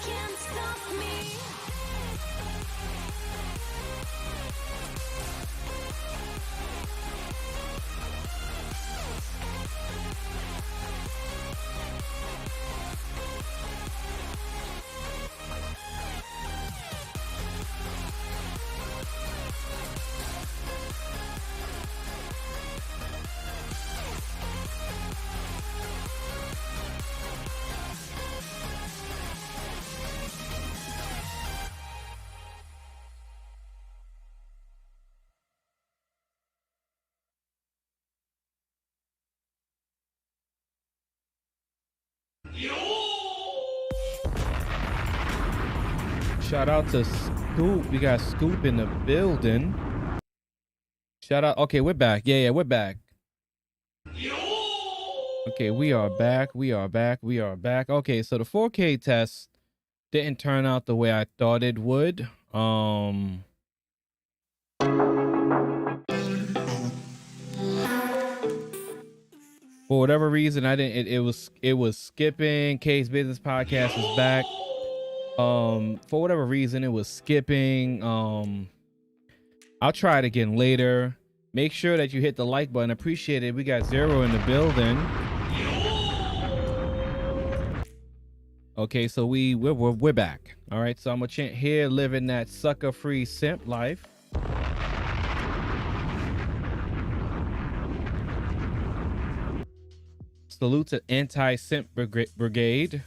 can't stop me. Shout out to Scoop. We got Scoop in the building. Shout out. Okay, we're back. Yeah, we're back. Okay, we are back. We are back. We are back. Okay, so the 4K test didn't turn out the way I thought it would. For whatever reason, I didn't. It was skipping. K's Business Podcast is back. For whatever reason, it was skipping. I'll try it again later. Make sure that you hit the like button. Appreciate it. We got Zero in the building. Okay, so we're back. All right, so I'm gonna chant here, living that sucker-free simp life. Salute to anti-simp brigade.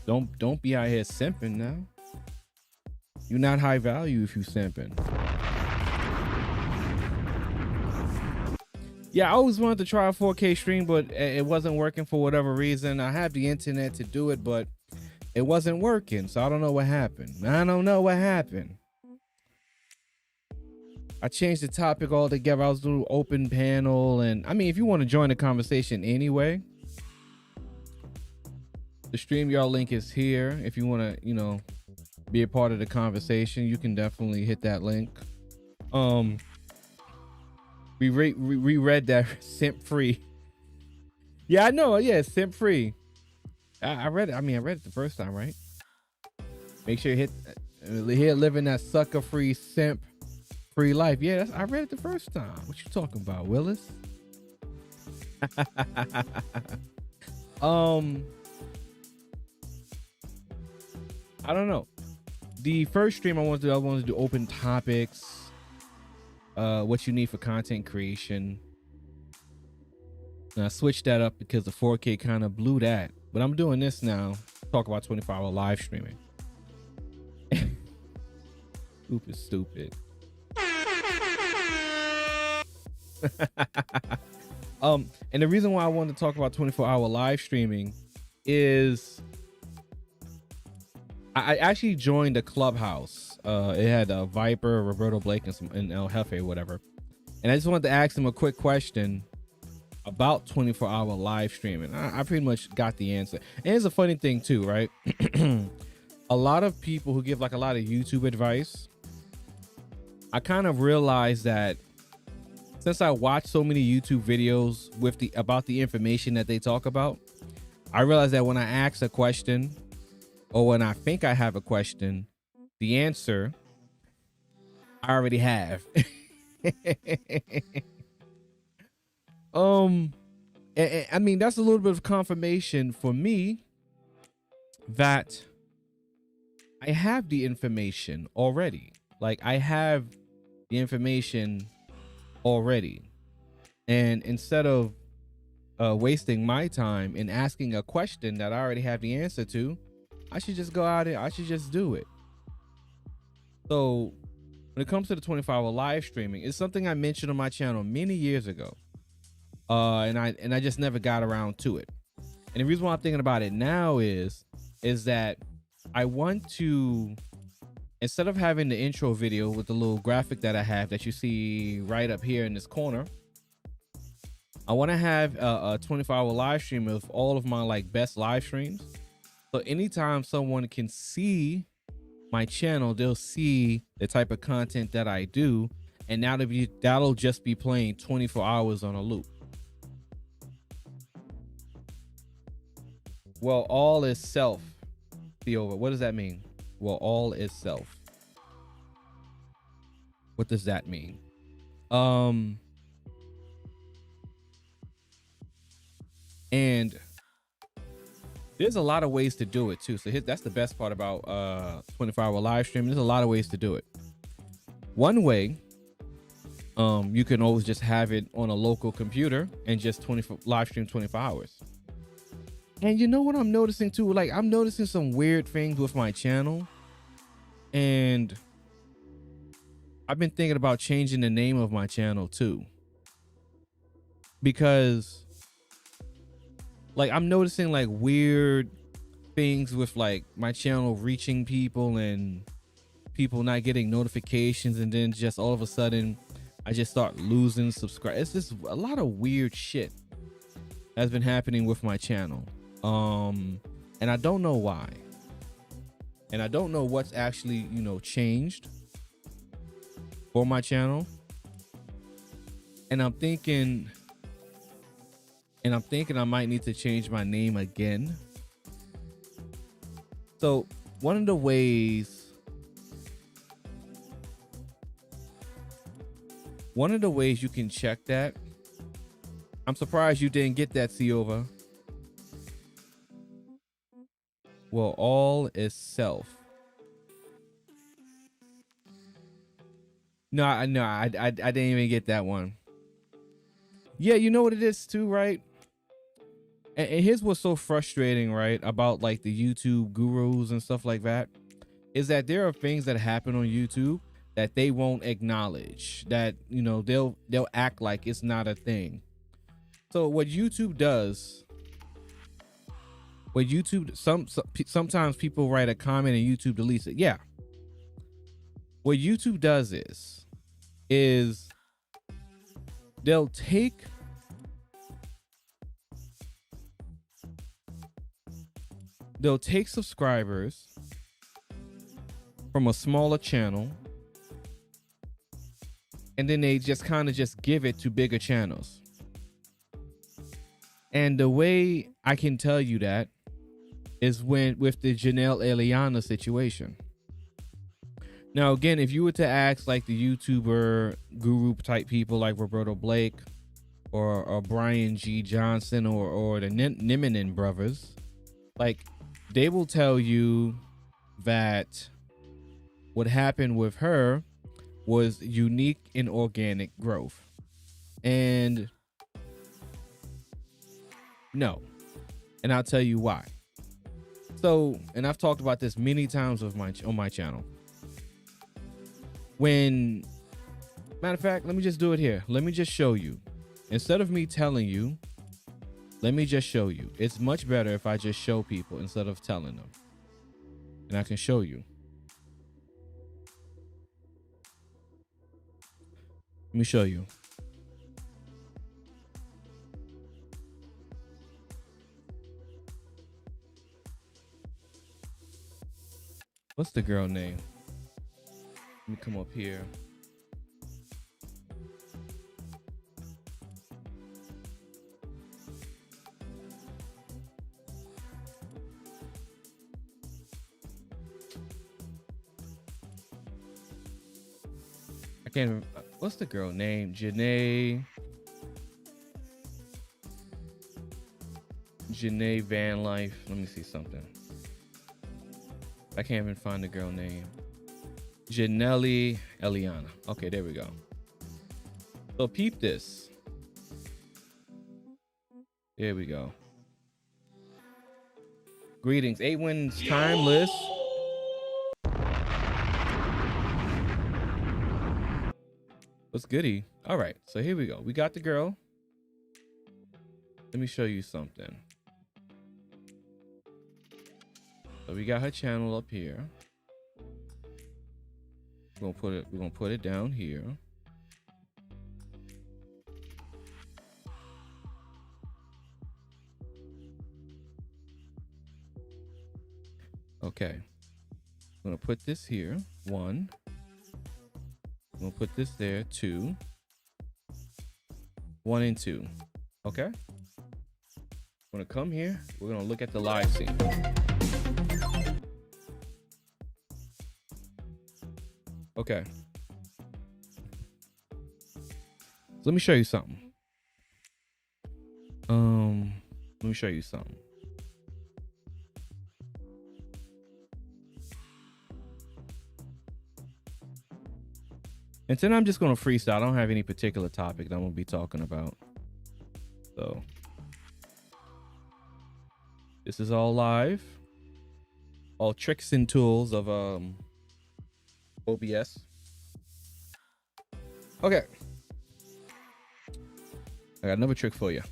Don't be out here simping now. You're not high value if you simping. Yeah, I always wanted to try a 4K stream, but it wasn't working for whatever reason. I have the internet to do it, but it wasn't working. So I don't know what happened. I don't know what happened. I changed the topic altogether. I was doing open panel. And I mean, if you want to join the conversation anyway, the StreamYard link is here. If you want to, you know, be a part of the conversation, you can definitely hit that link. We reread that simp free. Yeah, I know. Yeah, simp free. I read it. I mean, I read it the first time, right? Make sure you hit here, living that sucker free simp free life. Yeah, I read it the first time. What you talking about, Willis? I don't know. The first stream I wanted to do open topics. What you need for content creation. And I switched that up because the 4K kind of blew that. But I'm doing this now. Talk about 24-hour live streaming. Stupid. And the reason why I wanted to talk about 24-hour live streaming is I actually joined a clubhouse. It had Viper, Roberto Blake, and El Jefe, whatever. And I just wanted to ask him a quick question about 24-hour live streaming. I pretty much got the answer. And here's a funny thing too, right? A lot of people who give like a lot of YouTube advice, I kind of realized that since I watch so many YouTube videos about the information that they talk about, I realized that when I ask a question or when I think I have a question, the answer I already have. I mean, that's a little bit of confirmation for me that I have the information already. Like, I have the information already. And instead of wasting my time in asking a question that I already have the answer to, I should just go out and I should just do it. So when it comes to the 24-hour live streaming, it's something I mentioned on my channel many years ago. And I just never got around to it. And the reason why I'm thinking about it now is that I want to, instead of having the intro video with the little graphic that I have that you see right up here in this corner, I want to have a 24-hour live stream of all of my like best live streams. So anytime someone can see my channel, they'll see the type of content that I do, and that'll just be playing 24 hours on a loop. Well, all is self. See over. What does that mean? Well, all is self. What does that mean? And there's a lot of ways to do it too. So that's the best part about 24-hour live stream. There's a lot of ways to do it. One way, you can always just have it on a local computer and just live stream 24 hours. And you know what I'm noticing too? Like, I'm noticing some weird things with my channel, and I've been thinking about changing the name of my channel too, because like I'm noticing like weird things with like my channel reaching people and people not getting notifications, and then just all of a sudden I just start losing subscribers. It's just a lot of weird shit has been happening with my channel. And I don't know why. And I don't know what's actually, you know, changed for my channel. And I'm thinking I might need to change my name again. So one of the ways you can check that, I'm surprised you didn't get that, Ciova. Well, all is self. No, I didn't even get that one. Yeah, you know what it is too, right? And here's what's so frustrating, right, about like the YouTube gurus and stuff like that, is that there are things that happen on YouTube that they won't acknowledge, that, you know, they'll act like it's not a thing. So what YouTube does, sometimes people write a comment and YouTube deletes it. Yeah. What YouTube does is they'll take subscribers from a smaller channel, and then they just kind of just give it to bigger channels. And the way I can tell you that is with the Janelle Eliana situation. Now, again, if you were to ask like the YouTuber guru type people like Roberto Blake or Brian G. Johnson or the Niminin brothers, like, they will tell you that what happened with her was unique and organic growth. And no. And I'll tell you why. So, and I've talked about this many times on my channel. Matter of fact, let me just do it here. Let me just show you. Instead of me telling you, let me just show you. It's much better if I just show people instead of telling them. And I can show you. Let me show you. What's the girl name? Let me come up here. I can't remember. What's the girl name? Janae Van Life. Let me see something. I can't even find the girl name. Janelle Eliana. Okay, there we go. So peep this. There we go. Greetings. 8 wins timeless. What's goody? All right, so here we go. We got the girl. Let me show you something. So we got her channel up here. We're gonna put it down here. Okay. I'm gonna put this here. 1. I'm gonna put this there. 2. 1 and 2. Okay. I'm gonna come here. We're gonna look at the live scene. Okay. Let me show you something. Let me show you something. And then I'm just gonna freestyle. I don't have any particular topic that I'm gonna be talking about. So this is all live. All tricks and tools of OBS. Okay. I got another trick for you.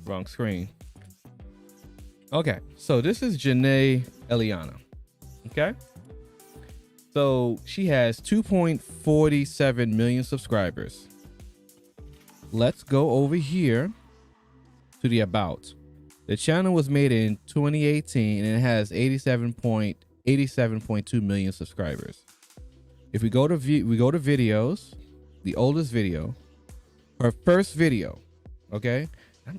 Wrong screen. Okay, so this is Janae Eliana. Okay. So she has 2.47 million subscribers. Let's go over here to the about. The channel was made in 2018 and it has 87.2 million subscribers. If we go to videos, the oldest video, her first video, okay?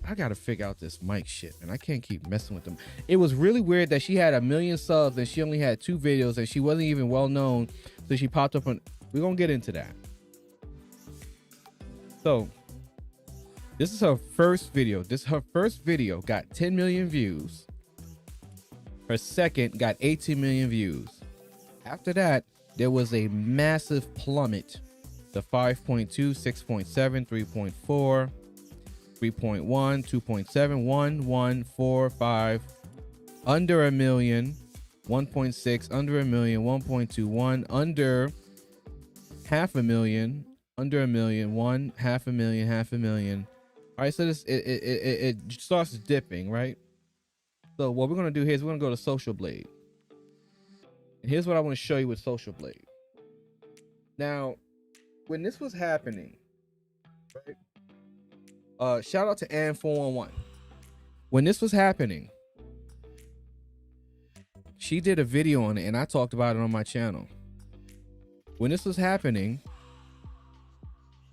I gotta figure out this mic shit, and I can't keep messing with them. It was really weird that she had 1 million subs and she only had 2 videos and she wasn't even well known, so she popped up on. We're gonna get into that. So this is her first video. Her first video got 10 million views. Her second got 18 million views. After that, there was a massive plummet to 5.2, 6.7, 3.4. 3.1, 2.7, 1, 1, 4, 5, under 1 million, 1.6, under 1 million, 1.21, under 500,000, under 1 million, 1, 500,000, 500,000. All right, so this it starts dipping, right? So what we're gonna do here is we're gonna go to Social Blade, and here's what I want to show you with Social Blade. Now, when this was happening, right? Shout out to Ann411. When this was happening, she did a video on it and I talked about it on my channel. When this was happening,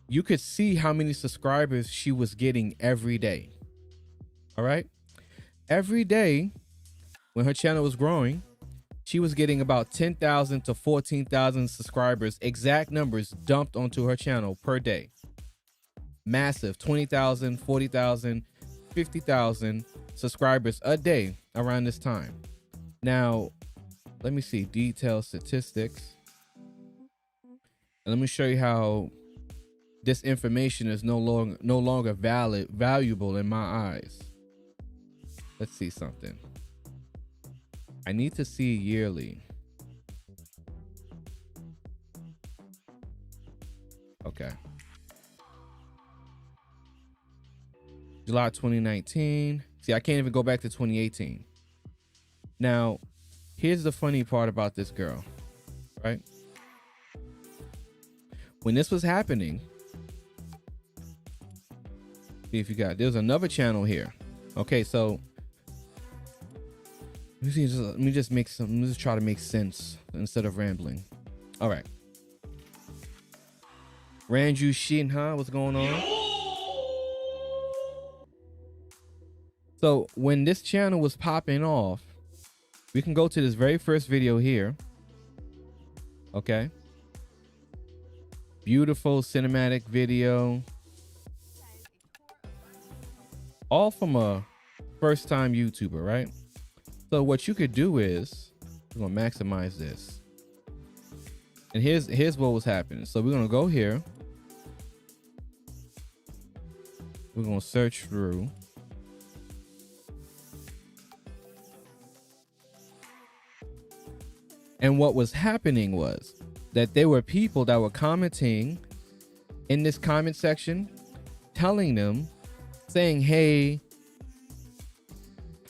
you could see how many subscribers she was getting every day. All right. Every day when her channel was growing, she was getting about 10,000 to 14,000 subscribers, exact numbers dumped onto her channel per day. Massive 20,000, 40,000, 50,000 subscribers a day around this time. Now, let me see detailed statistics. And let me show you how this information is no longer valuable in my eyes. Let's see something. I need to see yearly. Okay. July 2019. See, I can't even go back to 2018. Now, here's the funny part about this girl, right? When this was happening, see if you got, there's another channel here. Okay, so let me just try to make sense instead of rambling. All right. Ranju Shinha, what's going on? So when this channel was popping off, we can go to this very first video here. Okay. Beautiful cinematic video. All from a first time YouTuber, right? So what you could do is, we're gonna maximize this. And here's what was happening. So we're gonna go here. We're gonna search through. And what was happening was that there were people that were commenting in this comment section, telling them, saying, hey,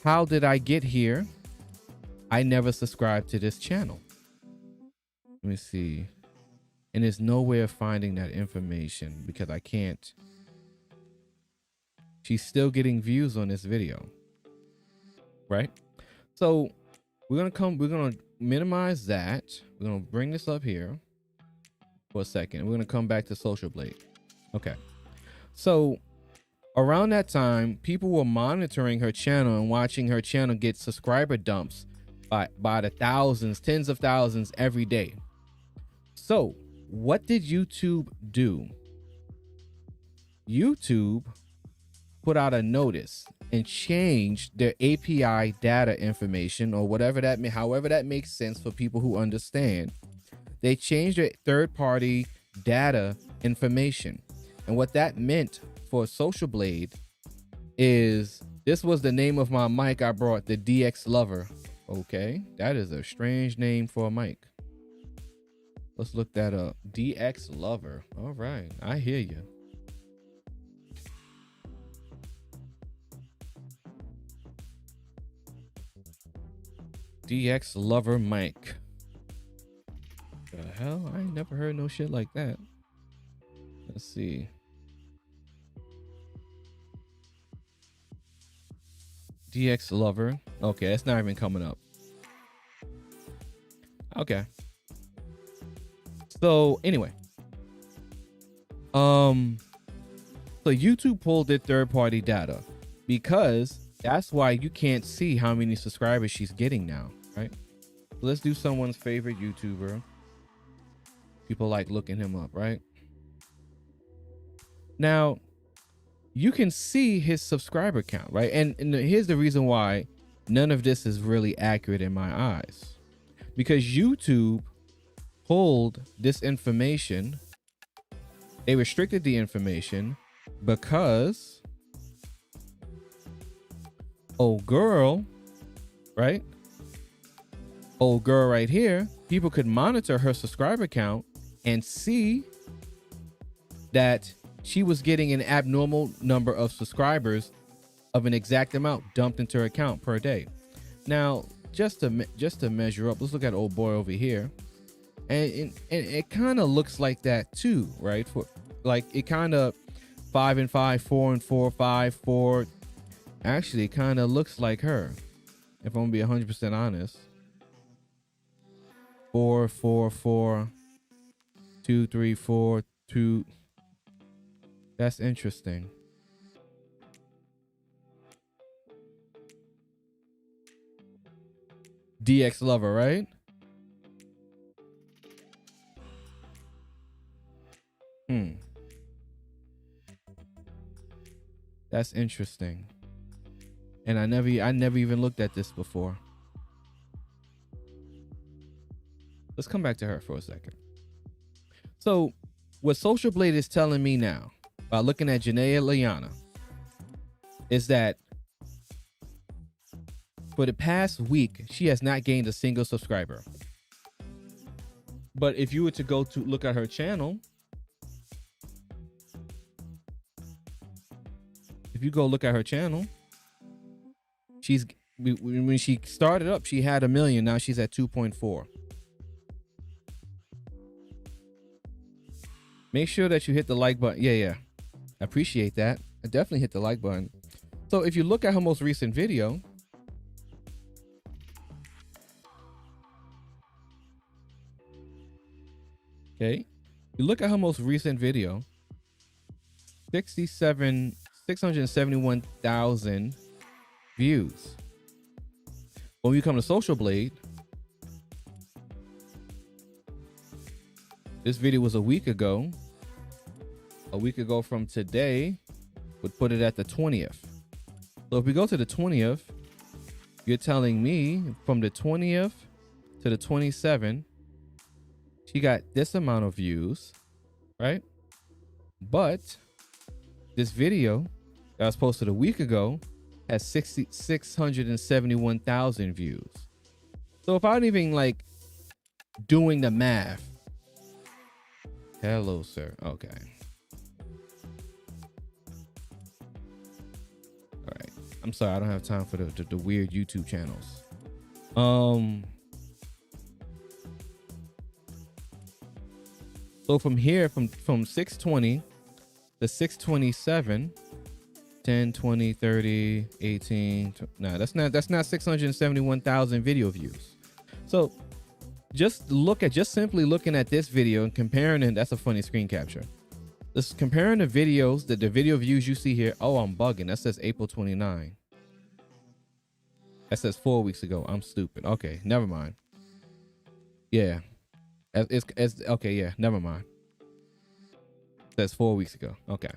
how did I get here? I never subscribed to this channel. Let me see. And there's no way of finding that information because I can't. She's still getting views on this video, right? So we're gonna minimize that. We're gonna bring this up here for a second. We're gonna come back to Social Blade. Okay. So around that time, people were monitoring her channel and watching her channel get subscriber dumps by the thousands, tens of thousands every day. So what did YouTube do? YouTube put out a notice and changed their API data information, or whatever that however that makes sense for people who understand. They changed their third-party data information. And what that meant for Social Blade is, this was the name of my mic I brought, the DX Lover. Okay, that is a strange name for a mic. Let's look that up. DX Lover. All right, I hear you. DX Lover mic. The hell? I ain't never heard no shit like that. Let's see. DX Lover. Okay, that's not even coming up. Okay. So anyway. So YouTube pulled their third-party data because that's why you can't see how many subscribers she's getting now, right? So let's do someone's favorite YouTuber. People like looking him up, right? Now, you can see his subscriber count, right? And here's the reason why none of this is really accurate in my eyes. Because YouTube pulled this information. They restricted the information because old girl, right? Old girl right here, people could monitor her subscriber count and see that she was getting an abnormal number of subscribers of an exact amount dumped into her account per day. Now, just to measure up, let's look at old boy over here, and it kind of looks like that too, right? For like, it kind of 5 and 5, 4 and 4, 5, 4. Actually, it kind of looks like her, if I'm gonna be 100% honest. 4, 4, 4, 2, 3, 4, 2. That's interesting. DX Lover, right? That's interesting. And I never even looked at this before. Let's come back to her for a second. So what Social Blade is telling me now, by looking at Janaea Liana, is that for the past week, she has not gained a single subscriber. But if you were to go to look at her channel, if you go look at her channel, when she started up, she had 1 million. Now she's at 2.4. Make sure that you hit the like button. Yeah. I appreciate that. I definitely hit the like button. So if you look at her most recent video, okay, you look at her most recent video, 671,000 views. When we come to Social Blade, this video was a week ago. A week ago from today would put it at the 20th. So if we go to the 20th, you're telling me from the 20th to the 27th, she got this amount of views, right? But this video that was posted a week ago has 671,000 views. So if I'm even like doing the math, hello, sir. Okay. All right. I'm sorry. I don't have time for the weird YouTube channels. So from here, from 620 to 627, 10, 20, 30, 18. No, that's not 671,000 video views. So just simply looking at this video and comparing it. That's a funny screen capture. Just comparing the videos, the video views you see here. Oh, I'm bugging. That says April 29. That says 4 weeks ago. I'm stupid. Okay, never mind. Yeah. As okay, yeah, never mind. That's 4 weeks ago. Okay.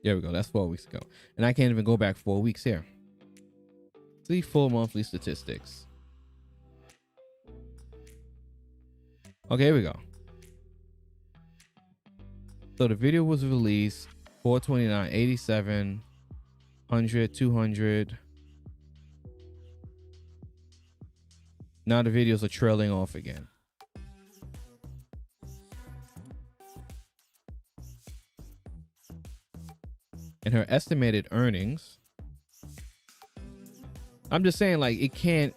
There we go. That's 4 weeks ago. And I can't even go back 4 weeks here. See full monthly statistics. Okay, here we go. So the video was released 429, 87, 100, 200. Now the videos are trailing off again. And her estimated earnings, I'm just saying, like, it can't.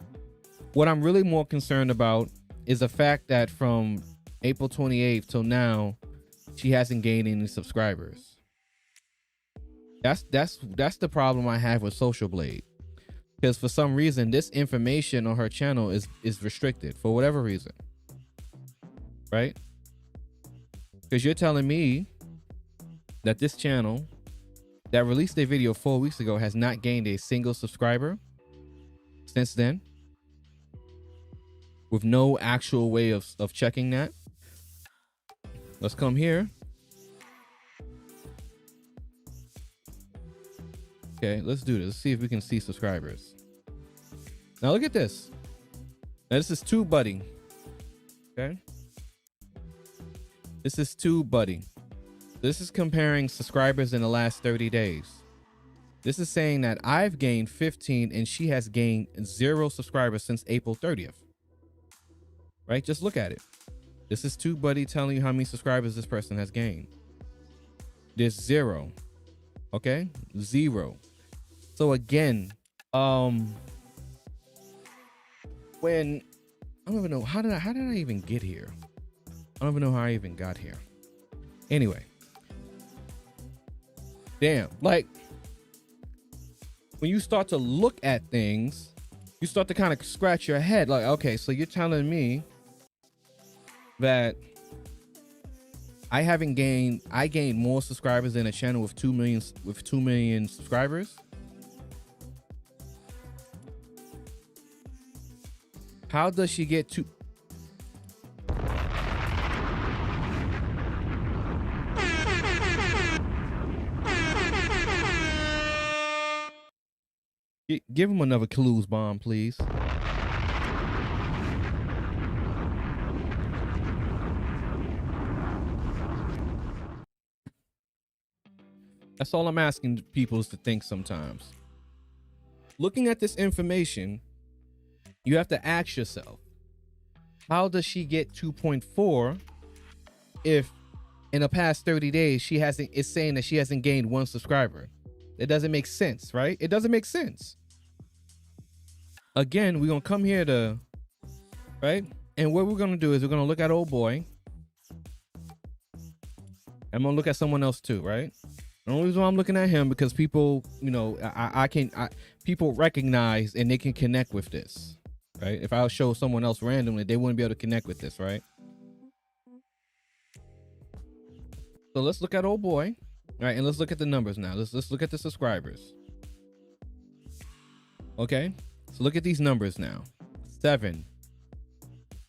What I'm really more concerned about is the fact that from April 28th till now, she hasn't gained any subscribers. That's the problem I have with Social Blade. Because for some reason, this information on her channel is restricted for whatever reason. Right? Because you're telling me that this channel that released a video 4 weeks ago has not gained a single subscriber since then, with no actual way of checking that. Let's come here. Okay, let's do this. Let's see if we can see subscribers. Now look at this. Now this is TubeBuddy. Okay. This is TubeBuddy. This is comparing subscribers in the last 30 days. This is saying that I've gained 15 and she has gained 0 subscribers since April 30th. Right? Just look at it. This is TubeBuddy telling you how many subscribers this person has gained. There's 0. Okay? 0. So again, when I don't even know how did I even get here? I don't even know how I even got here. Anyway. Damn, like when you start to look at things, you start to kind of scratch your head like, okay, so you're telling me that I gained more subscribers than a channel with 2 million subscribers. How does she get to? Give him another clues bomb, please. That's all I'm asking people is to think sometimes. Looking at this information, you have to ask yourself, how does she get 2.4 if in the past 30 days it's saying that she hasn't gained 1 subscriber? It doesn't make sense, right? It doesn't make sense. Again, we're gonna come here to, right? And what we're gonna do is we're gonna look at old boy. I'm gonna look at someone else too, right? The only reason why I'm looking at him because people, you know, people recognize and they can connect with this, right? If I show someone else randomly, they wouldn't be able to connect with this, right? So let's look at old boy, all right? And let's look at the numbers now. Let's look at the subscribers. Okay, so look at these numbers now: 7,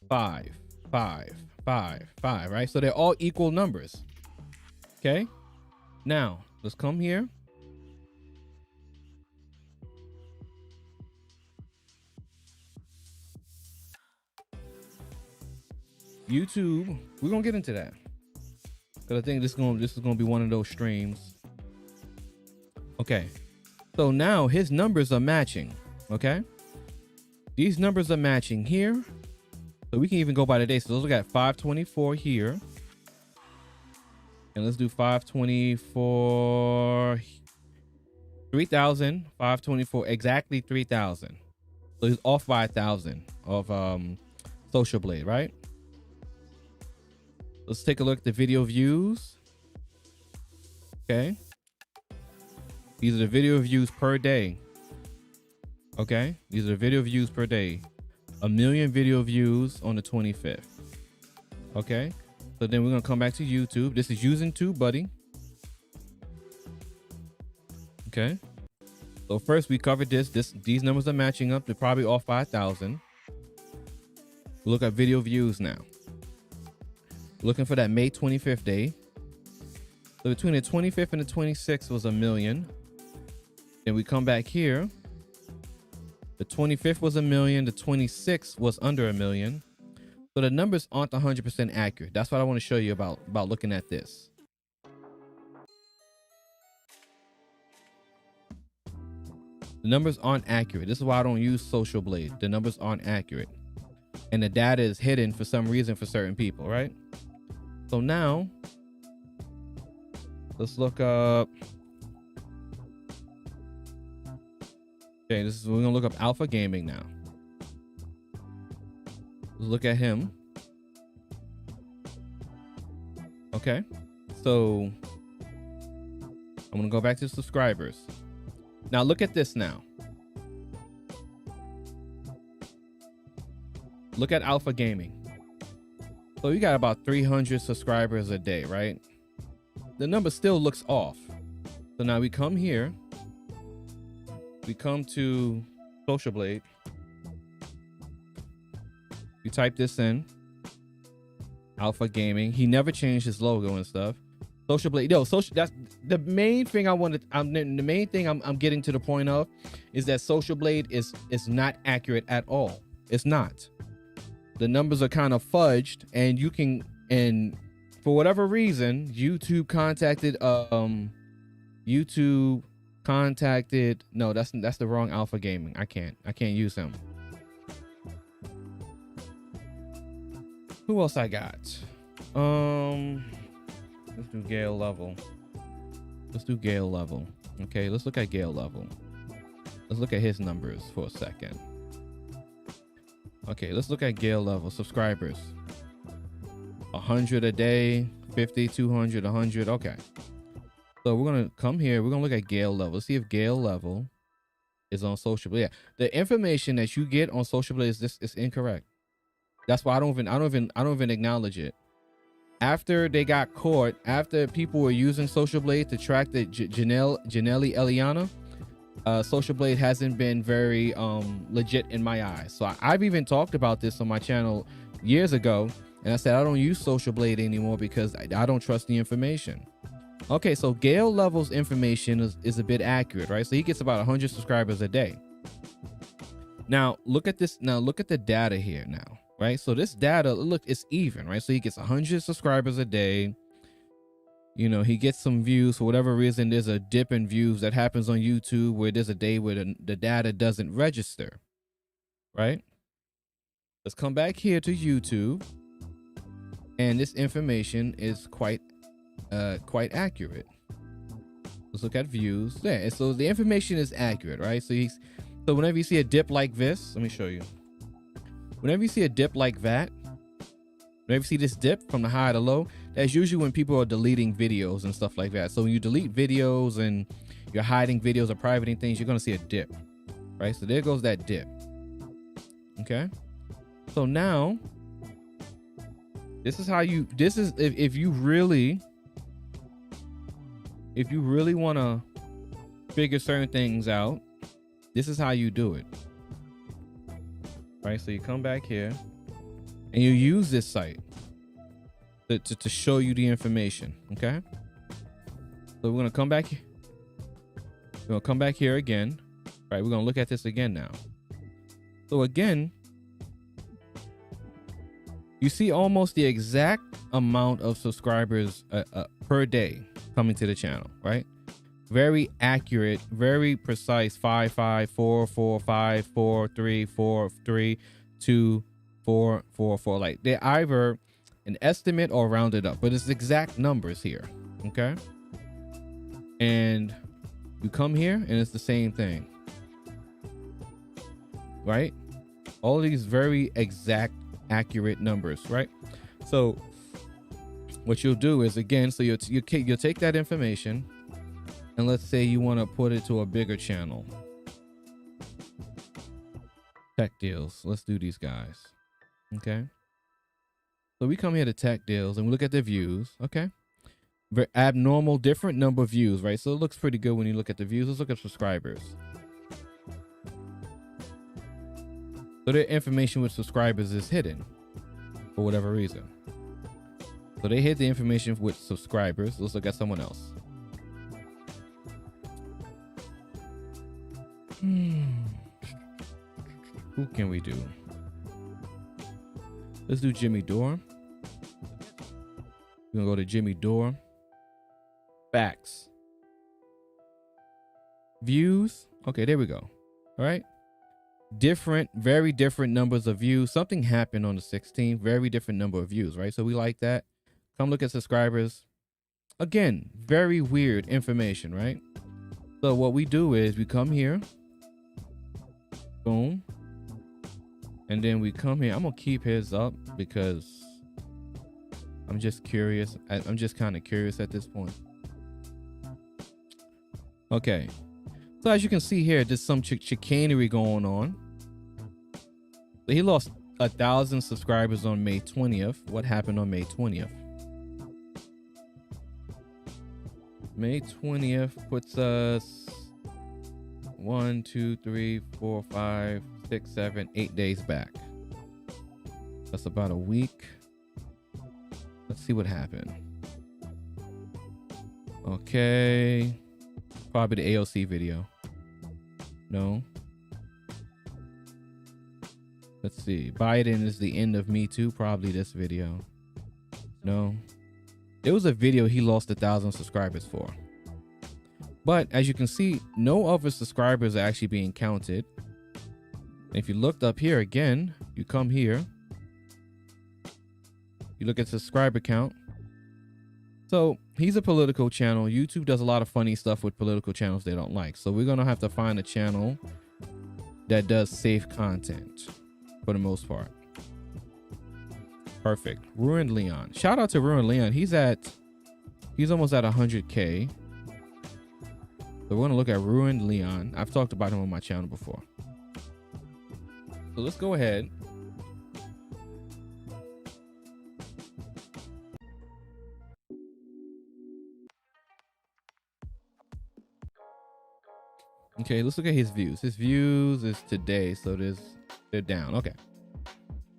5, 5, 5, 5, right? So they're all equal numbers. Okay. Now, let's come here. YouTube, we're going to get into that. Because I think this is going to be one of those streams. Okay. So now his numbers are matching. Okay. These numbers are matching here. So we can even go by the day. So let's look at 524 here. And let's do 524, 3,000, 524, exactly 3,000. So he's off by 1,000 of Social Blade, right? Let's take a look at the video views. Okay. These are the video views per day. Okay. These are the video views per day. 1 million video views on the 25th. Okay. So then we're going to come back to YouTube. This is using TubeBuddy. Okay. So first we covered this. These numbers are matching up. They're probably off by 1,000. Look at video views now. Looking for that May 25th day. So between the 25th and the 26th was 1 million. Then we come back here. The 25th was 1 million. The 26th was under 1 million. So the numbers aren't 100% accurate. That's what I want to show you about looking at this. The numbers aren't accurate. This is why I don't use Social Blade. The numbers aren't accurate. And the data is hidden for some reason for certain people, right? So now, let's look up. Okay, we're gonna look up Alpha Gaming now. Let's look at him. Okay, so I'm gonna go back to subscribers. Now look at this now. Look at Alpha Gaming. So you got about 300 subscribers a day, right? The number still looks off. So now we come here. We come to Social Blade. You type this in. Alpha Gaming. He never changed his logo and stuff. Social Blade. Yo, that's the main thing I wanted. The main thing I'm getting to the point of is that Social Blade is not accurate at all. It's not. The numbers are kind of fudged, and you can, and for whatever reason, YouTube contacted no, that's the wrong Alpha Gaming. I can't use him. Who else I got? Let's do Gale Level. Let's do Gale Level. Okay, let's look at Gale Level. Let's look at his numbers for a second. Okay, let's look at Gale Level. Subscribers. 100 a day, 50, 200, 100. Okay. So we're going to come here. We're going to look at Gale Level. Let's see if Gale Level is on Social Blade. Yeah, the information that you get on Social Blade is incorrect. That's why I don't even acknowledge it. After they got caught, after people were using Social Blade to track the Janelle Eliana, Social Blade hasn't been very legit in my eyes. So I've even talked about this on my channel years ago, and I said I don't use Social Blade anymore because I don't trust the information. Okay, so Gale Level's information is a bit accurate, right? So he gets about 100 subscribers a day. Now look at this. Now look at the data here now, right? So this data, look, it's even, right? So he gets 100 subscribers a day. You know, he gets some views. For whatever reason, there's a dip in views that happens on YouTube where there's a day where the data doesn't register, right? Let's come back here to YouTube. And this information is quite accurate. Let's look at views. Yeah, so the information is accurate, right? So whenever you see a dip like this, let me show you. Whenever you see a dip like that, whenever you see this dip from the high to low, that's usually when people are deleting videos and stuff like that. So when you delete videos and you're hiding videos or privating things, you're going to see a dip, right? So there goes that dip. Okay. So now this is how you, if you really want to figure certain things out, this is how you do it. Right? So you come back here and you use this site to show you the information. Okay. So we're going to come back. We're going to come back here again. Right. We're going to look at this again now. So again, you see almost the exact amount of subscribers per day coming to the channel, right? Very accurate, very precise. 5, 5, 4, 4, 5, 4, 3, 4, 3, 2, 4, 4, 4. Like they're either an estimate or rounded up, but it's exact numbers here. Okay. And you come here and it's the same thing, right? All of these very exact, accurate numbers, right? So what you'll do is, again, so you'll take that information and let's say you want to put it to a bigger channel. Tech deals. Let's do these guys. Okay. So we come here to tech deals and we look at the views. Okay. Very abnormal, different number of views, right? So it looks pretty good when you look at the views. Let's look at subscribers. So their information with subscribers is hidden for whatever reason. So they hid the information with subscribers. Let's look at someone else. Who can we do? Let's do Jimmy Dore. We're gonna go to Jimmy Dore. Facts. Views. Okay, there we go. All right. Different, very different numbers of views. Something happened on the 16th. Very different number of views, right? So we like that. Come look at subscribers. Again, very weird information, right? So what we do is we come here. Boom. And then we come here. I'm going to keep his up because I'm just curious. I'm just kind of curious at this point. Okay. So as you can see here, there's some chicanery going on. So he lost 1,000 subscribers on May 20th. What happened on May 20th? May 20th puts us 1, 2, 3, 4, 5, 6, 7, 8 days back. That's about a week. Let's see what happened. Okay. Probably the AOC video. No. Let's see. Biden is the end of Me Too. Probably this video. No. There was a video he lost 1,000 subscribers for. But as you can see, no other subscribers are actually being counted. If you looked up here again, you come here. You look at subscriber count. So he's a political channel. YouTube does a lot of funny stuff with political channels they don't like. So we're going to have to find a channel that does safe content for the most part. Perfect. Ruined Leon. Shout out to Ruined Leon. He's almost at 100K. So we're going to look at Ruined Leon. I've talked about him on my channel before. So let's go ahead. Okay, let's look at his views. His views is today, so they're down. Okay.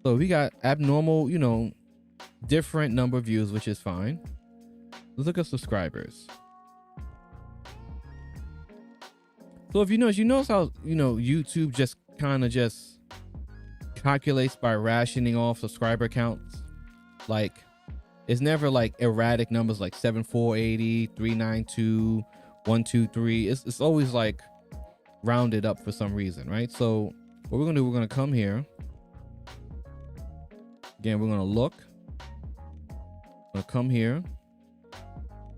So we got abnormal, different number of views, which is fine. Let's look at subscribers. So if you notice how, YouTube just kind of just calculates by rationing off subscriber counts. Like, it's never like erratic numbers like 7480, 392, 123. It's always like rounded up for some reason, right? So what we're gonna do, we're gonna come here. Again, we're gonna look. We're gonna come here.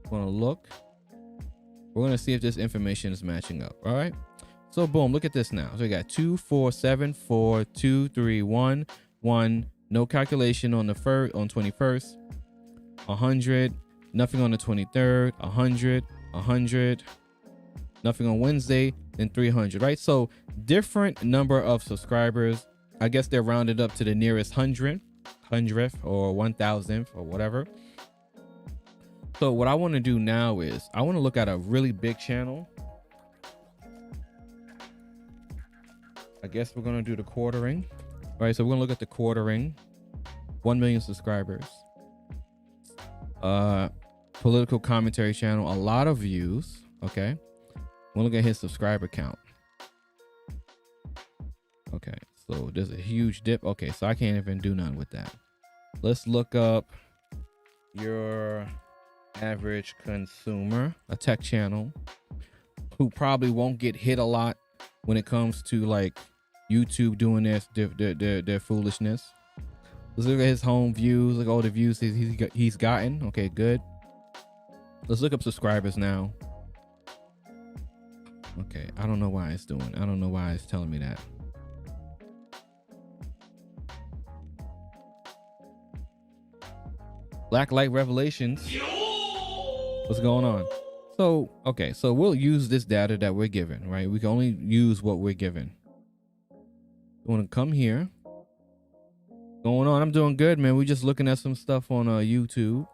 We're gonna look. We're gonna see if this information is matching up. All right. So boom, look at this now. So we got 2, 4, 7, 4, 2, 3, 1, 1. No calculation on the 21st. 100. Nothing on the 23rd. 100. 100. Nothing on Wednesday. Then 300. Right. So different number of subscribers. I guess they're rounded up to the nearest hundredth or 1,000th or whatever. So what I want to do now is I want to look at a really big channel. I guess we're going to do the quartering. All right, so we're going to look at the quartering. 1 million subscribers. Political commentary channel, a lot of views. Okay. We'll look at his subscriber count. Okay, so there's a huge dip. Okay, so I can't even do nothing with that. Let's look up your average consumer, a tech channel who probably won't get hit a lot when it comes to like YouTube doing their foolishness. Let's look at his home views. Look at all the views he's gotten. Okay, good. Let's look up subscribers now. Okay, I don't know why it's doing. I don't know why it's telling me that. Black Light Revelations. What's going on? So, okay, so we'll use this data that we're given, right? We can only use what we're given. I want to come here. Going on? I'm doing good, man. We're just looking at some stuff on YouTube.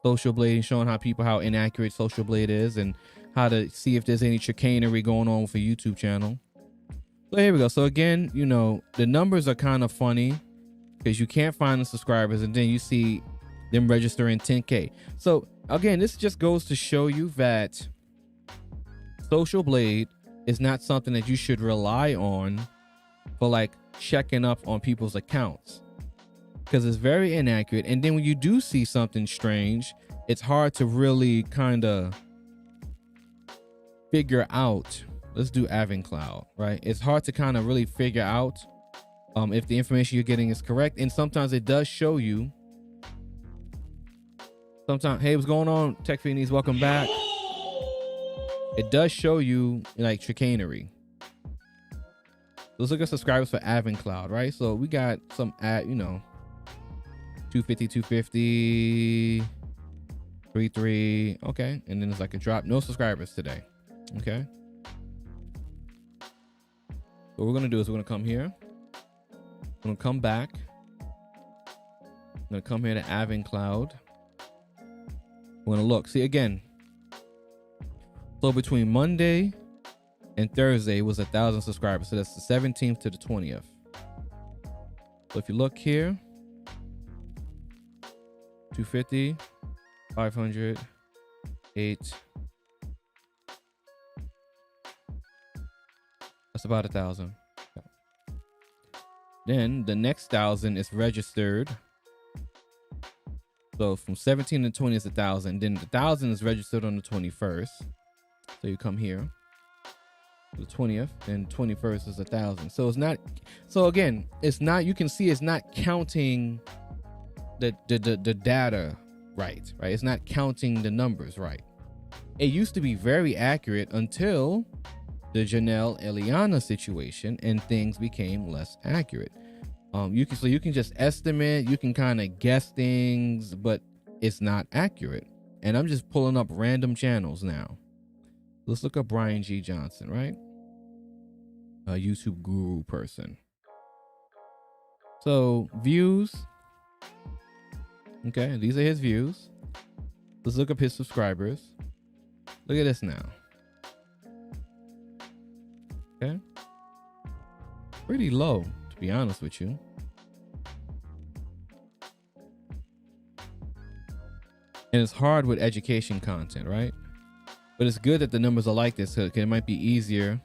Social Blade, showing how inaccurate Social Blade is and how to see if there's any chicanery going on with a YouTube channel. So here we go. So again, you know, the numbers are kind of funny because you can't find the subscribers and then you see them registering 10K. So again, this just goes to show you that Social Blade is not something that you should rely on for like checking up on people's accounts, because it's very inaccurate. And then when you do see something strange, it's hard to really kind of figure out. Let's do AvenCloud, right? It's hard to kind of really figure out if the information you're getting is correct. And sometimes it does show you. Sometimes, hey, what's going on, Tech Fiends? Welcome back. It does show you like chicanery. Let's look at subscribers for AvenCloud, right? So we got some at, you know, 250, 250, 33. Okay. And then it's like a drop. No subscribers today. Okay. What we're going to do is we're going to come here. I'm going to come back. I'm going to come here to AvenCloud. We're going to look. See, again. So between Monday and Thursday was 1,000 subscribers. So that's the 17th to the 20th. So if you look here, 250, 500, 8. That's about 1,000. Then the next 1,000 is registered. So from 17 to 20 is 1,000. Then the 1,000 is registered on the 21st. So you come here, the 20th, and 21st is 1,000. So it's not. So again, it's not. You can see it's not counting the data right. It's not counting the numbers right. It used to be very accurate until the Janelle Eliana situation, and things became less accurate. You can just estimate. You can kind of guess things, but it's not accurate. And I'm just pulling up random channels now. Let's look up Brian G. Johnson, right? A YouTube guru person. So views. Okay, these are his views. Let's look up his subscribers. Look at this now. Okay. Pretty low, to be honest with you. And it's hard with education content, right? But it's good that the numbers are like this, because it might be easier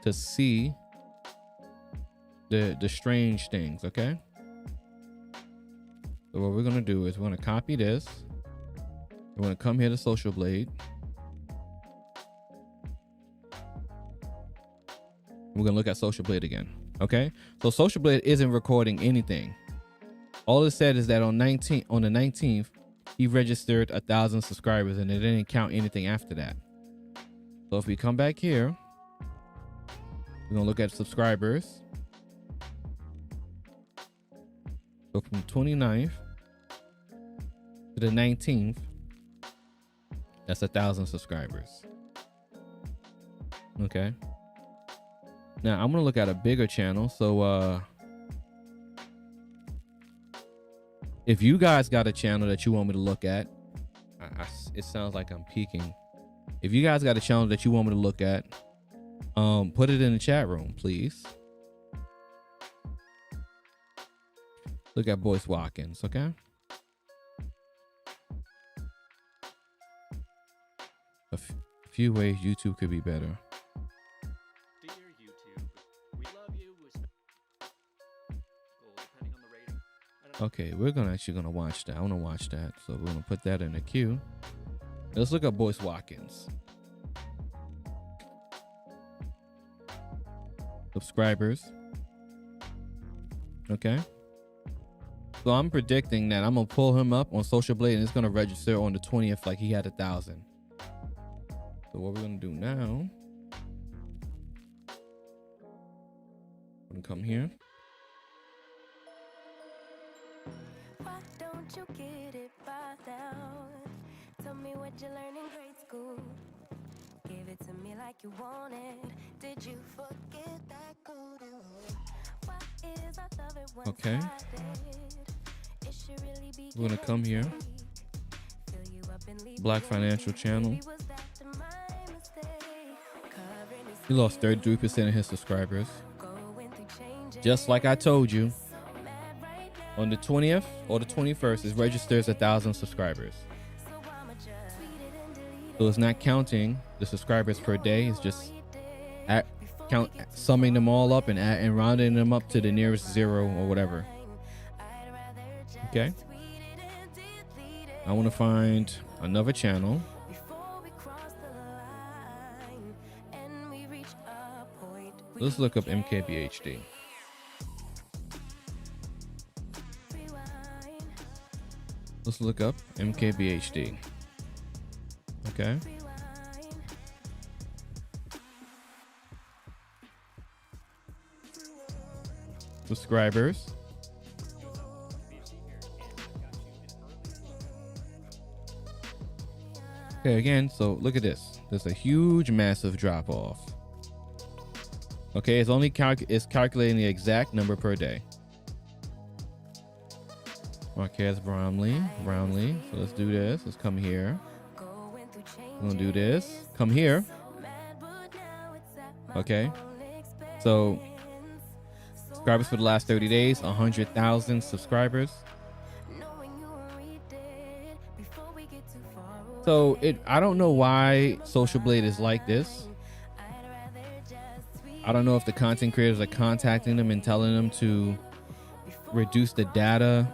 to see the strange things, okay? So what we're going to do is we're going to copy this. We're going to come here to Social Blade. We're going to look at Social Blade again, okay? So Social Blade isn't recording anything. All it said is that on the 19th, he registered 1,000 subscribers, and it didn't count anything after that. So if we come back here, we're gonna look at subscribers. So from 29th to the 19th, that's 1,000 subscribers. Okay. Now I'm gonna look at a bigger channel. So if you guys got a channel that you want me to look at, it sounds like I'm peeking. If you guys got a channel that you want me to look at, put it in the chat room, please. Look at Boyce Watkins, okay? A few ways YouTube could be better. Dear YouTube, we love you. Depending on the rating. Okay, we're gonna watch that. I want to watch that, so we're gonna put that in the queue. Let's look at Boyce Watkins. Subscribers. Okay. So I'm predicting that I'm gonna pull him up on Social Blade, and it's gonna register on the 20th like he had 1,000. So what we're gonna do now? I'm gonna come here. Why don't you get it by now? Tell me what you learned in grade school. Give it to me like you want it. Did you forget that code? Why is I love it one Okay. It should really be. We're gonna come here. Black Financial Channel. He lost 33% of his subscribers. going through changes. Just like I told you, So mad right now, on the 20th or the 21st, it registers 1,000 subscribers. so I'ma just tweet it and delete it. So it's not counting the subscribers per day. It's just You did at, count summing them all up and rounding them up to the nearest zero or whatever. I'd rather just Okay. tweet it and delete it I want to find another channel. before we cross the line and we reach a point. Let's look up MKBHD. Rewind, Let's look up MKBHD. Okay. rewind. Subscribers. Okay, again, so look at this. There's a huge, massive drop off. Okay, it's only it's calculating the exact number per day. Marquez Brownlee. So let's do this. Let's come here. Going through We're gonna do this. Come here. mad, but now it's at my Okay. own expense. So subscribers for the last 30 days, 100,000 subscribers. Knowing you won't read it before we get too far away. So I don't know why Social Blade is like this. I'd rather just tweet I don't know if the content creators are contacting them and telling them to reduce the data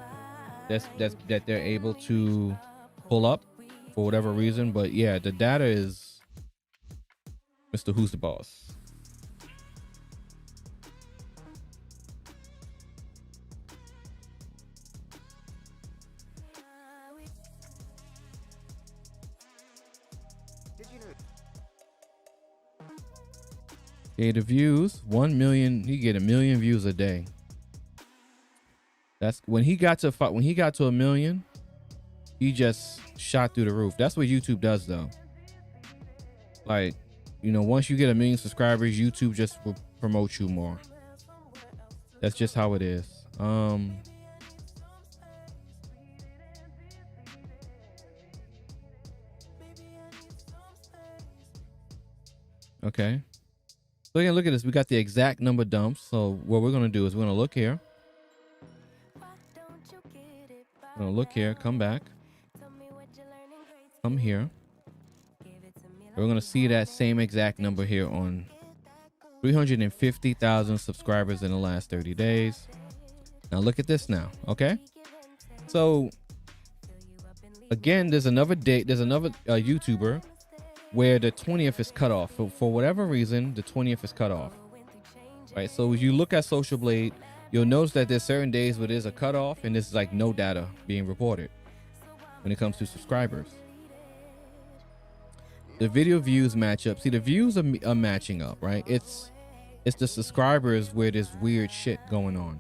that they're able to pull up for whatever reason. But yeah, the data is Mr. Who's the Boss. Okay, the views, 1 million. You get 1 million views a day. That's when he got to a million, he just shot through the roof. That's what YouTube does, though. Like, you know, once you get 1 million subscribers, YouTube just will promote you more. That's just how it is. Okay. So again, look at this. We got the exact number dumps. So what we're gonna do is we're gonna look here. why don't you get it by We're gonna look here. Come back. tell me what you learn in grade Come here. give it to me We're gonna see that same exact number here on 350,000 subscribers in the last 30 days. Now look at this now. Okay. So again, there's another date. There's another YouTuber where the 20th is cut off. For whatever reason, the 20th is cut off. Right. So as you look at Social Blade, you'll notice that there's certain days where there's a cutoff and there's like no data being reported when it comes to subscribers. The video views match up. See, the views are matching up, right? It's the subscribers where there's weird shit going on.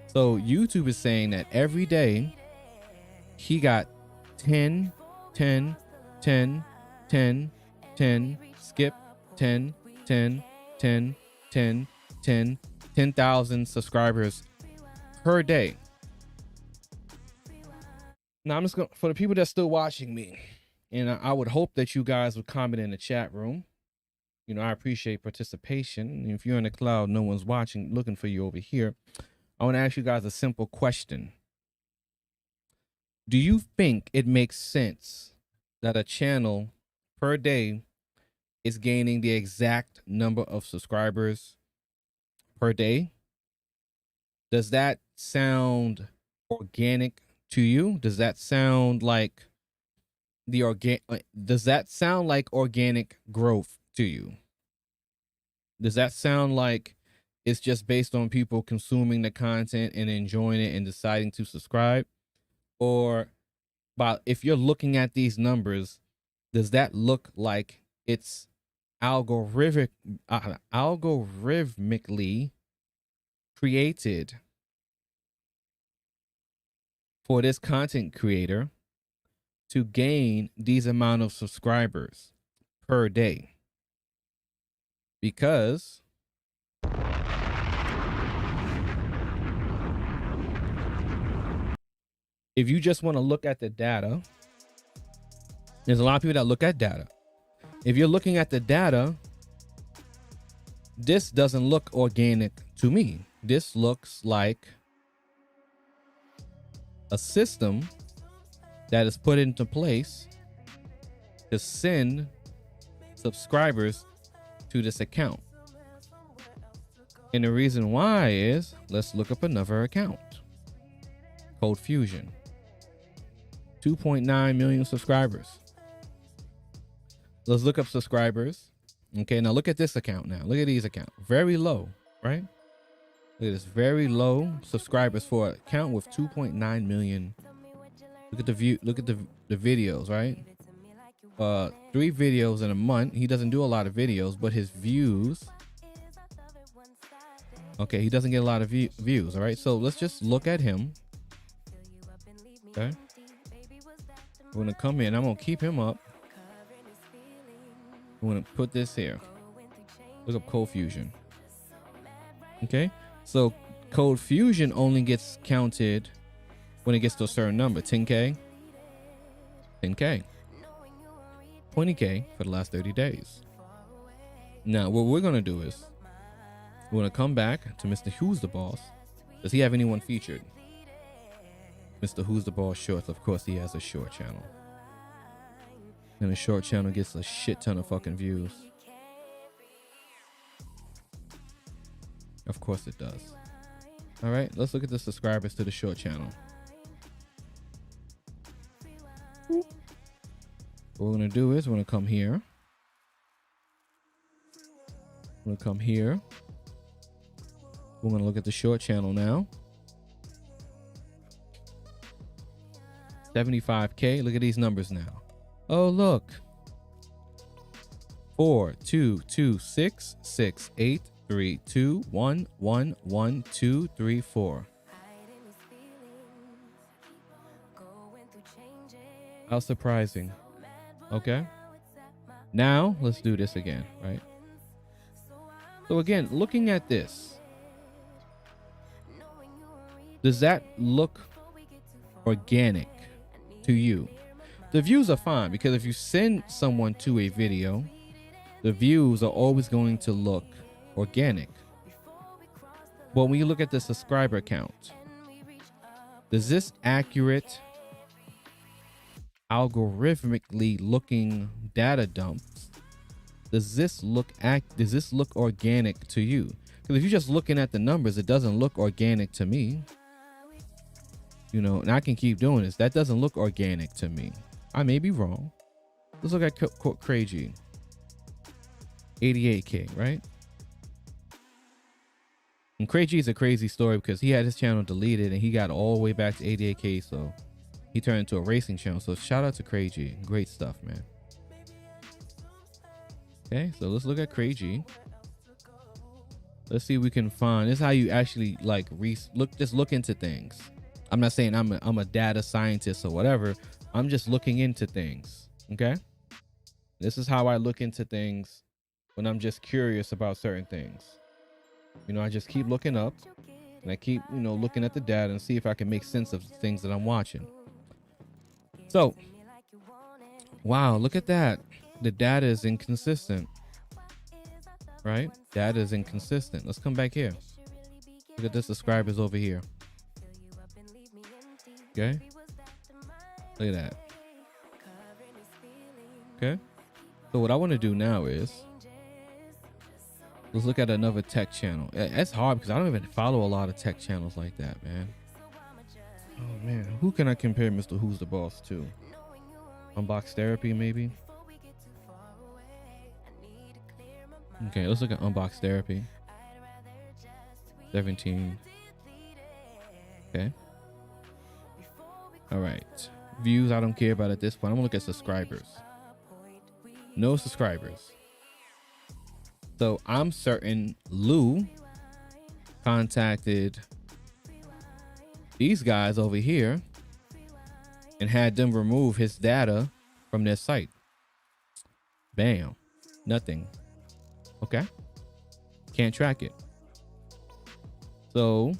So YouTube is saying that every day he got 10, 10, 10, 10, 10, skip, 10, 10, 10, 10, 10, 10,000 subscribers per day. Now I'm just going for the people that's still watching me, and I would hope that you guys would comment in the chat room. You know, I appreciate participation. And if you're in the cloud, no one's watching, looking for you over here. I want to ask you guys a simple question. Do you think it makes sense that a channel per day is gaining the exact number of subscribers per day? Does that sound organic to you? Does that sound like does that sound like organic growth to you? Does that sound like it's just based on people consuming the content and enjoying it and deciding to subscribe? Or if you're looking at these numbers, does that look like it's algorithmically created for this content creator to gain these amount of subscribers per day? Because if you just want to look at the data, there's a lot of people that look at data. If you're looking at the data, this doesn't look organic to me. This looks like a system that is put into place to send subscribers to this account. And the reason why is, let's look up another account. Code Fusion. 2.9 million subscribers. Let's look up subscribers. Okay, now look at this account now. Look at these accounts. Very low, right? Look at this. Very low subscribers for an account with 2.9 million. Look at the view. Look at the videos, right? 3 videos in a month. He doesn't do a lot of videos, but his views. Okay, he doesn't get a lot of views. All right, so let's just look at him. Okay, we're gonna come in. I'm gonna keep him up. I'm gonna put this here. Look up Code Fusion. Okay, so Code Fusion only gets counted when it gets to a certain number. 10K, 10K, 20K for the last 30 days. Now, what we're gonna do is we're gonna come back to Mr. Who's the Boss. Does he have anyone featured? Mr. Who's the Boss Shorts. Of course, he has a short channel. And the short channel gets a shit ton of fucking views. Of course it does. All right, let's look at the subscribers to the short channel. What we're gonna do is we're gonna come here. We're gonna come here. We're gonna look at the short channel now. 75K. Look at these numbers now. Oh, look. 4 2 2 6 6 8 3 2 1 1 1 2 3 4. How surprising. Okay. Now let's do this again, right? So again, looking at this, does that look organic to you? The views are fine, because if you send someone to a video, the views are always going to look organic. But when you look at the subscriber count, does this accurate, algorithmically looking data dumps, does this look organic to you? Because if you're just looking at the numbers, it doesn't look organic to me. You know, and I can keep doing this. That doesn't look organic to me. I may be wrong. Let's look at Crazy. 88K, right? And Crazy is a crazy story because he had his channel deleted and he got all the way back to 88K. So he turned into a racing channel. So shout out to Crazy. Great stuff, man. Okay, so let's look at Crazy. Let's see if we can find. This is how you actually like look into things. I'm not saying I'm a data scientist or whatever. I'm just looking into things. Okay. This is how I look into things when I'm just curious about certain things. You know, I just keep looking up and I keep, you know, looking at the data and see if I can make sense of the things that I'm watching. So, wow, look at that. The data is inconsistent, right? Data is inconsistent. Let's come back here. Look at the subscribers over here. Okay. Look at that. Okay. So what I want to do now is let's look at another tech channel. It's hard because I don't even follow a lot of tech channels like that, man. Oh man, who can I compare Mr. Who's the Boss to? Unbox Therapy, maybe. Okay, let's look at Unbox Therapy. 17. Okay. All right. Views, I don't care about at this point. I'm gonna look at subscribers. No subscribers. So I'm certain Lou contacted these guys over here and had them remove his data from their site. Bam. Nothing. Okay. Can't track it. So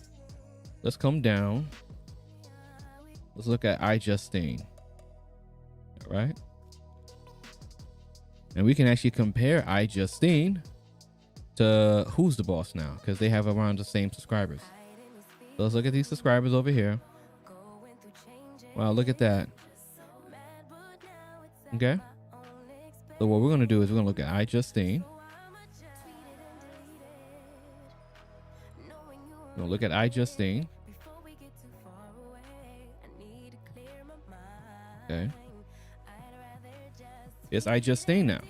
let's come down. Let's look at iJustine. All right. And we can actually compare iJustine to Who's the Boss now, because they have around the same subscribers. So let's look at these subscribers over here. Wow, look at that. Okay. So what we're gonna do is we're gonna look at iJustine. We're gonna look at iJustine. Okay. It's iJustine now.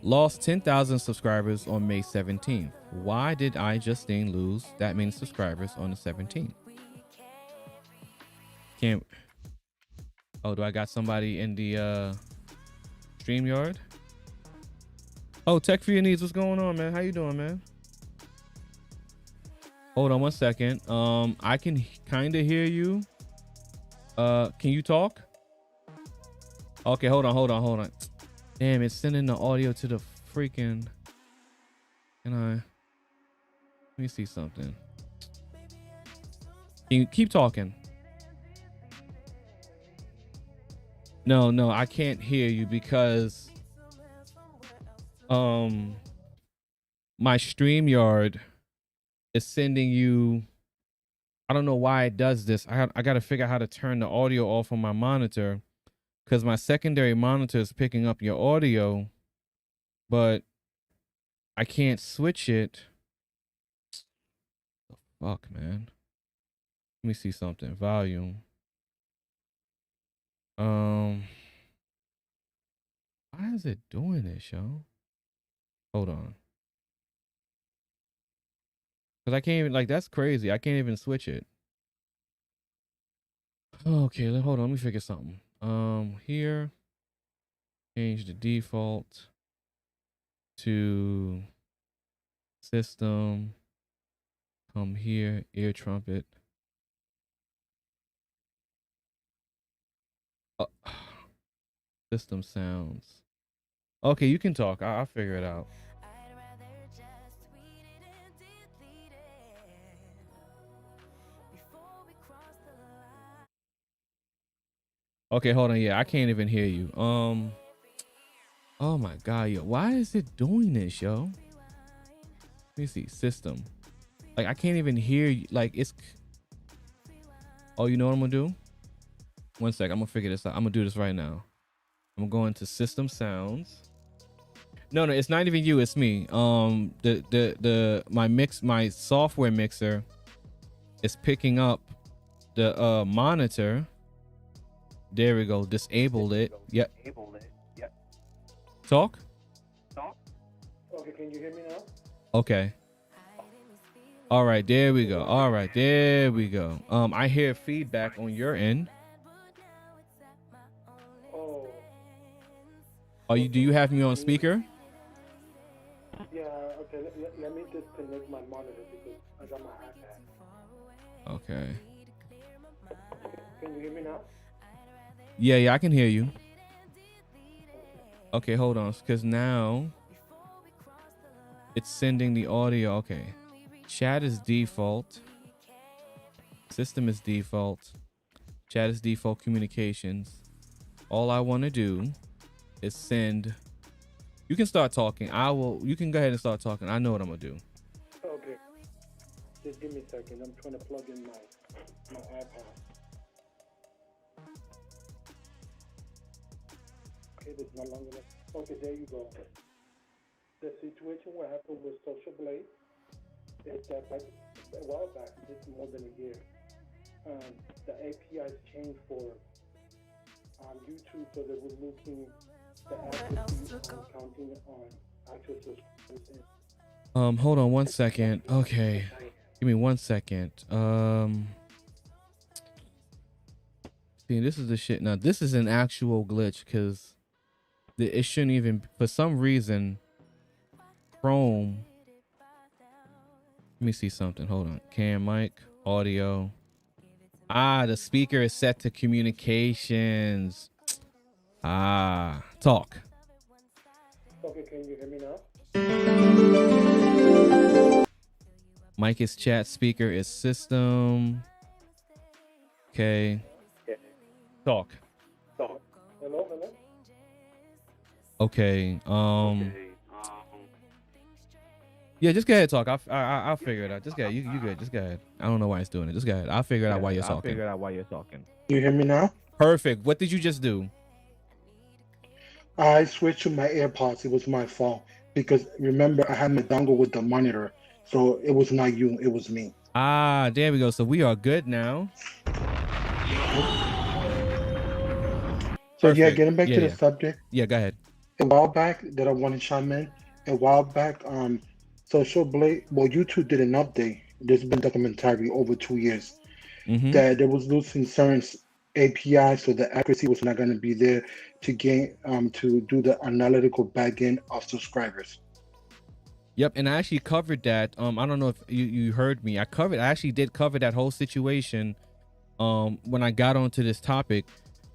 Lost 10,000 subscribers on May 17th. Why did iJustine lose that many subscribers on the 17th? Can't. Oh, do I got somebody in the StreamYard? Oh, Tech for Your Needs. What's going on, man? How you doing, man? Hold on one second. I can kind of hear you. Can you talk? Okay, hold on. Damn, it's sending the audio to the freaking. Let me see something. Can you keep talking? No, I can't hear you because my StreamYard is sending you. I don't know why it does this. I got to figure out how to turn the audio off on my monitor, because my secondary monitor is picking up your audio, but I can't switch it. The fuck, man. Let me see something. Volume. Why is it doing this, yo? Hold on. Because I can't even, like, that's crazy. I can't even switch it. Okay, hold on. Let me figure something. Here. Change the default to system. Come here. Ear trumpet. System sounds. Okay, you can talk. I'll figure it out. Okay, hold on. Yeah, I can't even hear you. Oh my god, yo. Why is it doing this, yo? Let me see. System. Like, I can't even hear you. Like, it's. Oh, you know what I'm gonna do? One sec. I'm gonna figure this out. I'm gonna do this right now. I'm gonna go into system sounds. No, it's not even you. It's me. My software mixer is picking up the monitor. There we go. Disabled it. Yep. Talk. Okay, can you hear me now? Okay. All right. There we go. All right. There we go. I hear feedback on your end. Oh. Do you have me on speaker? Yeah, okay. Let me disconnect my monitor because I got my iPad. Okay. Can you hear me now? Yeah, I can hear you. Okay, hold on, because now it's sending the audio. Okay. Chat is default. System is default. Chat is default communications. All I want to do is send. You can start talking. You can go ahead and start talking. I know what I'm going to do. Okay. Just give me a second. I'm trying to plug in my iPad. Okay, this is not long enough. Okay, there you go. The situation what happened with Social Blade is that like a while back, just more than a year, the APIs changed for YouTube, so they were looking the accuracy on counting on actual subscribers. Hold on one second. Okay. Give me 1 second. See, this is the shit. Now, this is an actual glitch because it shouldn't even, for some reason, Chrome. Let me see something. Hold on. Cam mic, audio. The speaker is set to communications. Talk. Okay, can you hear me now? Mic is chat, speaker is system. Okay. Talk. Hello? Okay. Yeah, just go ahead, talk. I'll figure it out. Just go ahead. You good. Just go ahead. I don't know why it's doing it. Just go ahead. I'll figure it out while you're talking. You hear me now? Perfect. What did you just do? I switched to my AirPods. It was my fault because remember I had my dongle with the monitor, so it was not you. It was me. Ah, there we go. So we are good now. So yeah, Perfect. getting back Yeah, to yeah. the subject. Yeah, go ahead. A while back that I want to chime in. A while back, Social Blade. Well, YouTube did an update. There's been documentary over 2 years Mm-hmm. that there was losing certain API, so the accuracy was not going to be there to gain to do the analytical backend of subscribers. Yep, and I actually covered that. I don't know if you heard me. I actually did cover that whole situation when I got onto this topic.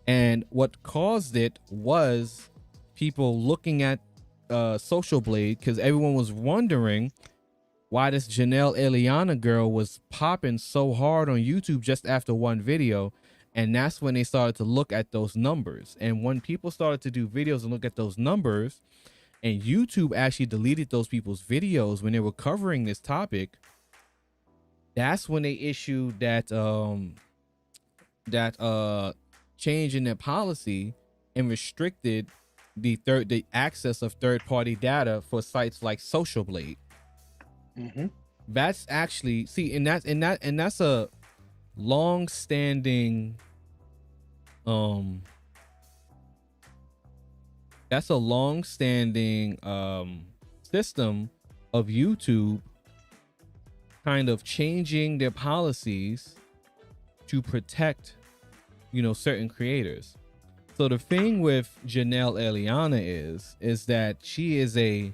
And what caused it was people looking at Social Blade, because everyone was wondering why this Janelle Eliana girl was popping so hard on YouTube just after one video. And that's when they started to look at those numbers. And when people started to do videos and look at those numbers, and YouTube actually deleted those people's videos when they were covering this topic, that's when they issued that change in their policy and restricted the access of third-party data for sites like Social Blade. Mm-hmm. That's actually that's a long-standing system of YouTube kind of changing their policies to protect, certain creators. So the thing with Janelle Eliana is that she is a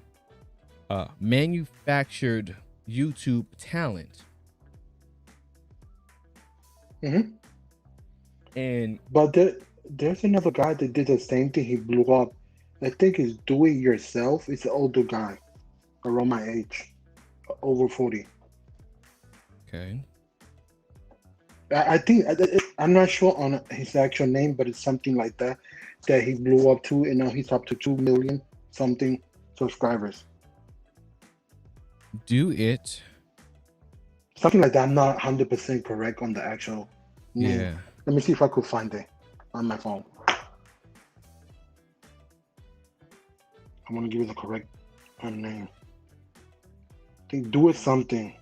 manufactured YouTube talent. Mm-hmm. And there's another guy that did the same thing. He blew up. I think it's Do It Yourself. It's an older guy, around my age, over 40. okay. I think I'm not sure on his actual name, but it's something like that he blew up to, and now he's up to 2 million something subscribers. Do it. Something like that. I'm not 100% correct on the actual name. Yeah. Let me see if I could find it on my phone. I want to give you the correct name. I think Do It Something.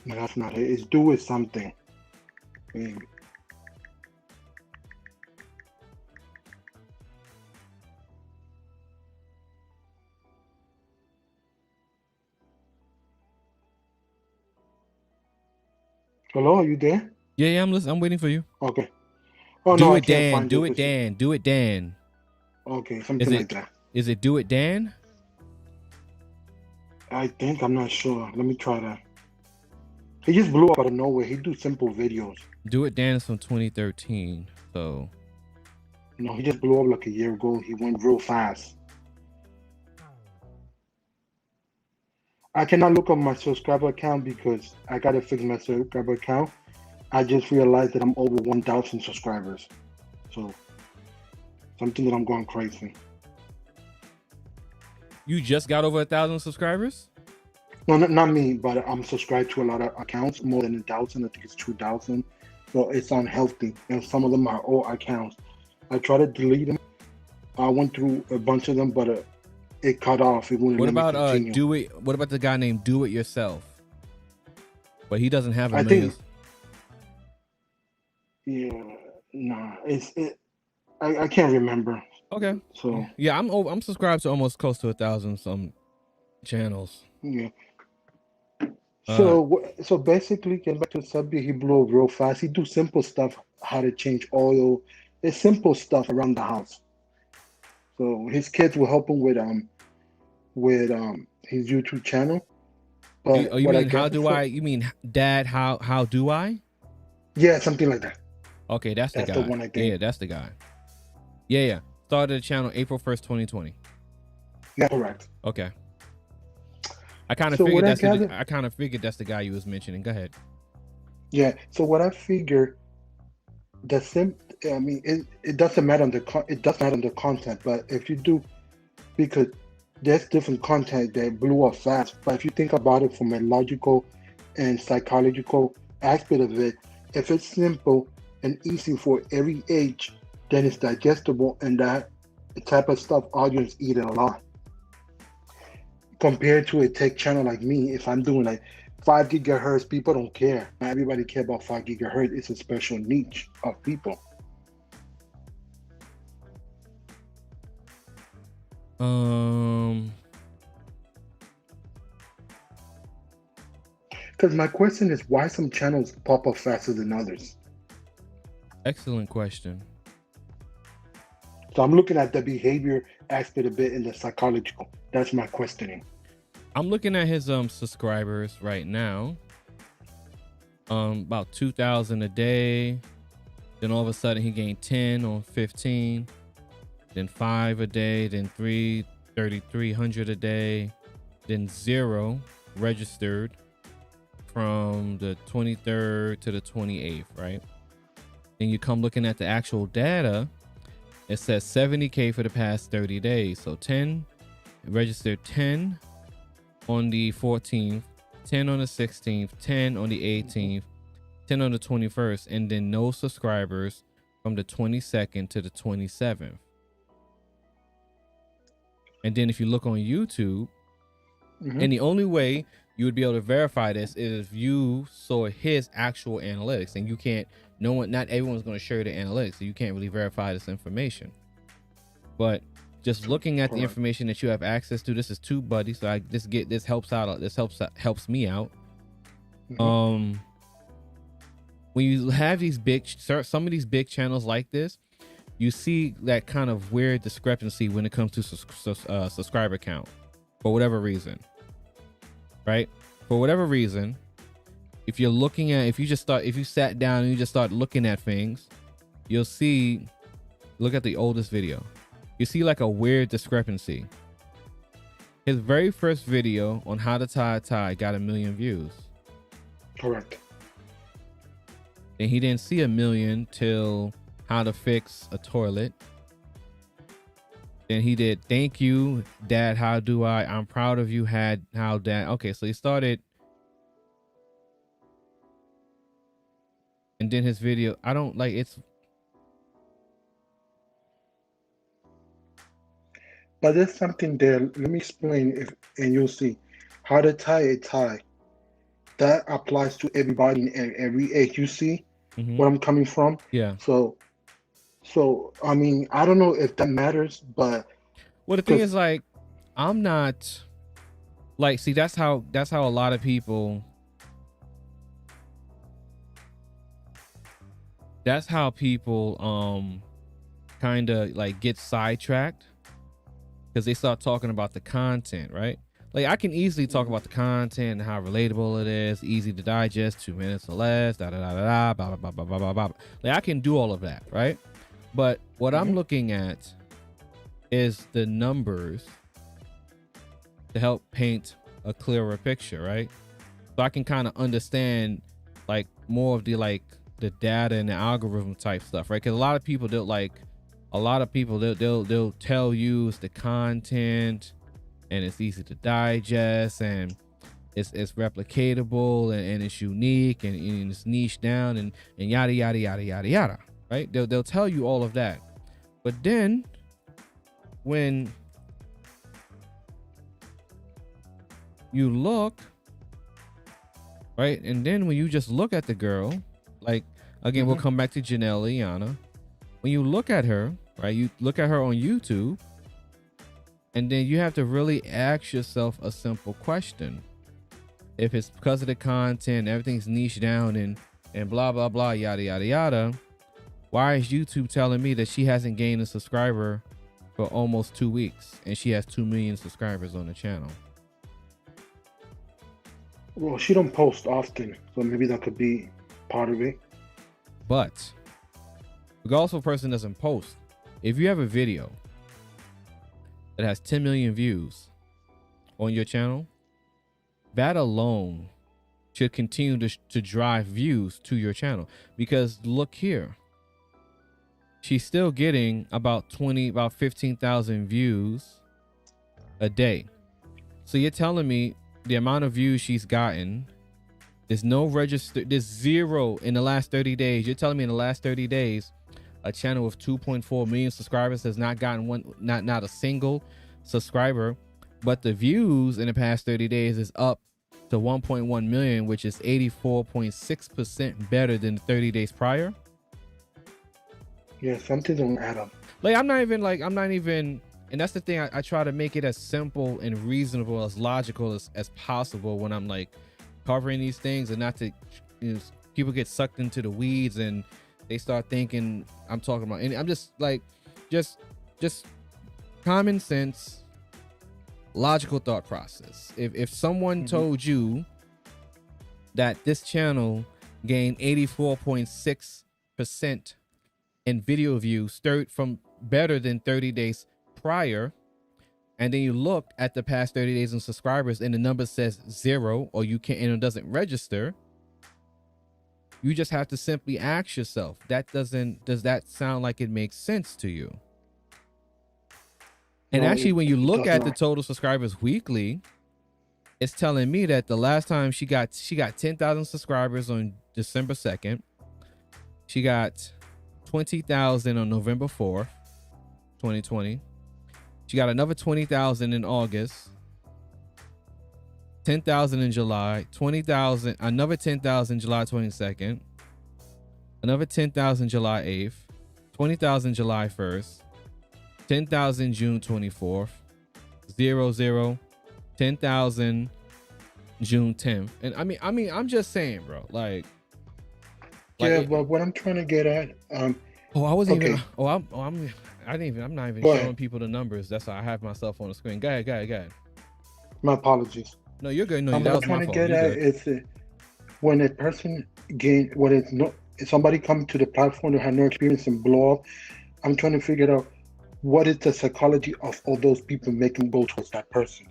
No, that's not it. It's Do It Something. Maybe. Hello, are you there? Yeah, I'm listening. I'm waiting for you. Okay. Oh Do no, I it, can't Dan. find Do it. it, Dan. Do it, Dan. Okay, something like that. Is it Do It, Dan? I think, I'm not sure. Let me try that. He just blew up out of nowhere. He do simple videos. Do It, Dan is from 2013. So No, he just blew up like a year ago. He went real fast. I cannot look up my subscriber account because I gotta fix my subscriber account. I just realized that I'm over 1,000 subscribers. So something that I'm going crazy. you just got over 1,000 subscribers? No, not me, but I'm subscribed to a lot of accounts, more than 1,000. I think it's 2,000. So it's unhealthy, and some of them are old accounts. I tried to delete them. I went through a bunch of them, but it cut off. It wouldn't What let me about continue. Do It? What about the guy named Do It Yourself? But he doesn't have a I million. think- Yeah, nah, I can't remember. Okay. So Yeah, I'm subscribed to almost close to 1,000 some channels. yeah. Uh, So basically, getting back to the subject, he blew up real fast. He do simple stuff, how to change oil. It's simple stuff around the house. So his kids will help him with his YouTube channel. But you what mean how guess do for- I? You mean Dad? How do I? Yeah, something like that. Okay, that's the That's guy. the one I think. Yeah, that's the guy. Yeah. Started the channel April 1st, 2020. Yeah, correct. Okay. I kind of So figured what I that's who gather, I kind of figured that's the guy you was mentioning. Go ahead. yeah. So what I figure, the sim, I mean, it doesn't matter on it doesn't matter on the content, but if you do, because there's different content that blew up fast. But if you think about it from a logical and psychological aspect of it, if it's simple and easy for every age, then it's digestible, and that the type of stuff audience eat it a lot. Compared to a tech channel like me, if I'm doing like 5 gigahertz, people don't care. Not everybody care about 5 gigahertz. It's a special niche of people. Because my question is, why some channels pop up faster than others? Excellent question. So I'm looking at the behavior aspect a bit in the psychological. That's my questioning. I'm looking at his subscribers right now. About 2,000 a day. Then all of a sudden he gained 10 on 15. Then 5 a day. Then 3,300 a day. Then 0 registered from the 23rd to the 28th, right? Then you come looking at the actual data. It says 70K for the past 30 days. So 10 registered 10 on the 14th, 10 on the 16th, 10 on the 18th, 10 on the 21st, and then no subscribers from the 22nd to the 27th. And then if you look on YouTube, and the only way you would be able to verify this is if you saw his actual analytics, and you can't, not everyone's going to share the analytics, so you can't really verify this information. But just looking at the information that you have access to, this is TubeBuddy, so this helps me out. When you have these some of these big channels like this, you see that kind of weird discrepancy when it comes to subscriber count for whatever reason, right? For whatever reason, if you sat down and you just start looking at things, you'll see, look at the oldest video. You see like a weird discrepancy. His very first video on how to tie a tie got 1 million views. Correct. And he didn't see 1 million till how to fix a toilet. Then he did thank you, Dad, how do I? I'm proud of you, how Dad. Okay, so he started. And then his video, I don't like it's. But there's something there. Let me explain, and you'll see how to tie a tie. That applies to everybody in every age. You see where I'm coming from? Yeah. So I mean, I don't know if that matters, but well, the thing is, like, I'm not like, see, that's how a lot of people. That's how people kind of like get sidetracked because they start talking about the content, right? Like, I can easily talk about the content and how relatable it is, easy to digest, 2 minutes or less, blah, blah, blah, blah, blah, blah, blah, blah. Like, I can do all of that, right? But what I'm looking at is the numbers to help paint a clearer picture, right? So I can kind of understand like more of the the data and the algorithm type stuff, right? Because a lot of people they'll tell you it's the content and it's easy to digest and it's replicatable and it's unique and it's niche down and yada yada yada yada yada, right? They'll tell you all of that, but then when you look, right, and then when you just look at the girl, like, again, we'll come back to Janelle Liana. When you look at her, right, you look at her on YouTube, and then you have to really ask yourself a simple question. If it's because of the content, everything's niche down and blah, blah, blah, yada, yada, yada, why is YouTube telling me that she hasn't gained a subscriber for almost 2 weeks and she has 2 million subscribers on the channel? Well, she don't post often, so maybe that could be part of it. But regardless of a person doesn't post, if you have a video that has 10 million views on your channel, that alone should continue to drive views to your channel. Because look here, she's still getting about 15,000 views a day. So you're telling me the amount of views she's gotten, there's no register, there's zero in the last 30 days. You're telling me in the last 30 days, a channel with 2.4 million subscribers has not gotten not a single subscriber, but the views in the past 30 days is up to 1.1 million, which is 84.6% better than 30 days prior. Yeah, something don't add up. Like, I'm not even, and that's the thing. I try to make it as simple and reasonable, as logical as possible when I'm like covering these things, and not to, you know, people get sucked into the weeds and they start thinking I'm talking about, and I'm just like, just common sense, logical thought process. If someone told you that this channel gained 84.6% in video views, from better than 30 days prior, and then you look at the past 30 days in subscribers and the number says 0, or you can't, and it doesn't register, you just have to simply ask yourself, does that sound like it makes sense to you? And No, actually, when you look does at the not. total subscribers weekly, it's telling me that the last time she got 10,000 subscribers on December 2nd. She got 20,000 on November 4th, 2020. She got another 20,000 in August, 10,000 in July, 20,000, another 10,000 July 22nd, another 10,000 July 8th, 20,000 July 1st, 10,000 June 24th, 0, 10,000 June 10th. And I mean, I'm just saying, bro, like Yeah, it- but what I'm trying to get at, Oh, I wasn't Okay. even. I'm not even Go showing ahead. people the numbers. That's why I have myself on the screen. Go ahead. my apologies. No, you're good. No, What that I'm was my trying to fault. get You're at good. is when a person if somebody comes to the platform who had no experience and blow up, I'm trying to figure out what is the psychology of all those people making go towards that person.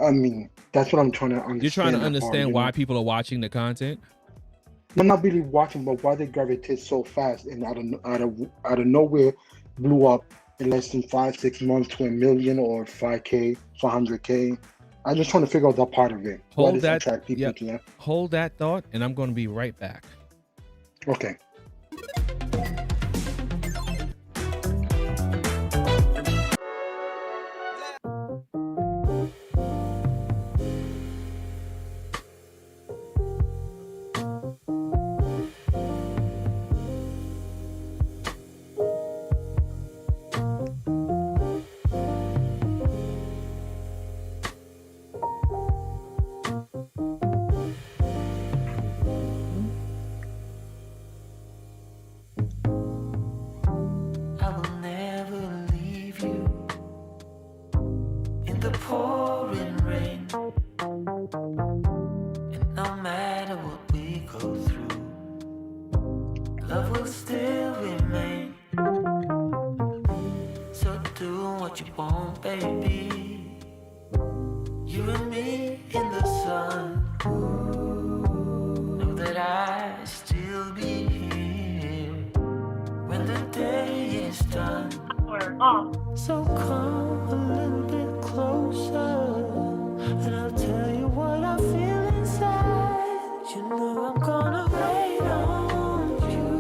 I mean, that's what I'm trying to understand. You're trying to that part, understand you why know? people are watching the content. I'm not really watching, but why they gravitate so fast and out of nowhere blew up in less than 5-6 months to 1 million or 5K, 400K. I'm just trying to figure out that part of it. Why Hold does that. attract people Yep. to that? Hold that thought, and I'm going to be right back. Okay. I will never leave you in the pouring rain. And no matter what we go through, love will still remain. So do what you want, baby. You and me in the sun. Know that I still be here when the day is done. So come a little bit closer, and I'll tell you what I feel inside. You know I'm gonna wait on you.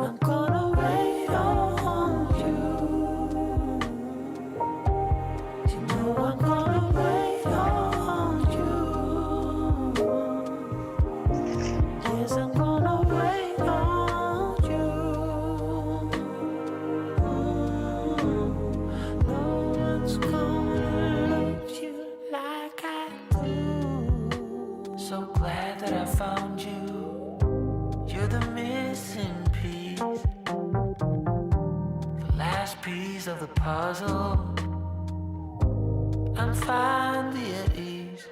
I'm gonna wait on you. You know I'm gonna wait on you. Yes, I'm gonna wait on you. No one's gonna love you like I do. So glad that I found you. You're the missing piece, the last piece of the puzzle. I'm finally at ease.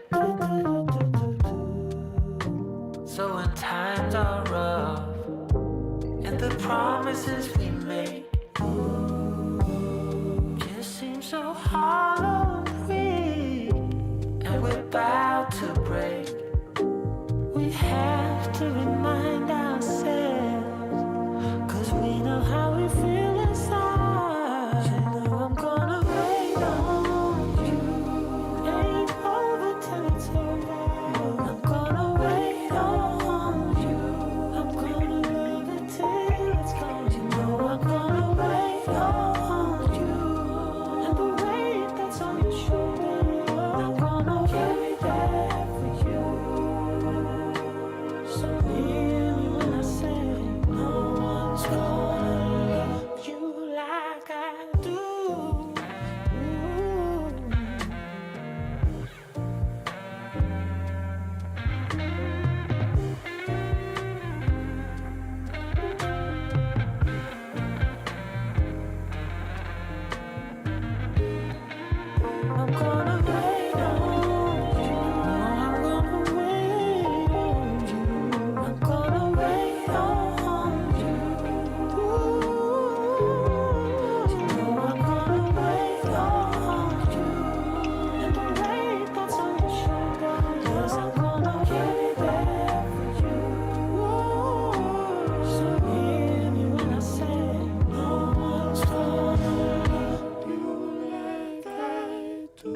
So when times are rough and the promises we make just seem so hollow and to remind ourselves, 'cause we know how we feel inside. You know I'm gonna wait on you. Ain't over till it's over. I'm gonna wait on you. I'm gonna love it till it's gone. You know I'm gonna wait on you. And the weight that's on your shoulder, I'm gonna carry that for you. So hear me when I say, no one's gonna love you like I do. I'm gonna wait on you. I'm gonna wait on you. I'm gonna wait on you. You know I'm gonna wait on you. And the weight that's on your shoulder, yes, I'm gonna carry that for you. So hear me when I say, no one's gonna love you like I do.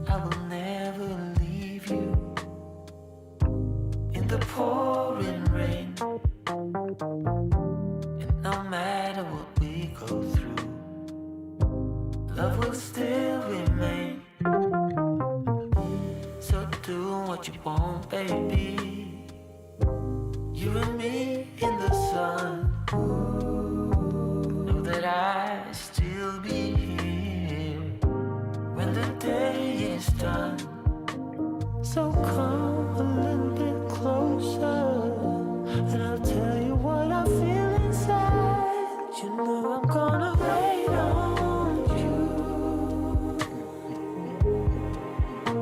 I will never leave you in the pouring rain. And no matter what we go through, love will still remain. So do what you want, baby. You and me in the sun. Know that I still be here when the day is done. So come a little bit closer, and I'll tell you what I feel inside. You know I'm gonna wait on you.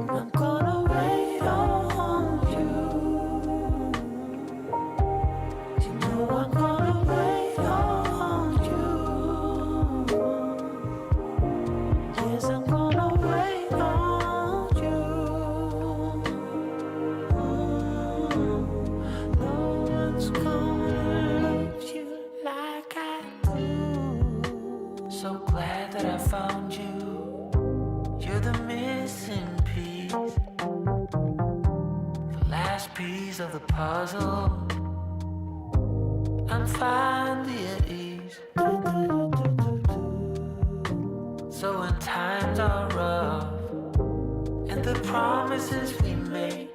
I'm gonna wait on you. You know I'm gonna wait on you. Yes, I'm gonna wait on you. No one's gonna love you like I do. So glad that I found you. You're the missing piece, the last piece of the puzzle. I'm finally at ease. So when times are rough and the promises we make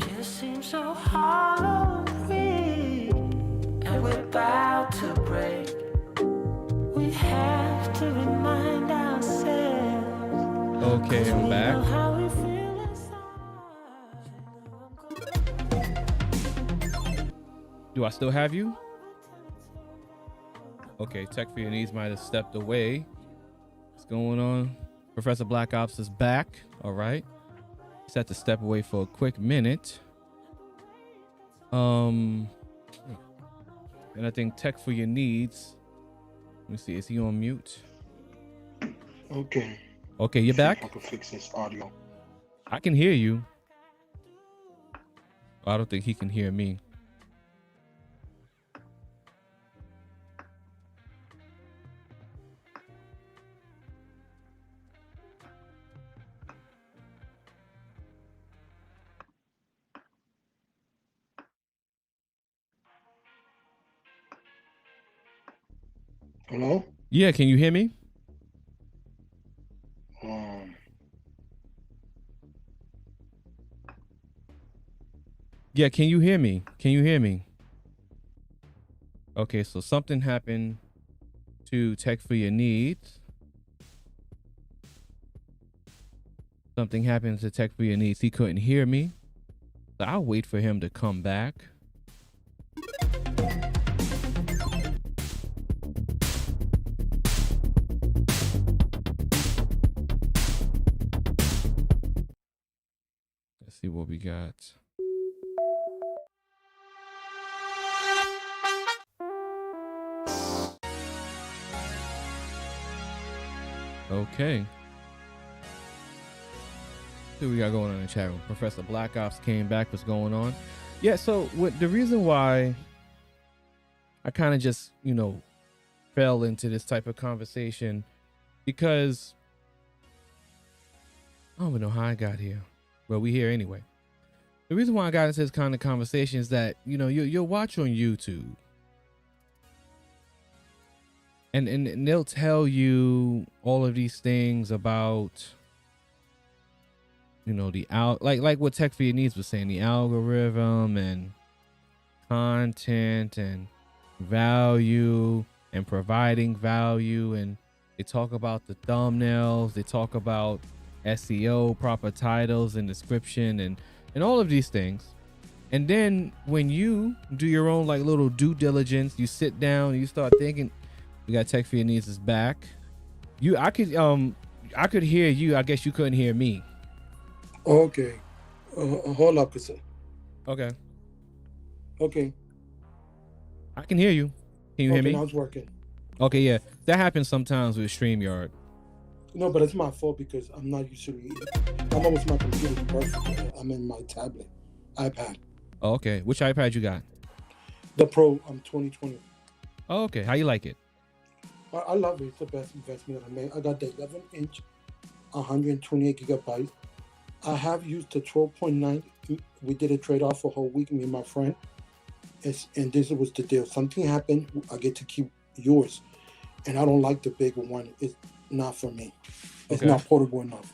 just seem so hollow and weak, and we're about to break, we have to remind ourselves. Okay, I'm back. How we feel inside. Do I still have you? Okay, Tech for Your Needs might have stepped away. What's going on? Professor Black Ops is back. All right. Just had to step away for a quick minute. And I think Tech for Your Needs. Let me see. Is he on mute? Okay. Okay, you're back. I can fix this audio. I can hear you. I don't think he can hear me. Hello? Yeah, can you hear me? Yeah, can you hear me? Can you hear me? Okay, so something happened to Tech for Your Needs. Something happened to Tech for Your Needs. He couldn't hear me. So I'll wait for him to come back. Let's see what we got. Okay. See what we got going on in the chat room. Professor Black Ops came back. What's going on? Yeah, so the reason why I kind of just, fell into this type of conversation, because I don't even know how I got here. But we here anyway. The reason why I got into this kind of conversation is that, you'll watch on YouTube. And they'll tell you all of these things about, like what Tech for Your Needs was saying, the algorithm and content and value and providing value. And they talk about the thumbnails. They talk about SEO, proper titles and description and all of these things. And then when you do your own like little due diligence, you sit down and you start thinking, we got Tech for Your Needs is back. I could hear you. I guess you couldn't hear me. Okay. Hold up, sir. Okay. Okay. I can hear you. Can you hear me? Now it's working. Okay, yeah. That happens sometimes with StreamYard. No, but it's my fault because I'm not usually. I'm always my computer's perfect. I'm in my tablet, iPad. Oh, okay. Which iPad you got? The Pro. 2020. Oh, okay. How you like it? I love it. It's the best investment that I made. I got the 11-inch, 128 gigabytes. I have used the 12.9. We did a trade-off for a whole week, me and my friend. And this was the deal. Something happened. I get to keep yours. And I don't like the bigger one. It's not for me. It's not portable enough.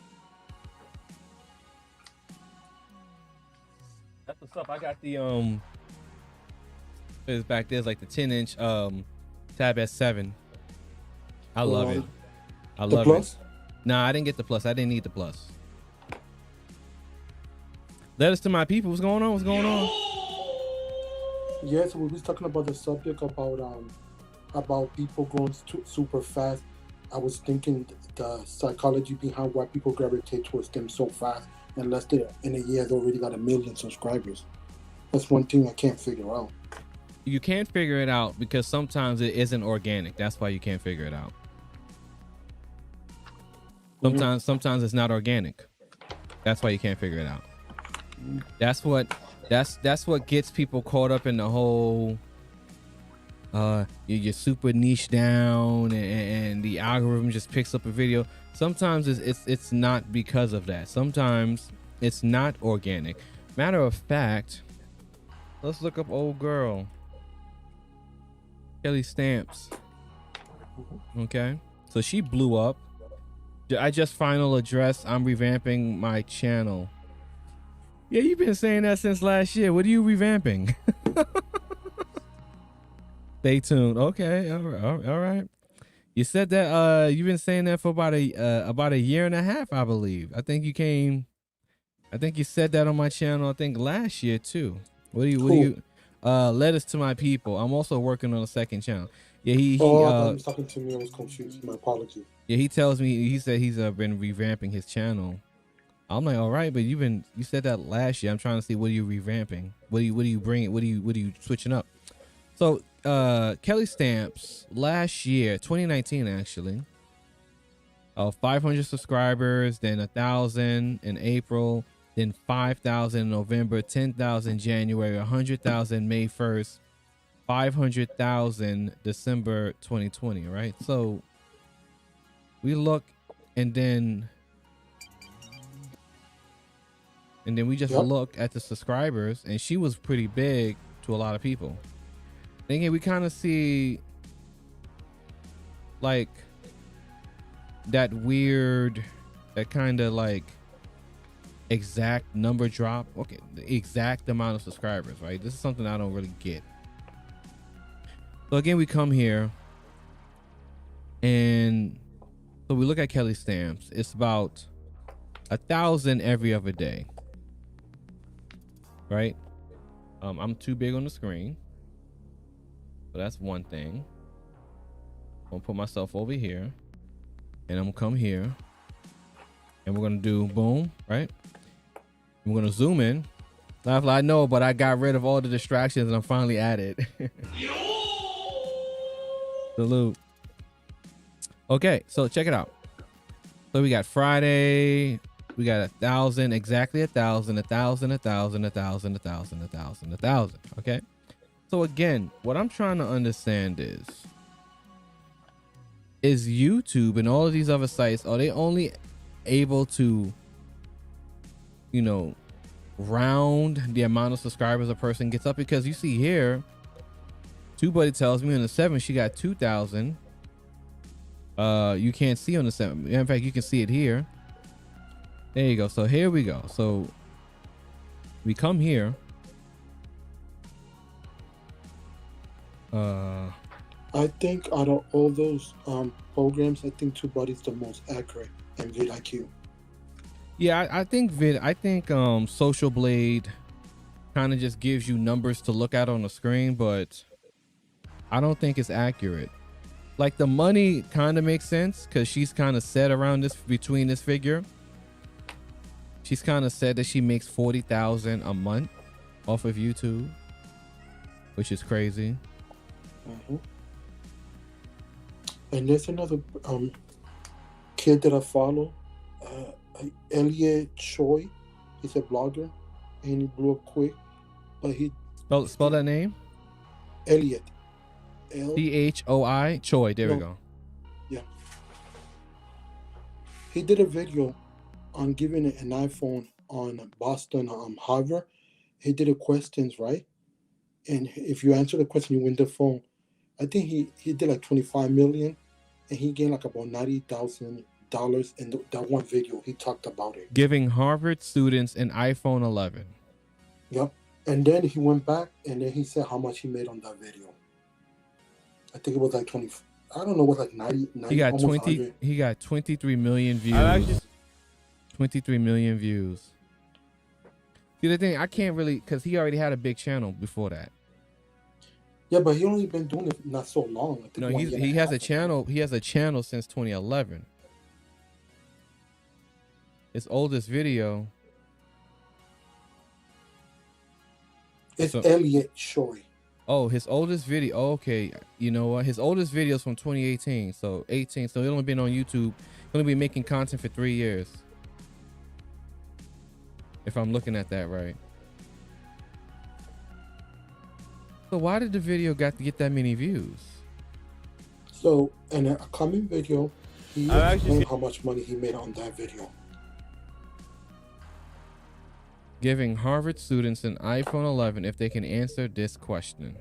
That's what's up. I got the it's back there's like the 10-inch Tab S7. I love it. I love Plus? it. Nah, I didn't get the Plus. I didn't need the Plus. Let us to my people. What's going on? What's going on? Yes, we was talking about the subject about people growing super fast. I was thinking the psychology behind why people gravitate towards them so fast, unless they're in a year they already got 1 million subscribers. That's one thing I can't figure out. You can't figure it out because sometimes it isn't organic. That's why you can't figure it out. Sometimes it's not organic. That's why you can't figure it out. That's what gets people caught up in the whole you're super niche down and the algorithm just picks up a video. Sometimes it's not because of that. Sometimes it's not organic. Matter of fact, let's look up old girl Kelly Stamps. Okay, so she blew up. I just final address. I'm revamping my channel. Yeah, you've been saying that since last year. What are you revamping? Stay tuned. Okay, all right. You said that you've been saying that for about a year and a half, I believe. I think you said that on my channel. I think last year too. What do you? Letters to My People. I'm also working on a second channel. Yeah, he I thought he was talking to me. I was confused. My apologies. Yeah, he tells me, he said he's been revamping his channel. I'm like, all right, but you said that last year. I'm trying to see, what are you revamping? What are you bringing? What are you switching up? So Kelly Stamps last year, 2019 actually, 500 subscribers, then 1,000 in April, then 5,000 in November, 10,000 January, 100,000 May 1st, 500,000 December 2020. Right, so we look, and then we just look at the subscribers, and she was pretty big to a lot of people. And again, we kind of see like that weird, that kind of like exact number drop. Okay, the exact amount of subscribers, right? This is something I don't really get. So again, we come here, and so we look at Kelly Stamps. It's about 1,000 every other day. Right? I'm too big on the screen. So that's one thing. I'm gonna put myself over here. And I'm gonna come here. And we're gonna do boom, right? We're gonna zoom in. I know, but I got rid of all the distractions and I'm finally at it. Salute. Okay, so check it out. So we got Friday. We got 1,000, exactly 1,000, 1,000, 1,000, 1,000, 1,000, 1,000, 1,000. Okay. So again, what I'm trying to understand is YouTube and all of these other sites, are they only able to, you know, round the amount of subscribers a person gets up? Because you see here, TubeBuddy tells me on the 7 she got 2,000. You can't see on the 7. In fact, you can see it here. There you go. So here we go. So we come here. I think out of all those programs, I think TubeBuddy is the most accurate and vidIQ. Yeah, I think Social Blade kind of just gives you numbers to look at on the screen, but I don't think it's accurate. Like the money kind of makes sense because she's kind of set around this between this figure. She's kind of said that she makes 40,000 a month off of YouTube, which is crazy. Mm-hmm. And there's another kid that I follow, Elliot Choi. He's a blogger, and he blew up quick. But he spell that name. Elliot. CHOI Choi. There we go. Yeah. He did a video on giving an iPhone on Boston Harvard. He did a questions, right? And if you answer the question, you win the phone. I think he did like 25 million, and he gained like about $90,000 in that one video. He talked about it. Giving Harvard students an iPhone 11. Yep. And then he went back, and then he said how much he made on that video. I think it was like 20. I don't know, it was like 90. He got 20. 100. He got 23 million views. 23 million views. See, the thing, I can't really, because he already had a big channel before that. Yeah, but he only been doing it not so long. I think No, he has a channel. He has a channel since 2011. His oldest video. It's Elliot Choi. Oh, his oldest video. Oh, okay, you know what? His oldest video is from 2018. So 18. So he's only been on YouTube. He's only been making content for 3 years. If I'm looking at that right. So why did the video get that many views? So in a coming video, he explained how much money he made on that video. Giving Harvard students an iPhone 11 if they can answer this question.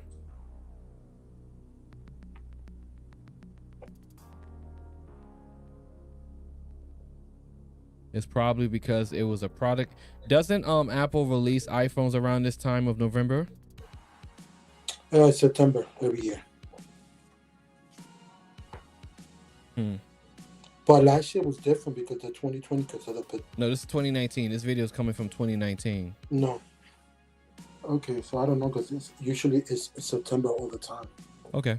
It's probably because it was a product. Doesn't Apple release iPhones around this time of November? September every year. But last year was different because the 2020 because of the. No, this is 2019. This video is coming from 2019. No. Okay, so I don't know because usually it's September all the time. Okay.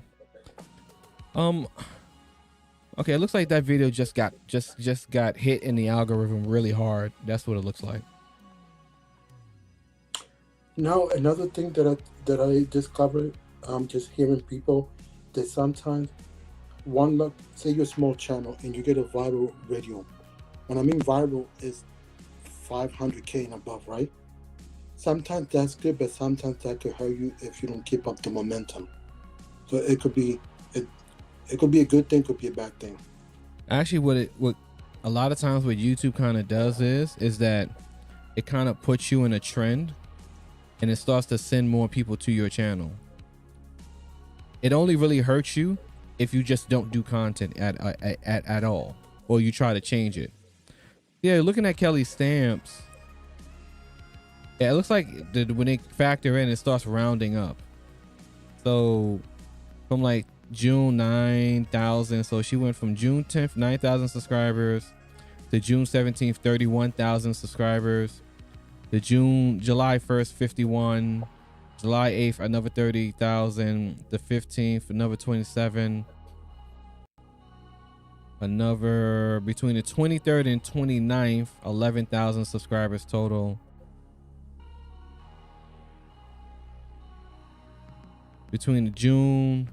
Okay, it looks like that video just got hit in the algorithm really hard. That's what it looks like. Now another thing that I discovered, just hearing people that sometimes say you're a small channel and you get a viral video. When I mean viral is 500K and above, right? Sometimes that's good, but sometimes that could hurt you if you don't keep up the momentum. So it could be a good thing, could be a bad thing. Actually, what a lot of times what YouTube kind of does is that it kind of puts you in a trend, and it starts to send more people to your channel. It only really hurts you if you just don't do content at all, or you try to change it. Yeah, looking at Kelly Stamps, yeah, it looks like when they factor in, it starts rounding up. So from like June 9,000, so she went from June 10th 9,000 subscribers The June 17th, 31,000 subscribers. The July 1st, 51. July 8th, another 30,000. The 15th, another 27. Another between the 23rd and 29th, 11,000 subscribers total. Between the June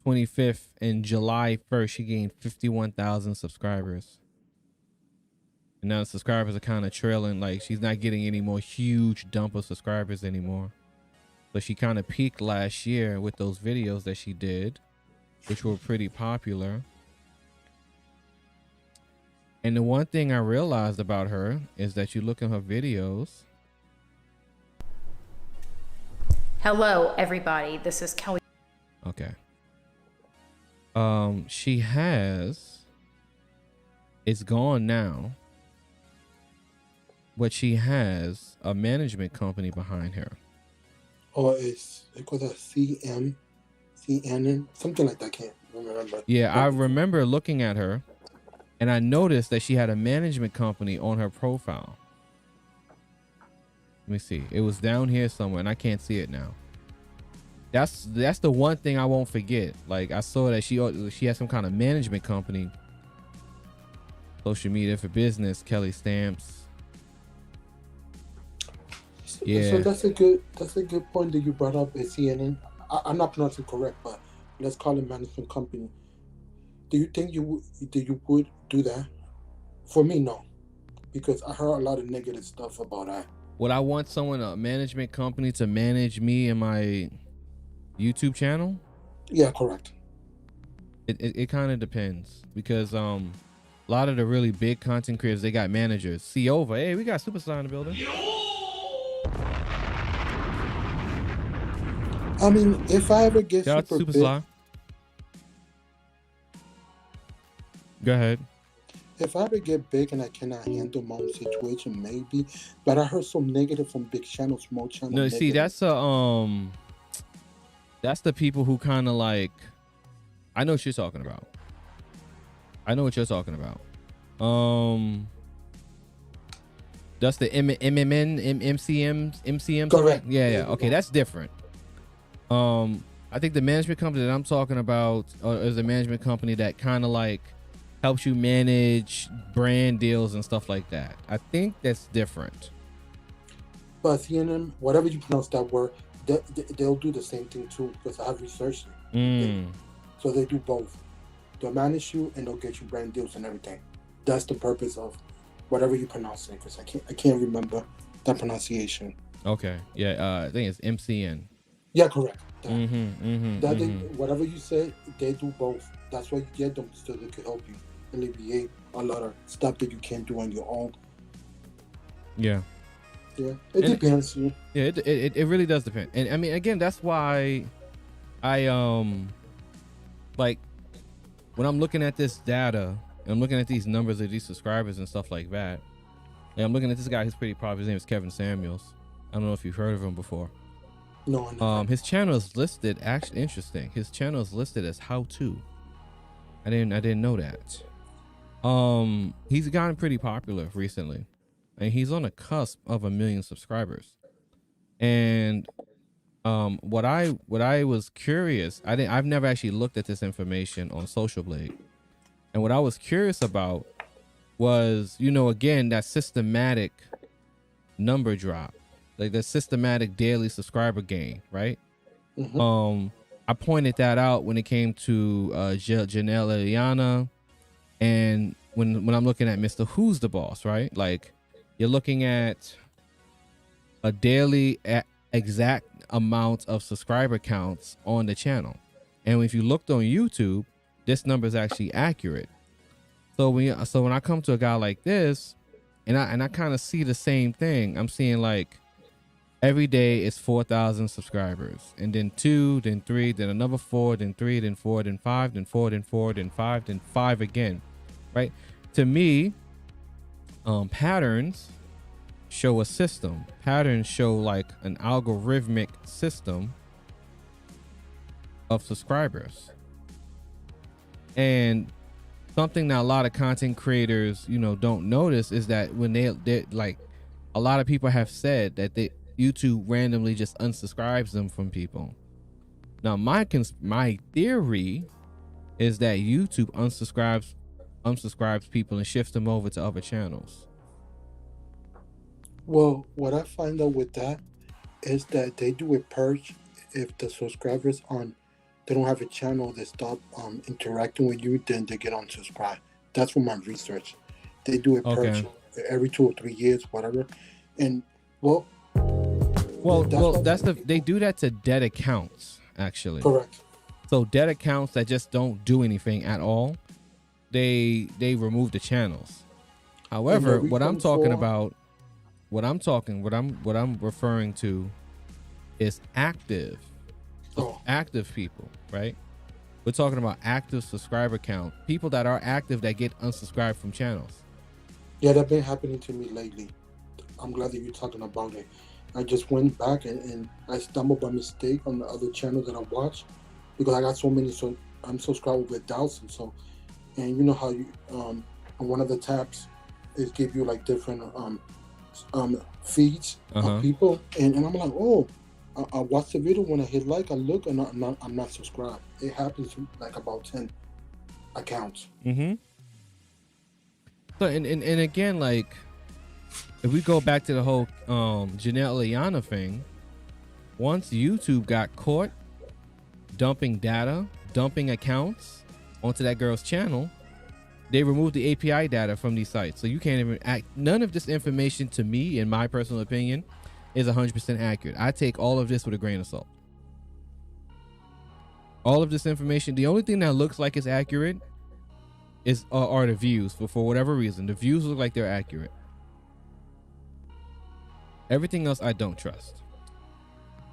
25th and July 1st, she gained 51,000 subscribers. And now the subscribers are kind of trailing. Like, she's not getting any more huge dump of subscribers anymore. But she kind of peaked last year with those videos that she did, which were pretty popular. And the one thing I realized about her is that you look at her videos. Hello, everybody. This is Kelly. Okay. She has, it's gone now, but she has a management company behind her. Or it's called a CNN, something like that. I can't remember. Yeah, I remember looking at her and I noticed that she had a management company on her profile. Let me see. It was down here somewhere and I can't see it now. That's the one thing I won't forget. Like, I saw that she has some kind of management company. Social media for business, Kelly Stamps. Yeah. So that's a good point that you brought up at CNN. I'm not pronouncing it correct, but let's call it management company. Do you think you would do that? For me, no, because I heard a lot of negative stuff about that. Would I want a management company to manage me and my YouTube channel? Yeah, correct. It kind of depends, because a lot of the really big content creators, they got managers. See over, hey, we got Superstar in the building. I mean, if I ever get Shout out to super Superstar. big, Go ahead. if I ever get big and I cannot handle my own situation, maybe. But I heard some negative from big channels, small channels. No, see, that's the people who kind of like, I know what you're talking about. That's the MCM. Correct. Yeah. Okay, that's different. I think the management company that I'm talking about is a management company that kind of like helps you manage brand deals and stuff like that. I think that's different. But CNN, whatever you pronounce that word, they'll do the same thing too, because I have researched it. So they do both. They'll manage you and they'll get you brand deals and everything. That's the purpose of whatever you pronounce it, because I can't remember that pronunciation. Okay. Yeah. I think it's MCN. Yeah, correct. Whatever you say, they do both. That's why you get them, so they can help you alleviate a lot of stuff that you can't do on your own. Yeah. Yeah, it depends. Yeah, it really does depend. And I mean, again, that's why I like when I'm looking at this data, and I'm looking at these numbers of these subscribers and stuff like that. And I'm looking at this guy who's pretty popular. His name is Kevin Samuels. I don't know if you've heard of him before. No. His channel is listed, actually interesting. His channel is listed as how to. I didn't know that. He's gotten pretty popular recently, and he's on the cusp of 1 million subscribers. And what I was curious, I've never actually looked at this information on Social Blade. And what I was curious about was, again, that systematic number drop, like the systematic daily subscriber gain, right? I pointed that out when it came to Janelle Eliana, and when I'm looking at Mr. Who's the Boss, right? Like, you're looking at a daily exact amount of subscriber counts on the channel, and if you looked on YouTube, this number is actually accurate. So when I come to a guy like this, and I kind of see the same thing, I'm seeing like every day it's 4,000 subscribers, and then 2, then 3, then another 4, then 3, then 4, then 5, then 4, then 4, then 5, then 5 again, right? To me, patterns show a system. Patterns show like an algorithmic system of subscribers. And something that a lot of content creators, don't notice is that when they like, a lot of people have said that YouTube randomly just unsubscribes them from people. Now, my theory is that YouTube unsubscribes people and shifts them over to other channels. Well, what I find out with that is that they do a purge if the subscribers they don't have a channel, they stop interacting with you, then they get unsubscribed. That's from my research. They do a purge every 2 or 3 years, whatever. And well, they do that to dead accounts, actually. Correct. So dead accounts that just don't do anything at all, they remove the channels. However, what I'm referring to is active people, right? We're talking about active subscriber count, people that are active that get unsubscribed from channels. Yeah, that's been happening to me lately. I'm glad that you're talking about it. I just went back and I stumbled by mistake on the other channel that I watch because I got so many, so I'm subscribed with 1,000. So, and you know how you on one of the tabs it give you like different feeds of people, and I'm like, oh, I watch the video, when I hit like, I look, and I'm not subscribed. It happens to like about 10 accounts. Mm-hmm. So and again, like, if we go back to the whole Janelle Liana thing, once YouTube got caught dumping data, dumping accounts onto that girl's channel, they removed the API data from these sites. So you can't even none of this information, to me, in my personal opinion, is 100% accurate. I take all of this with a grain of salt. All of this information, the only thing that looks like it's accurate are the views. For whatever reason, the views look like they're accurate. Everything else I don't trust.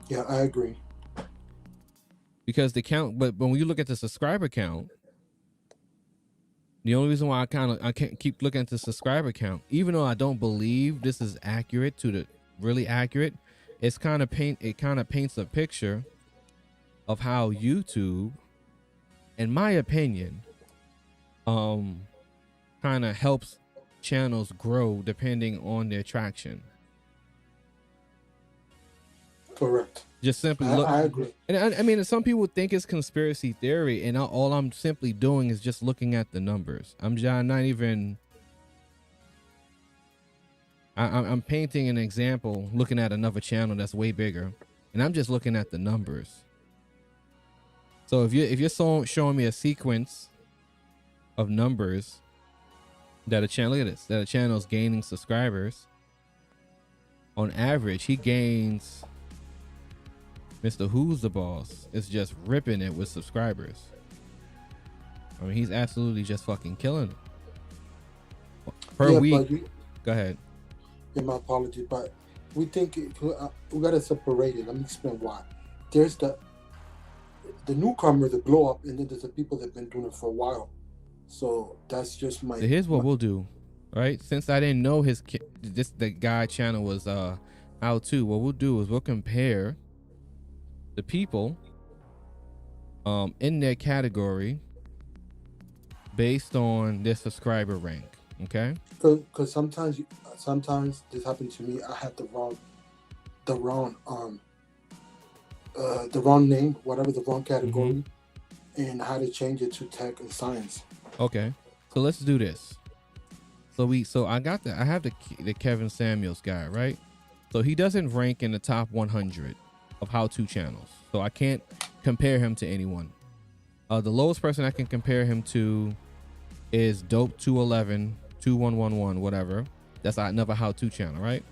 Yeah, I agree. Because the count, but when you look at the subscriber count, the only reason why I can't keep looking at the subscriber count, even though I don't believe this is accurate to the really accurate, it kind of paints a picture of how YouTube, in my opinion, kind of helps channels grow depending on their traction. Correct. Just simply look. I agree. And I mean, some people think it's conspiracy theory, and all I'm simply doing is just looking at the numbers. I'm painting an example, looking at another channel that's way bigger, and I'm just looking at the numbers. So if you're showing me a sequence of numbers that a channel, look at this, that a channel is gaining subscribers, on average, he gains. Mr. Who's the Boss is just ripping it with subscribers. I mean, he's absolutely just fucking killing it. Per week. Go ahead. Yeah, my apologies, but we think we gotta separate it. Let me explain why. There's the newcomer, the glow up, and then there's the people that've been doing it for a while. So that's just my. So here's what we'll do, right? Since I didn't know the guy channel was how to, what we'll do is we'll compare the people in their category based on their subscriber rank. Okay, because sometimes this happened to me. I had the wrong name, whatever, the wrong category, and I had to change it to tech and science. Okay, so let's do this. So I have the Kevin Samuels guy, right? So he doesn't rank in the top 100 of how-to channels, so I can't compare him to anyone. The lowest person I can compare him to is Dope 211, 2111, whatever. That's another how-to channel, right?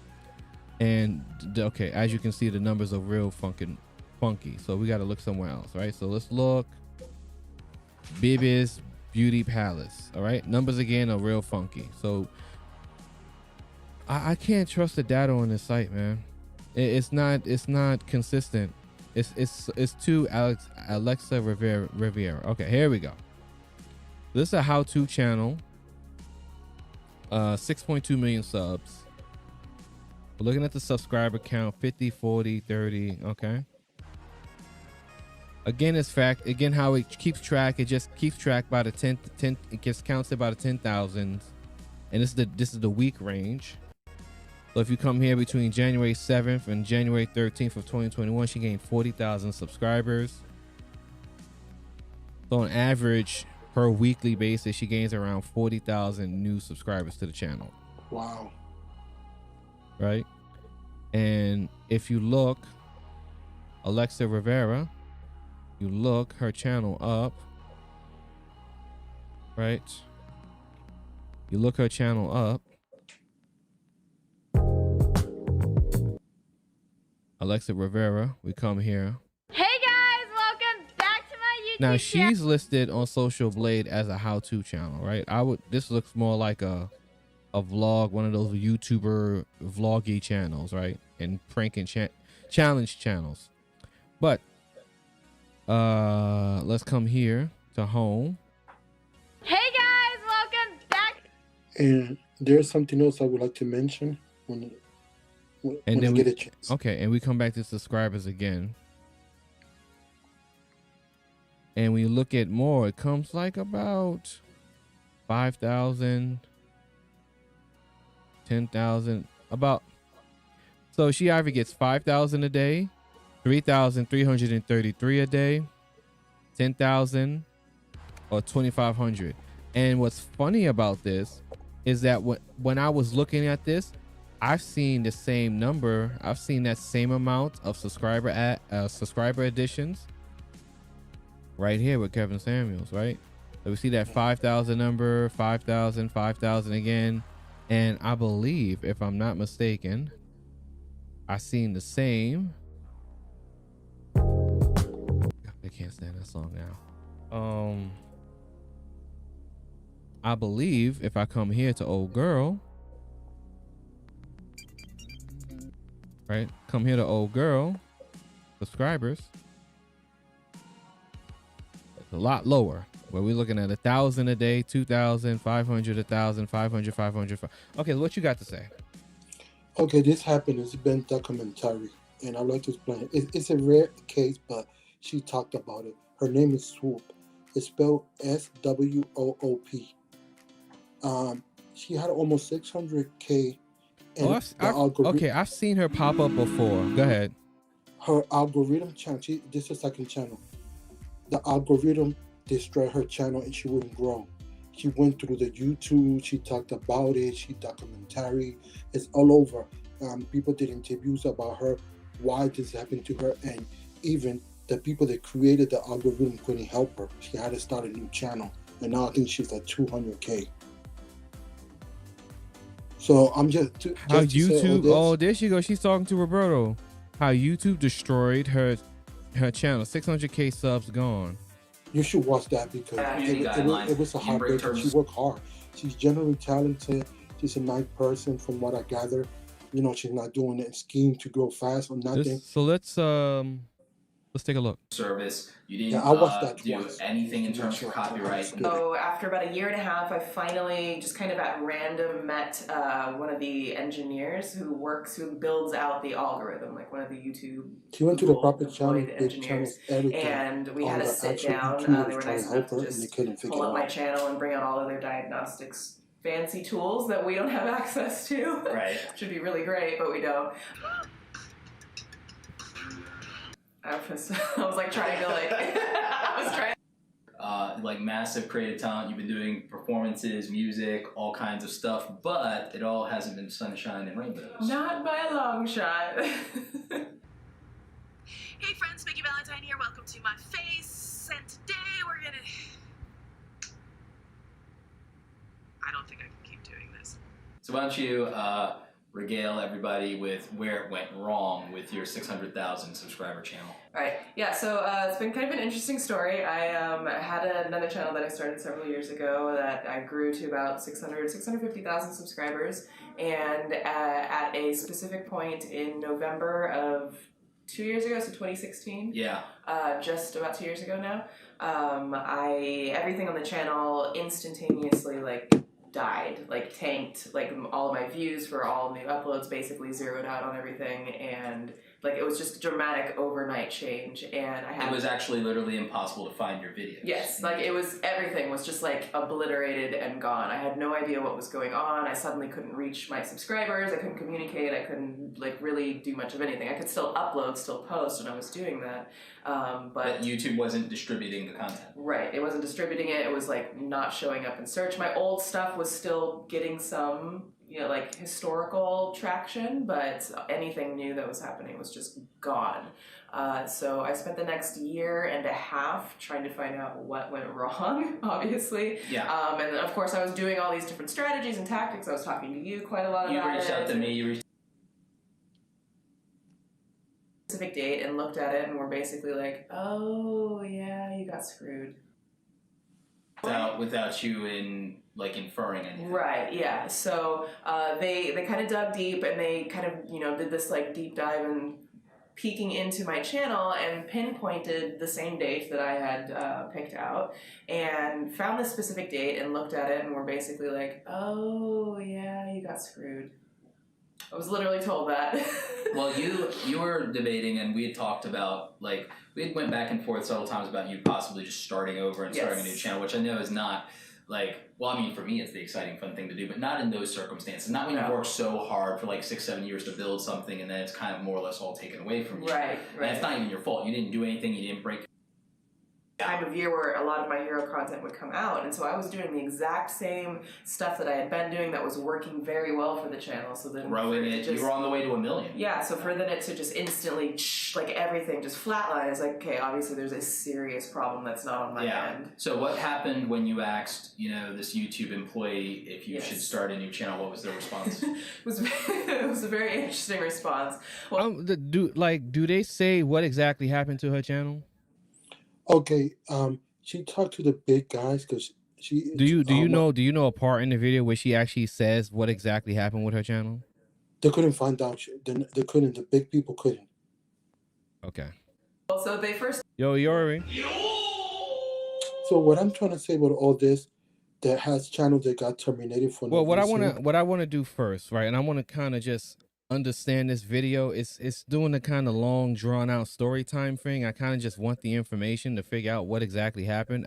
And okay, as you can see, the numbers are real funky. So we got to look somewhere else, right? So let's look. Bibis Beauty Palace. All right, numbers again are real funky. So I can't trust the data on this site, man. It's not consistent. It's too Alexa Riviera. Okay, here we go. This is a how-to channel. 6.2 million subs. We're looking at the subscriber count, 50, 40, 30. Okay. Again, it's fact. Again, how it keeps track. It just keeps track by the 10. It gets counted by the 10,000s, and this is the week range. So if you come here between January 7th and January 13th of 2021, she gained 40,000 subscribers. So on average, per weekly basis, she gains around 40,000 new subscribers to the channel. Wow. Right? And if you look, Alexa Rivera, you look her channel up, right? You look her channel up. Alexa Rivera, we come here. Hey guys, welcome back to my YouTube Now channel. she's listed on Social Blade as a how-to channel, right? This looks more like a vlog, one of those YouTuber vloggy channels, right? And pranking challenge channels. But let's come here to home. Hey guys, welcome back. And there's something else I would like to mention when And then I get a chance. Okay, and we come back to subscribers again. And when you look at more, it comes like about 5,000, 10,000, about. So she either gets 5,000 a day, 3,333 a day, 10,000, or 2,500. And what's funny about this is that when I was looking at this, I've seen the same number. I've seen that same amount of subscriber additions right here with Kevin Samuels, right? So we see that 5,000 number, 5,000, 5,000 again. And I believe, if I'm not mistaken, I seen the same. I can't stand that song now. I believe if I come here to Old Girl, right? Come here to Old Girl, subscribers. It's a lot lower. Where we're looking at 1,000 a day, 2,000, 500, 1,000, 500, 500. Okay, what you got to say? Okay, this happened. It's been documentary, and I'd like to explain it. It's a rare case, but she talked about it. Her name is Swoop. It's spelled SWOOP. She had almost 600K. And Okay, I've seen her pop up before. Go ahead. Her algorithm channel. This is a second channel. The algorithm destroyed her channel, and she wouldn't grow. She went through the YouTube. She talked about it. She documentary. It's all over. People did interviews about her, why this happened to her, and even the people that created the algorithm couldn't help her. She had to start a new channel, and now I think she's at 200K. So I'm just how YouTube. Oh, there she goes. She's talking to Roberto. How YouTube destroyed her channel. 600K subs gone. You should watch that because it was a heartbreaker. She worked hard. She's generally talented. She's a nice person, from what I gather. You know, she's not doing it scheme to grow fast or nothing. So let's take a look. Service. You didn't I watched that do twice. anything in terms of copyright. So after about a year and a half, I finally just kind of at random met one of the engineers who builds out the algorithm, like one of the YouTube. She went to the proper channel, engineers, and we had to sit down. They were nice enough to just pull up my channel and bring out all of their diagnostics fancy tools that we don't have access to. Right. Should be really great, but we don't. I was like trying to like massive creative talent. You've been doing performances, music, all kinds of stuff, but it all hasn't been sunshine and rainbows. Not by a long shot. Hey friends, Mickey Valentine here. Welcome to my face, and today we're gonna... I don't think I can keep doing this. So why don't you regale everybody with where it went wrong with your 600,000 subscriber channel? All right, yeah, so it's been kind of an interesting story. I had another channel that I started several years ago that I grew to about 650,000 subscribers, and at a specific point in November of 2 years ago, so 2016. Yeah. Just about 2 years ago now. Everything on the channel instantaneously died, tanked. All of my views for all new uploads basically zeroed out on everything, and Like, it was just a dramatic overnight change, and I had... It was actually literally impossible to find your videos. Yes, like, everything was just, like, obliterated and gone. I had no idea what was going on. I suddenly couldn't reach my subscribers. I couldn't communicate. I couldn't, like, really do much of anything. I could still upload, still post, and I was doing that. But YouTube wasn't distributing the content. Right, it wasn't distributing it. It was, like, not showing up in search. My old stuff was still getting some... like historical traction, but anything new that was happening was just gone. So I spent the next year and a half trying to find out what went wrong, obviously. Yeah. And then, of course, I was doing all these different strategies and tactics. I was talking to you quite a lot about it. You reached out to me. You reached specific date and looked at it and were basically like, oh, yeah, you got screwed. without you inferring anything. Right, yeah. So they kind of dug deep and they kind of, did this like deep dive and peeking into my channel and pinpointed the same date that I had picked out and found this specific date and looked at it and were basically like, oh yeah, you got screwed. I was literally told that. Well, you were debating, and we had talked about, we had went back and forth several times about you possibly just starting over and starting a new channel, which I know is not, for me it's the exciting, fun thing to do, but not in those circumstances. Not when you've worked so hard for 6-7 years to build something, and then it's kind of more or less all taken away from you. Right. And it's not even your fault. You didn't do anything. You didn't break time of year where a lot of my hero content would come out, and so I was doing the exact same stuff that I had been doing that was working very well for the channel. So then growing it, you were on the way to 1 million. Yeah, so for then it to just instantly everything just flatline, it's like, okay, obviously there's a serious problem that's not on my end. So what happened when you asked, this YouTube employee if you should start a new channel? What was their response? It was a very interesting response. Well, do they say what exactly happened to her channel? Okay, she talked to the big guys because she. Do you know a part in the video where she actually says what exactly happened with her channel? They couldn't find out. They couldn't. The big people couldn't. Okay. Well, so they first. Yo, Yori. So what I'm trying to say about all this, that has channels that got terminated for. Well, what I want to do first, right, and I want to kind of just understand this video. It's doing the kind of long drawn out story time thing. I kind of just want the information to figure out what exactly happened.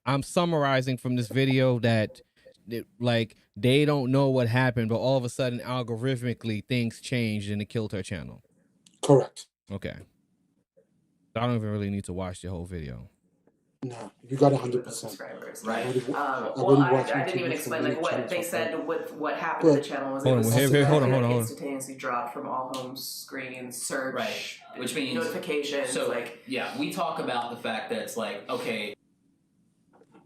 I'm summarizing from this video that they don't know what happened, but all of a sudden algorithmically things changed and it killed her channel. Correct. Okay. So I don't even really need to watch the whole video. No, you got 100%. Right. I didn't even explain what they said with what happened to the channel was hold on. instantaneously dropped from all home screens, search, right, which means notifications. So we talk about the fact that it's okay,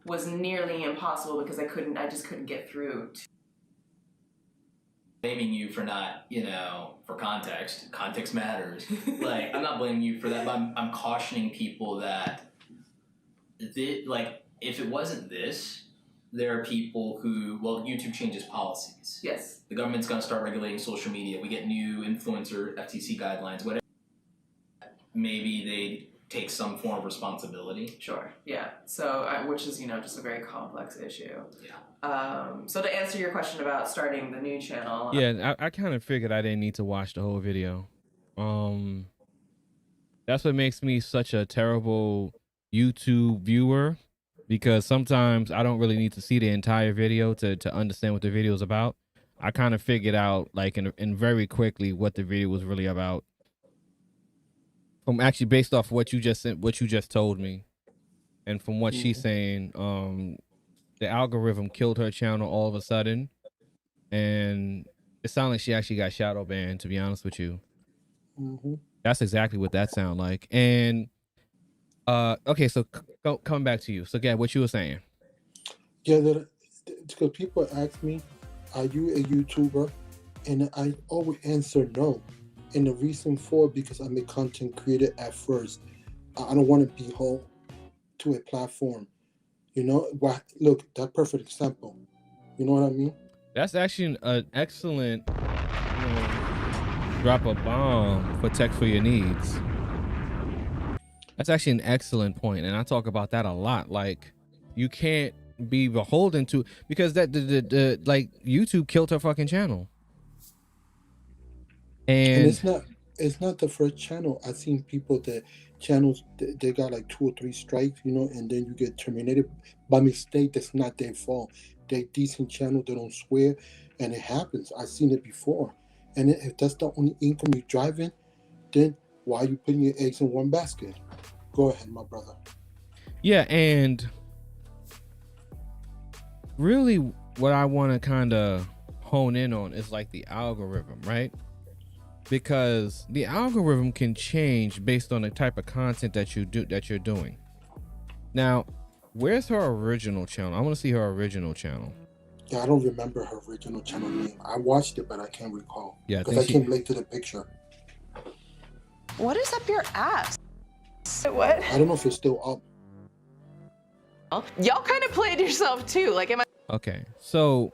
was nearly impossible because I just couldn't get through. Blaming you for not, for context matters. I'm not blaming you for that, but I'm cautioning people that. If it wasn't this, there are people who, YouTube changes policies. Yes. The government's going to start regulating social media. We get new influencer FTC guidelines, whatever. Maybe they take some form of responsibility. Sure, yeah. So, which is, just a very complex issue. Yeah. So to answer your question about starting the new channel. Yeah, I kind of figured I didn't need to watch the whole video. That's what makes me such a terrible YouTube viewer, because sometimes I don't really need to see the entire video to understand what the video is about. I kind of figured out in very quickly what the video was really about, from actually based off what you just told me, and from what she's saying. The algorithm killed her channel all of a sudden, and it sounded like she actually got shadow banned, to be honest with you. That's exactly what that sounded like. And okay, so coming back to you. So, Gab, what you were saying? Yeah, because people ask me, are you a YouTuber? And I always answer no. And the reason for, because I'm a content creator at first. I don't want to be held to a platform. Look, that perfect example. You know what I mean? That's actually an excellent drop a bomb for Tech for Your Needs. That's actually an excellent point, and I talk about that a lot. You can't be beholden to, because that YouTube killed her fucking channel. And it's not the first channel. I've seen people that channels they got like 2 or 3 strikes, you know, and then you get terminated by mistake. That's not their fault. They decent channel, they don't swear, and it happens. I've seen it before. And if that's the only income you're driving, then why are you putting your eggs in one basket? Go ahead, my brother. Yeah, and really what I want to kind of hone in on is like the algorithm, right? Because the algorithm can change based on the type of content that you're doing. Now, where's her original channel? I want to see her original channel. Yeah, I don't remember her original channel name. I watched it, but I can't recall. Yeah, because I came late to the picture. What is up your ass? What? I don't know if it's still up. Y'all kind of played yourself too. Like, am I? Okay, so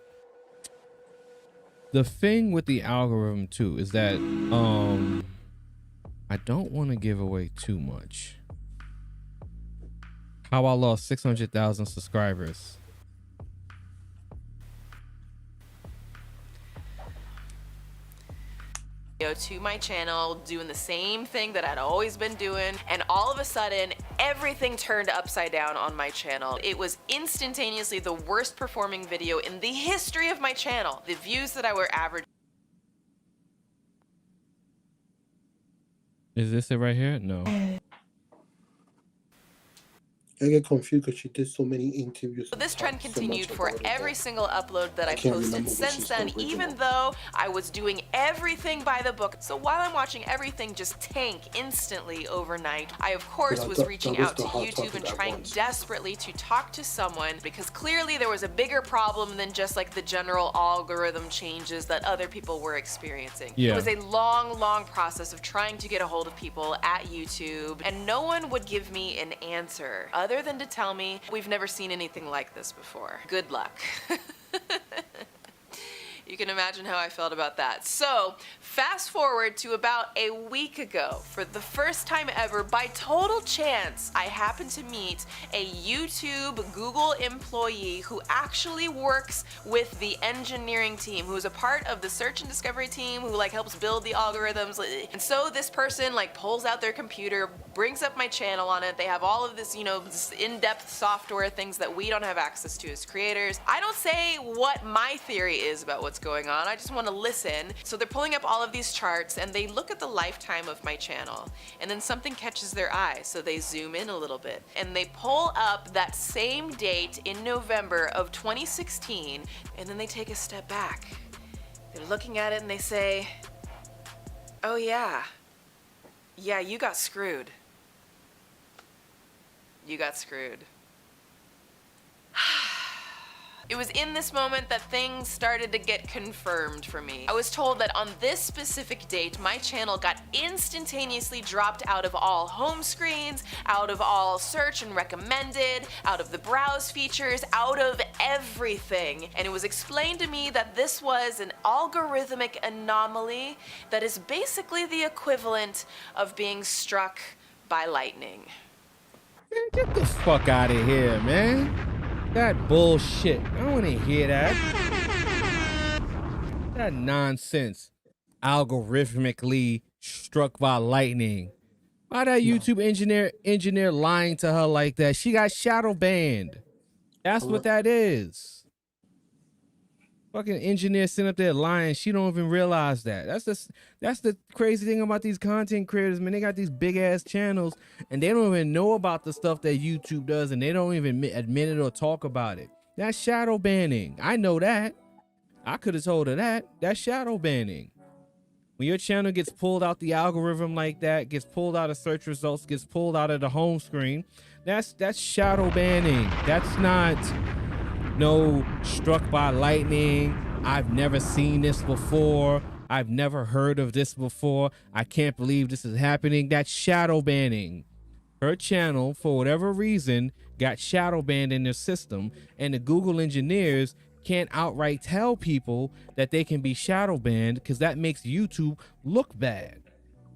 the thing with the algorithm too is that I don't want to give away too much. How I lost 600,000 subscribers. To my channel, doing the same thing that I'd always been doing, and all of a sudden everything turned upside down on my channel. It was instantaneously the worst performing video in the history of my channel. The views that I were averaging. Is this it right here? No. I get confused because she did so many interviews. So this trend continued for every single upload that I can't posted remember which since is the then, original. even though I was doing everything by the book. So while I'm watching everything just tank instantly overnight, I of course Yeah, was that reaching was out the to hot YouTube topic and at trying once. desperately to talk to someone, because clearly there was a bigger problem than just like the general algorithm changes that other people were experiencing. Yeah. It was a long process of trying to get a hold of people at YouTube, and no one would give me an answer other than to tell me, we've never seen anything like this before. Good luck. You can imagine how I felt about that. So, fast forward to about a week ago. For the first time ever, by total chance, I happened to meet a YouTube Google employee who actually works with the engineering team, who's a part of the search and discovery team, who like helps build the algorithms. And so this person like pulls out their computer, brings up my channel on it. They have all of this, you know, this in-depth software, things that we don't have access to as creators. I don't say what my theory is about what's going on. I just want to listen. So they're pulling up all of these charts and they look at the lifetime of my channel, and then something catches their eye. So they zoom in a little bit and they pull up that same date in November of 2016, and then they take a step back. They're looking at it and they say, oh yeah, you got screwed. You got screwed. It was in this moment that things started to get confirmed for me. I was told that on this specific date, my channel got instantaneously dropped out of all home screens, out of all search and recommended, out of the browse features, out of everything. And it was explained to me that this was an algorithmic anomaly that is basically the equivalent of being struck by lightning. Man, get the fuck out of here, man. That bullshit. I don't want to hear that. That nonsense. Algorithmically struck by lightning. Why that YouTube engineer lying to her like that? She got shadow banned. That's what that is. Fucking engineer sitting up there lying. She don't even realize that. That's the crazy thing about these content creators, man. They got these big ass channels and they don't even know about the stuff that YouTube does, and they don't even admit it or talk about it. That's shadow banning. I know that. I could have told her that. That's shadow banning. When your channel gets pulled out the algorithm like that, gets pulled out of search results, gets pulled out of the home screen, that's shadow banning. That's not no struck by lightning. I've never seen this before. I've never heard of this before. I can't believe this is happening. That's shadow banning. Her channel, for whatever reason, got shadow banned in their system, and the Google engineers can't outright tell people that they can be shadow banned because that makes YouTube look bad.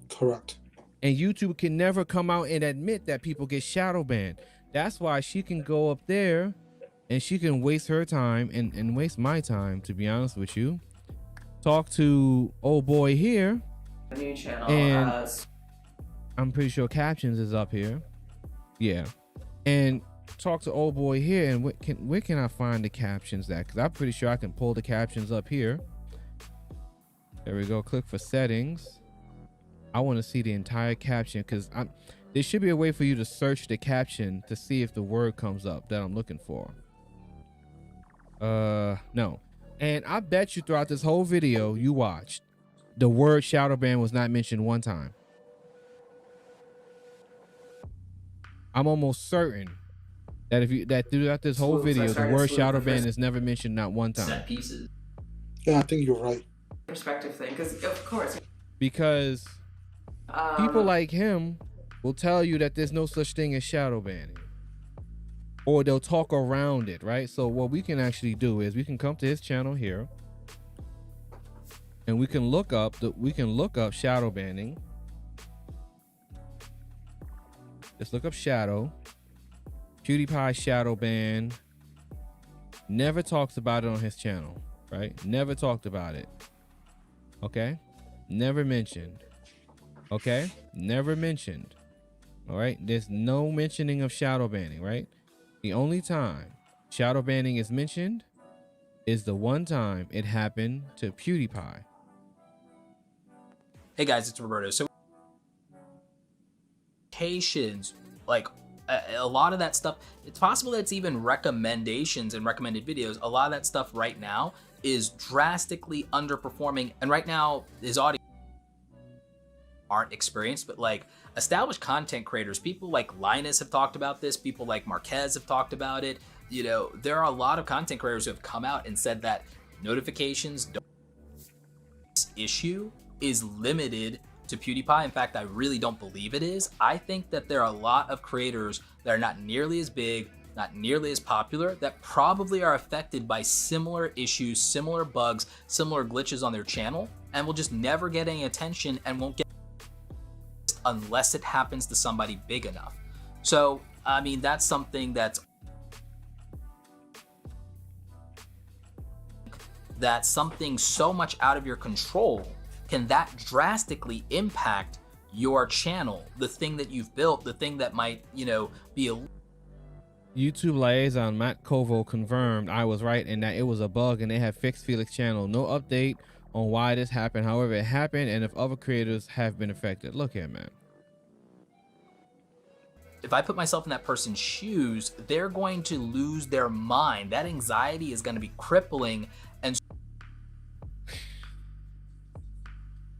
Correct. And YouTube can never come out and admit that people get shadow banned. That's why she can go up there and she can waste her time and waste my time, to be honest with you. Talk to old boy here A new channel. And I'm pretty sure captions is up here. Yeah. And talk to old boy here, and where can I find the captions at? Because I'm pretty sure I can pull the captions up here. There we go. Click for settings. I want to see the entire caption, because there should be a way for you to search the caption to see if the word comes up that I'm looking for. No. And I bet you throughout this whole video you watched, the word shadow ban was not mentioned one time. I'm almost certain that throughout this whole video, the word shadow ban is never mentioned not one time. Set pieces. Yeah, I think you're right. Perspective thing, because of course. Because people like him will tell you that there's no such thing as shadow banning, or they'll talk around it, right? So what we can actually do is we can come to his channel here, and we can look up shadow banning. Let's look up shadow. PewDiePie shadow ban. Never talks about it on his channel, right? Never talked about it. Okay? Never mentioned. Okay? Never mentioned. All right? There's no mentioning of shadow banning, right? The only time shadow banning is mentioned is the one time it happened to PewDiePie. Hey guys, it's Roberto. So like a lot of that stuff, it's possible that it's even recommendations and recommended videos. A lot of that stuff right now is drastically underperforming, and right now his audience aren't experienced, but like established content creators, people like Linus have talked about this, people like Marquez have talked about it. You know, there are a lot of content creators who have come out and said that notifications don't, this issue is limited to PewDiePie. In fact, I really don't believe it is. I think that there are a lot of creators that are not nearly as big, not nearly as popular, that probably are affected by similar issues, similar bugs, similar glitches on their channel, and will just never get any attention and won't get unless it happens to somebody big enough. So, I mean, that's something that's something so much out of your control. Can that drastically impact your channel, the thing that you've built, the thing that might, you know, be a... YouTube liaison Matt Kovo confirmed I was right in that it was a bug and they have fixed Felix channel. No update on why this happened. However, it happened, and if other creators have been affected. Look here, man. If I put myself in that person's shoes, they're going to lose their mind. That anxiety is going to be crippling. And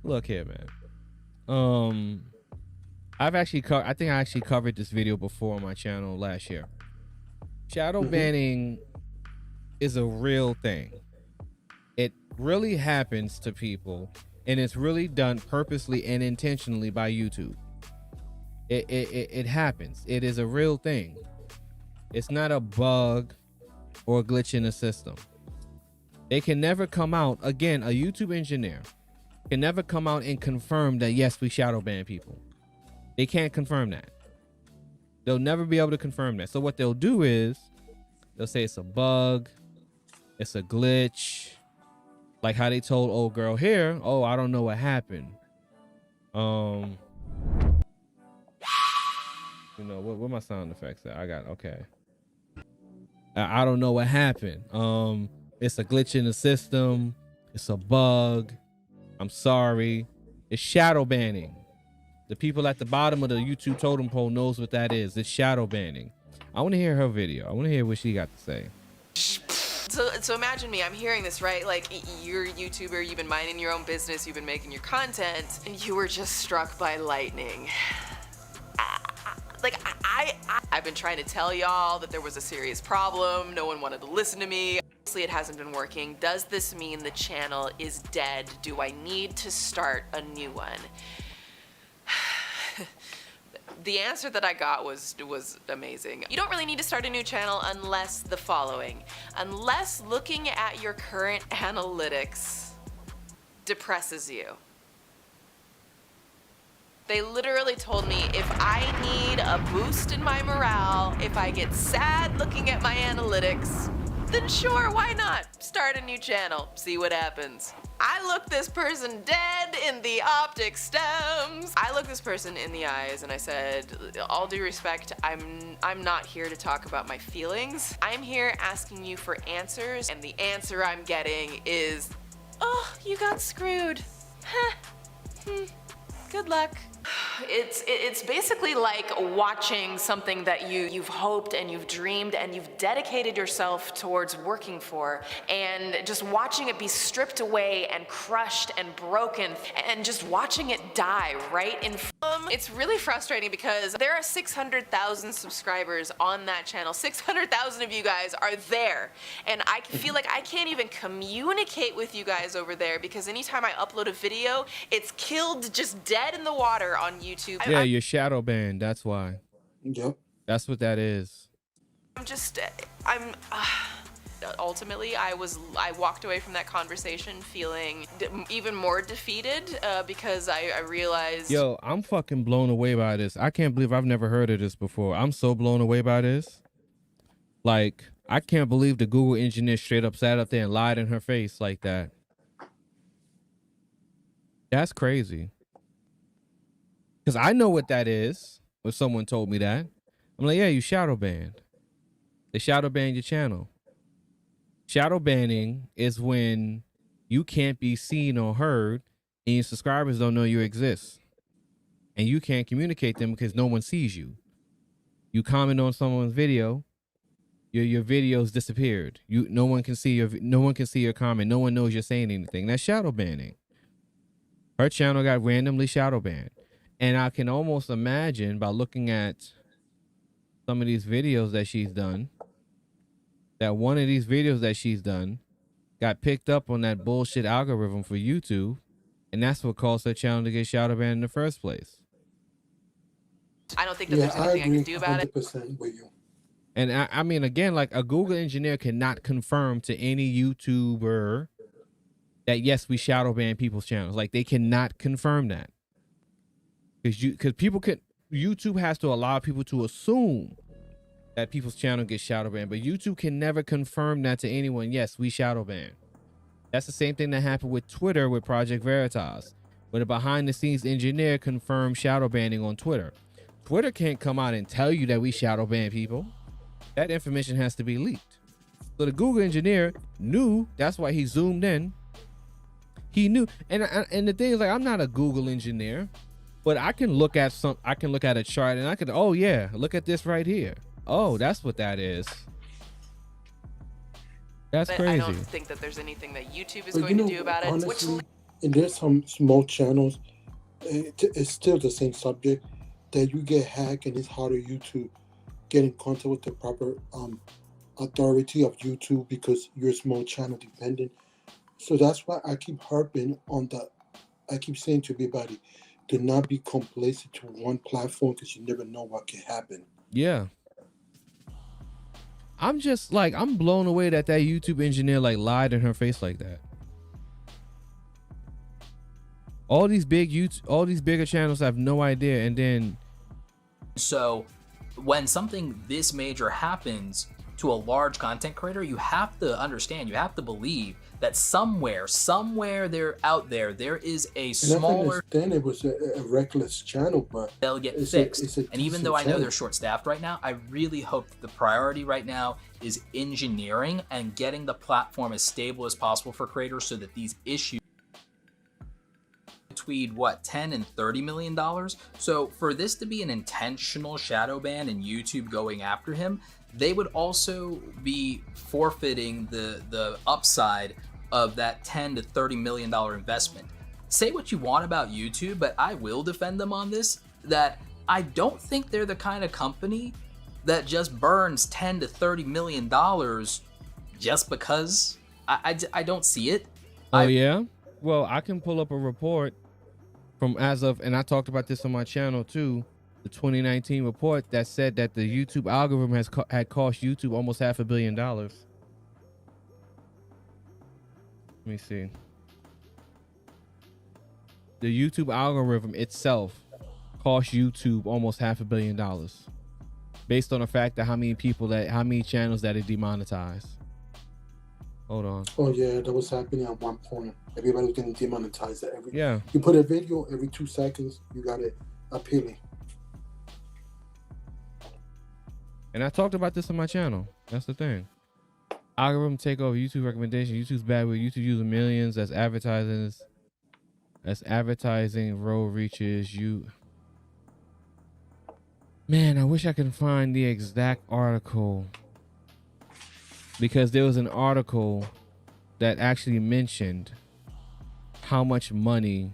look here, man. I think I actually covered this video before on my channel last year. Shadow banning is a real thing. It really happens to people, and it's really done purposely and intentionally by YouTube. It happens. It is a real thing. It's not a bug or a glitch in the system. They can never come out, again, a YouTube engineer can never come out and confirm that yes, we shadow ban people. They can't confirm that. They'll never be able to confirm that. So what they'll do is they'll say it's a bug, it's a glitch, like how they told old girl here, oh, I don't know what happened. You know, where my sound effects at? I got, okay. I don't know what happened. It's a glitch in the system. It's a bug. I'm sorry. It's shadow banning. The people at the bottom of the YouTube totem pole knows what that is. It's shadow banning. I want to hear her video. I want to hear what she got to say. So imagine me, I'm hearing this, right? Like, you're a YouTuber, you've been minding your own business, you've been making your content, and you were just struck by lightning. I've been trying to tell y'all that there was a serious problem, no one wanted to listen to me. Obviously it hasn't been working. Does this mean the channel is dead? Do I need to start a new one? The answer that I got was amazing. You don't really need to start a new channel unless the following. Unless looking at your current analytics depresses you. They literally told me if I need a boost in my morale, if I get sad looking at my analytics, then sure, why not? Start a new channel, see what happens. I looked this person dead in the optic stems. I looked this person in the eyes and I said, all due respect, I'm not here to talk about my feelings. I'm here asking you for answers, and the answer I'm getting is, oh, you got screwed. Huh. Good luck. It's basically like watching something that you've hoped and you've dreamed and you've dedicated yourself towards working for, and just watching it be stripped away and crushed and broken, and just watching it die right in front. It's really frustrating because there are 600,000 subscribers on that channel. 600,000 of you guys are there, and I feel like I can't even communicate with you guys over there because anytime I upload a video, it's killed just dead in the water on YouTube. Yeah, you're shadow banned. That's why. Yep. That's what that is. Ultimately, I walked away from that conversation feeling even more defeated because I realized. Yo, I'm fucking blown away by this. I can't believe I've never heard of this before. I'm so blown away by this. Like, I can't believe the Google engineer straight up sat up there and lied in her face like that. That's crazy. Because I know what that is. When someone told me that, I'm like, yeah, you shadow banned. They shadow banned your channel. Shadow banning is when you can't be seen or heard and your subscribers don't know you exist. And you can't communicate them because no one sees you. You comment on someone's video, your video's disappeared. No one can see your comment. No one knows you're saying anything. That's shadow banning. Her channel got randomly shadow banned. And I can almost imagine by looking at some of these videos that she's done, that one of these videos that she's done got picked up on that bullshit algorithm for YouTube, and that's what caused her channel to get shadow banned in the first place. I don't think that there's anything I can do about it. 100% with you. And I mean, again, like a Google engineer cannot confirm to any YouTuber that yes, we shadow ban people's channels. Like they cannot confirm that. Because YouTube has to allow people to assume that people's channel gets shadow banned, but YouTube can never confirm that to anyone. Yes, we shadow ban. That's the same thing that happened with Twitter with Project Veritas, when a behind the scenes engineer confirmed shadow banning on Twitter. Twitter can't come out and tell you that we shadow ban people. That information has to be leaked. So the Google engineer knew. That's why he zoomed in. He knew. And the thing is, like, I'm not a Google engineer, but I can look at a chart and I could, oh yeah, look at this right here. Oh, that's what that is. That's crazy. I don't think that there's anything that YouTube is going to do about it. Honestly, and there's some small channels, it's still the same subject, that you get hacked and it's harder you to get in contact with the proper authority of YouTube because you're a small channel dependent. So that's why I keep harping on that. I keep saying to everybody, do not be complacent to one platform because you never know what can happen. Yeah. I'm just like, I'm blown away that YouTube engineer like lied in her face like that. All these bigger channels have no idea. And then, so when something this major happens to a large content creator, you have to understand, you have to believe that somewhere there out there is a smaller. Then it was a reckless channel, but they'll get fixed. And even though I know they're short-staffed right now, I really hope that the priority right now is engineering and getting the platform as stable as possible for creators, so that these issues between what, $10 and $30 million. So for this to be an intentional shadow ban and YouTube going after him, they would also be forfeiting the upside of that $10 to $30 million investment. Say what you want about YouTube, but I will defend them on this, that I don't think they're the kind of company that just burns $10 to $30 million just because. I don't see it. Yeah? Well, I can pull up a report from and I talked about this on my channel too, the 2019 report that said that the YouTube algorithm had cost YouTube almost $500 million. Let me see. The YouTube algorithm itself cost YouTube almost $500 million, based on the fact that how many channels that it demonetized. Hold on. Oh yeah, that was happening at one point. Everybody was getting demonetized. Yeah. You put a video every 2 seconds, you got it appealing. And I talked about this on my channel. That's the thing. Algorithm take over YouTube recommendation. YouTube's bad with YouTube using millions. That's advertisers. That's advertising. Row reaches you. Man, I wish I could find the exact article, because there was an article that actually mentioned how much money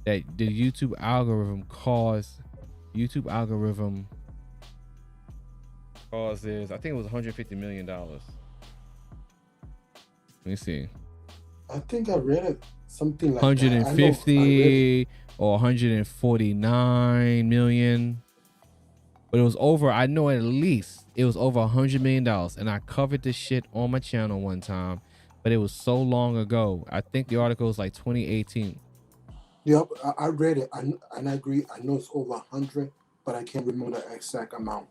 that the YouTube algorithm causes. I think it was $150 million. Let me see. I think I read it something like 150 or 149 million. But it was over, I know at least it was over $100 million. And I covered this shit on my channel one time, but it was so long ago. I think the article was like 2018. Yep, I read it, and I agree. I know it's over 100, but I can't remember the exact amount.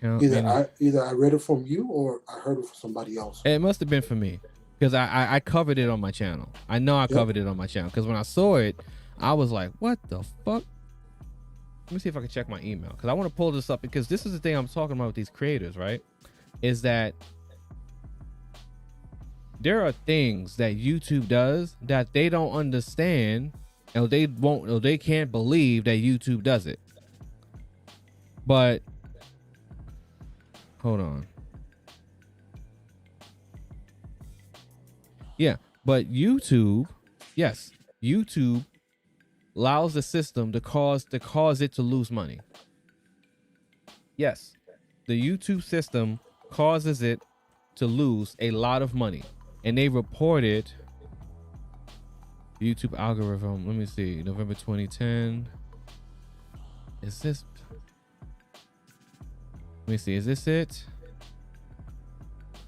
Either I read it from you or I heard it from somebody else. It must have been for me, because I covered it on my channel. I know I covered it on my channel, because when I saw it, I was like, what the fuck? Let me see if I can check my email, because I want to pull this up, because this is the thing I'm talking about with these creators, right? Is that there are things that YouTube does that they don't understand, or they can't believe that YouTube does it. But hold on. Yeah, but YouTube, yes, YouTube allows the system to cause it to lose money. Yes, the YouTube system causes it to lose a lot of money, and they reported YouTube algorithm. Let me see, November 2010. Is this? Let me see. Is this it?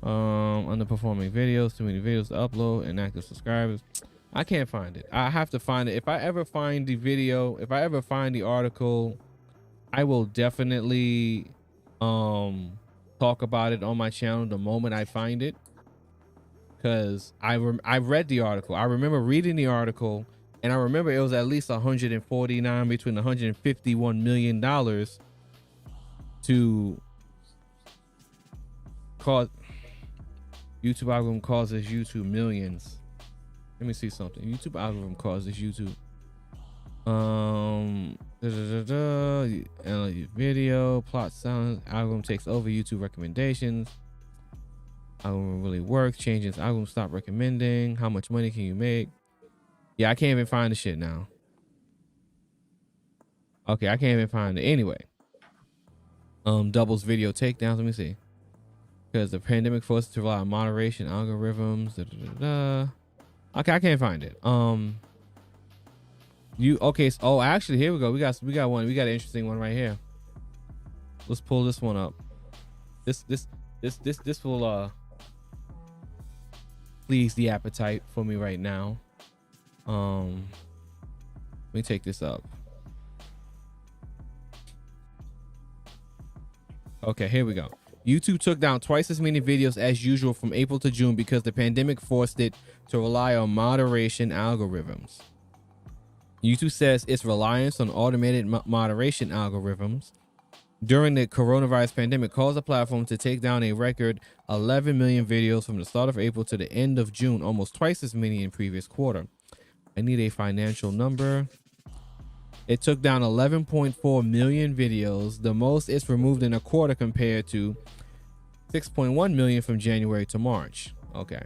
Underperforming videos, too many videos to upload, inactive subscribers. I can't find it. I have to find it. If I ever find the video, if I ever find the article, I will definitely talk about it on my channel the moment I find it, because I read the article. I remember reading the article, and I remember it was at least 149 between 151 million dollars to cause YouTube algorithm causes YouTube millions. Let me see something. YouTube algorithm causes YouTube video plot sound. Algorithm takes over YouTube recommendations. Algorithm really works. Changes algorithm, stop recommending. How much money can you make? Yeah, I can't even find the shit now. Okay, I can't even find it anyway. Doubles video takedowns. Let me see. Because the pandemic forced us to rely on moderation algorithms. Okay, I can't find it. Okay? So, oh, actually, here we go. We got one. We got an interesting one right here. Let's pull this one up. This will please the appetite for me right now. Let me take this up. Okay, here we go. YouTube took down twice as many videos as usual from April to June because the pandemic forced it to rely on moderation algorithms. YouTube says its reliance on automated moderation algorithms during the coronavirus pandemic caused the platform to take down a record 11 million videos from the start of April to the end of June, almost twice as many in previous quarter. I need a financial number. It took down 11.4 million videos, the most it's removed in a quarter compared to 6.1 million from January to March. Okay.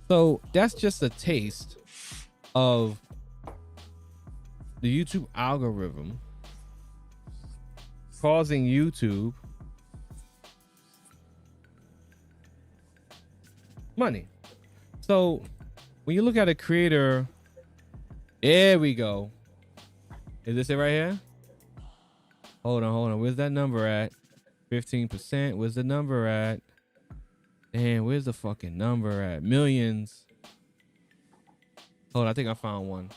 So that's just a taste of the YouTube algorithm causing YouTube money. So when you look at a creator, there we go. Is this it right here? Hold on. Where's that number at? 15%. Where's the number at? Damn, where's the fucking number at? Millions. Hold on, I think I found one.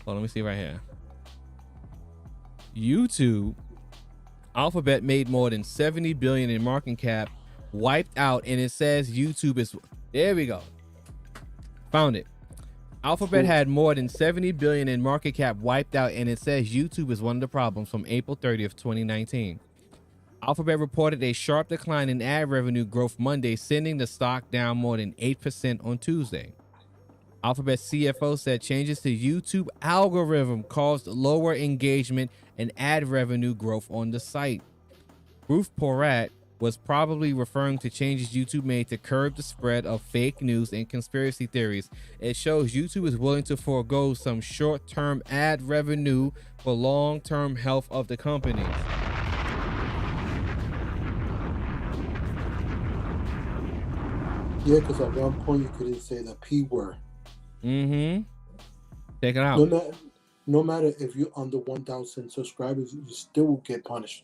Hold on, let me see right here. YouTube Alphabet made more than 70 billion in market cap, wiped out, and it says YouTube is, there we go. Found it. Alphabet had more than 70 billion in market cap wiped out, and it says YouTube is one of the problems from April 30th, 2019. Alphabet reported a sharp decline in ad revenue growth Monday, sending the stock down more than 8% on Tuesday. Alphabet's CFO said changes to YouTube algorithm caused lower engagement and ad revenue growth on the site. Ruth Porat was probably referring to changes YouTube made to curb the spread of fake news and conspiracy theories. It shows YouTube is willing to forego some short-term ad revenue for long-term health of the company. Yeah, because at one point you couldn't say the P word. Mm-hmm. Check it out. No matter if you're under 1,000 subscribers, you still will get punished.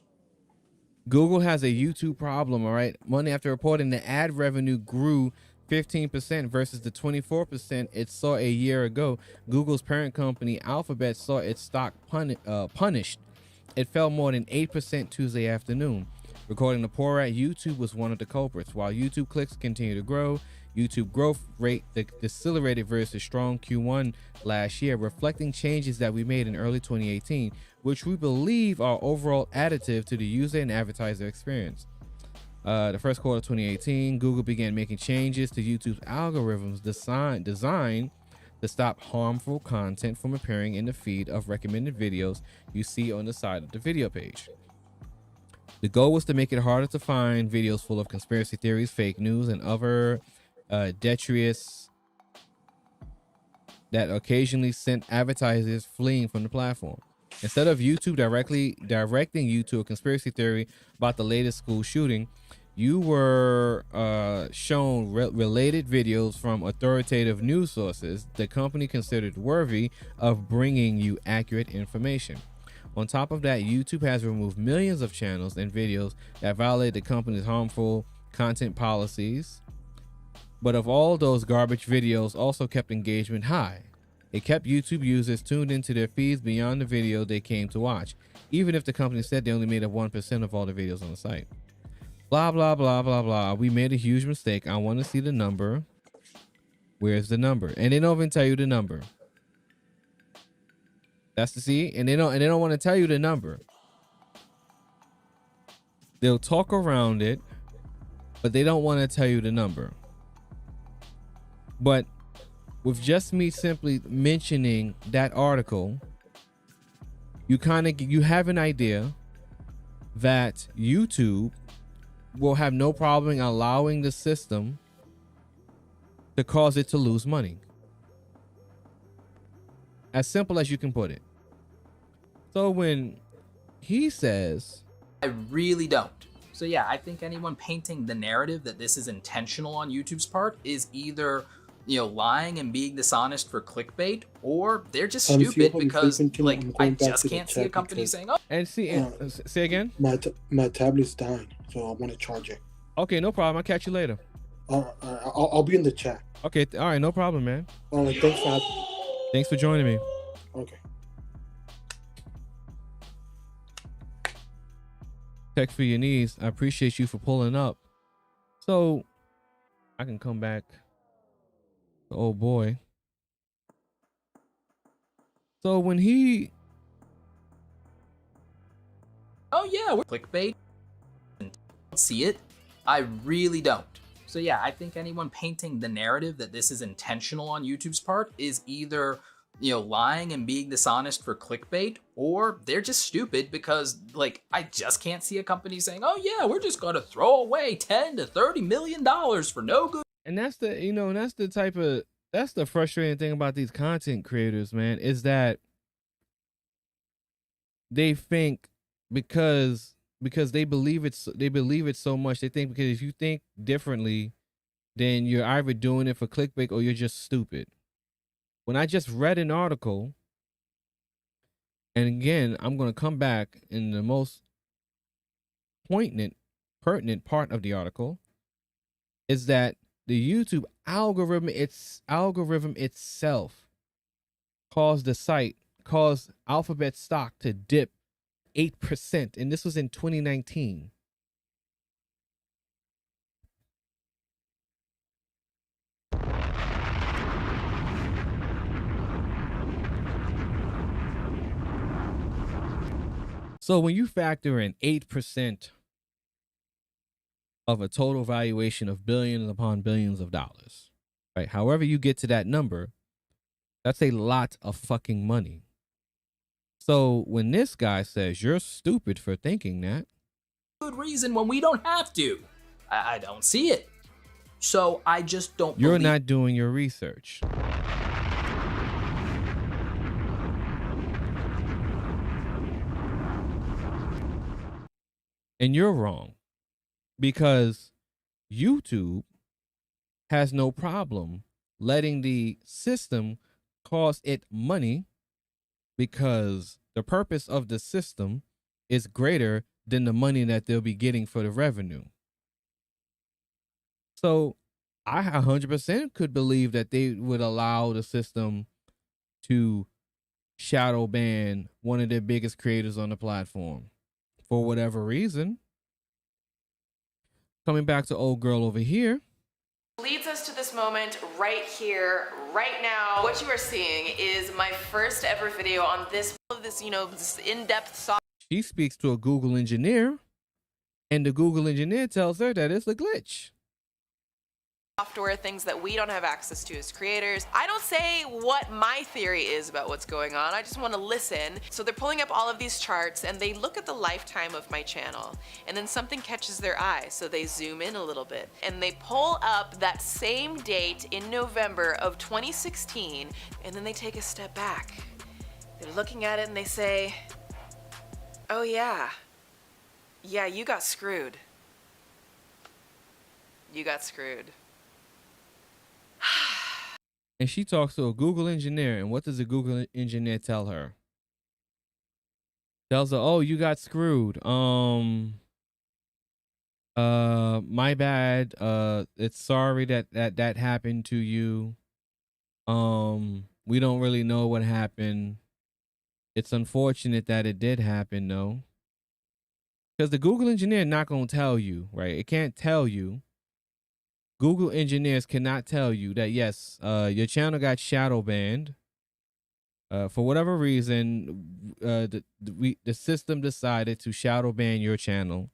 Google has a YouTube problem, all right? Monday after reporting the ad revenue grew 15% versus the 24% it saw a year ago. Google's parent company, Alphabet, saw its stock punished. It fell more than 8% Tuesday afternoon. According to Porat, YouTube was one of the culprits. While YouTube clicks continue to grow, YouTube growth rate decelerated versus strong Q1 last year, reflecting changes that we made in early 2018, which we believe are overall additive to the user and advertiser experience. The first quarter of 2018, Google began making changes to YouTube's algorithms designed to stop harmful content from appearing in the feed of recommended videos you see on the side of the video page. The goal was to make it harder to find videos full of conspiracy theories, fake news, and other detritus that occasionally sent advertisers fleeing from the platform. Instead of YouTube directly directing you to a conspiracy theory about the latest school shooting, you were shown related videos from authoritative news sources the company considered worthy of bringing you accurate information. On top of that, YouTube has removed millions of channels and videos that violate the company's harmful content policies. But of all those garbage videos also kept engagement high. It kept YouTube users tuned into their feeds beyond the video they came to watch, even if the company said they only made up 1% of all the videos on the site. Blah, blah, blah, blah, blah. We made a huge mistake. I want to see the number. Where's the number? And they don't even tell you the number. That's the see, and they don't want to tell you the number. They'll talk around it, but they don't want to tell you the number. But with just me simply mentioning that article, you have an idea that YouTube will have no problem allowing the system to cause it to lose money. As simple as you can put it. So when he says, I really don't. So yeah, I think anyone painting the narrative that this is intentional on YouTube's part is either, lying and being dishonest for clickbait, or they're just stupid because I just can't see a company saying, oh. And say again? My tablet's dying, so I want to charge it. Okay, no problem. I'll catch you later. I'll be in the chat. Okay, all right, no problem, man. All right, thanks for joining me. Okay. Tech for your knees. I appreciate you for pulling up. So I can come back. Oh boy. So when he we're clickbait and see it, I really don't. So yeah, I think anyone painting the narrative that this is intentional on YouTube's part is either lying and being dishonest for clickbait, or they're just stupid because I just can't see a company saying, oh yeah, we're just gonna throw away 10 to 30 million dollars for no good. And that's that's the frustrating thing about these content creators, man, is that they think because they believe it so much, they think because if you think differently, then you're either doing it for clickbait or you're just stupid. When I just read an article, and again, I'm going to come back in the most pertinent part of the article, is that the YouTube algorithm itself caused Alphabet stock to dip 8%, and this was in 2019. So when you factor in 8% of a total valuation of billions upon billions of dollars, right? However you get to that number, that's a lot of fucking money. So when this guy says you're stupid for thinking that, good reason when we don't have to. I don't see it. So I just don't you're believe not doing your research. And you're wrong, because YouTube has no problem letting the system cost it money, because the purpose of the system is greater than the money that they'll be getting for the revenue. So I 100% could believe that they would allow the system to shadow ban one of their biggest creators on the platform for whatever reason. Coming back to old girl over here. Leads us to this moment right here, right now. What you are seeing is my first ever video on this in-depth software. She speaks to a Google engineer, and the Google engineer tells her that it's a glitch. Software, things that we don't have access to as creators. I don't say what my theory is about what's going on. I just want to listen. So they're pulling up all of these charts and they look at the lifetime of my channel, and then something catches their eye. So they zoom in a little bit and they pull up that same date in November of 2016, and then they take a step back. They're looking at it and they say, oh yeah, you got screwed. You got screwed. And she talks to a Google engineer, and what does the Google engineer tell her? Tells her, oh, you got screwed. My bad. It's sorry that happened to you. We don't really know what happened. It's unfortunate that it did happen, though. Because the Google engineer not going to tell you, right? It can't tell you. Google engineers cannot tell you that, yes, your channel got shadow banned. For whatever reason, the system decided to shadow ban your channel.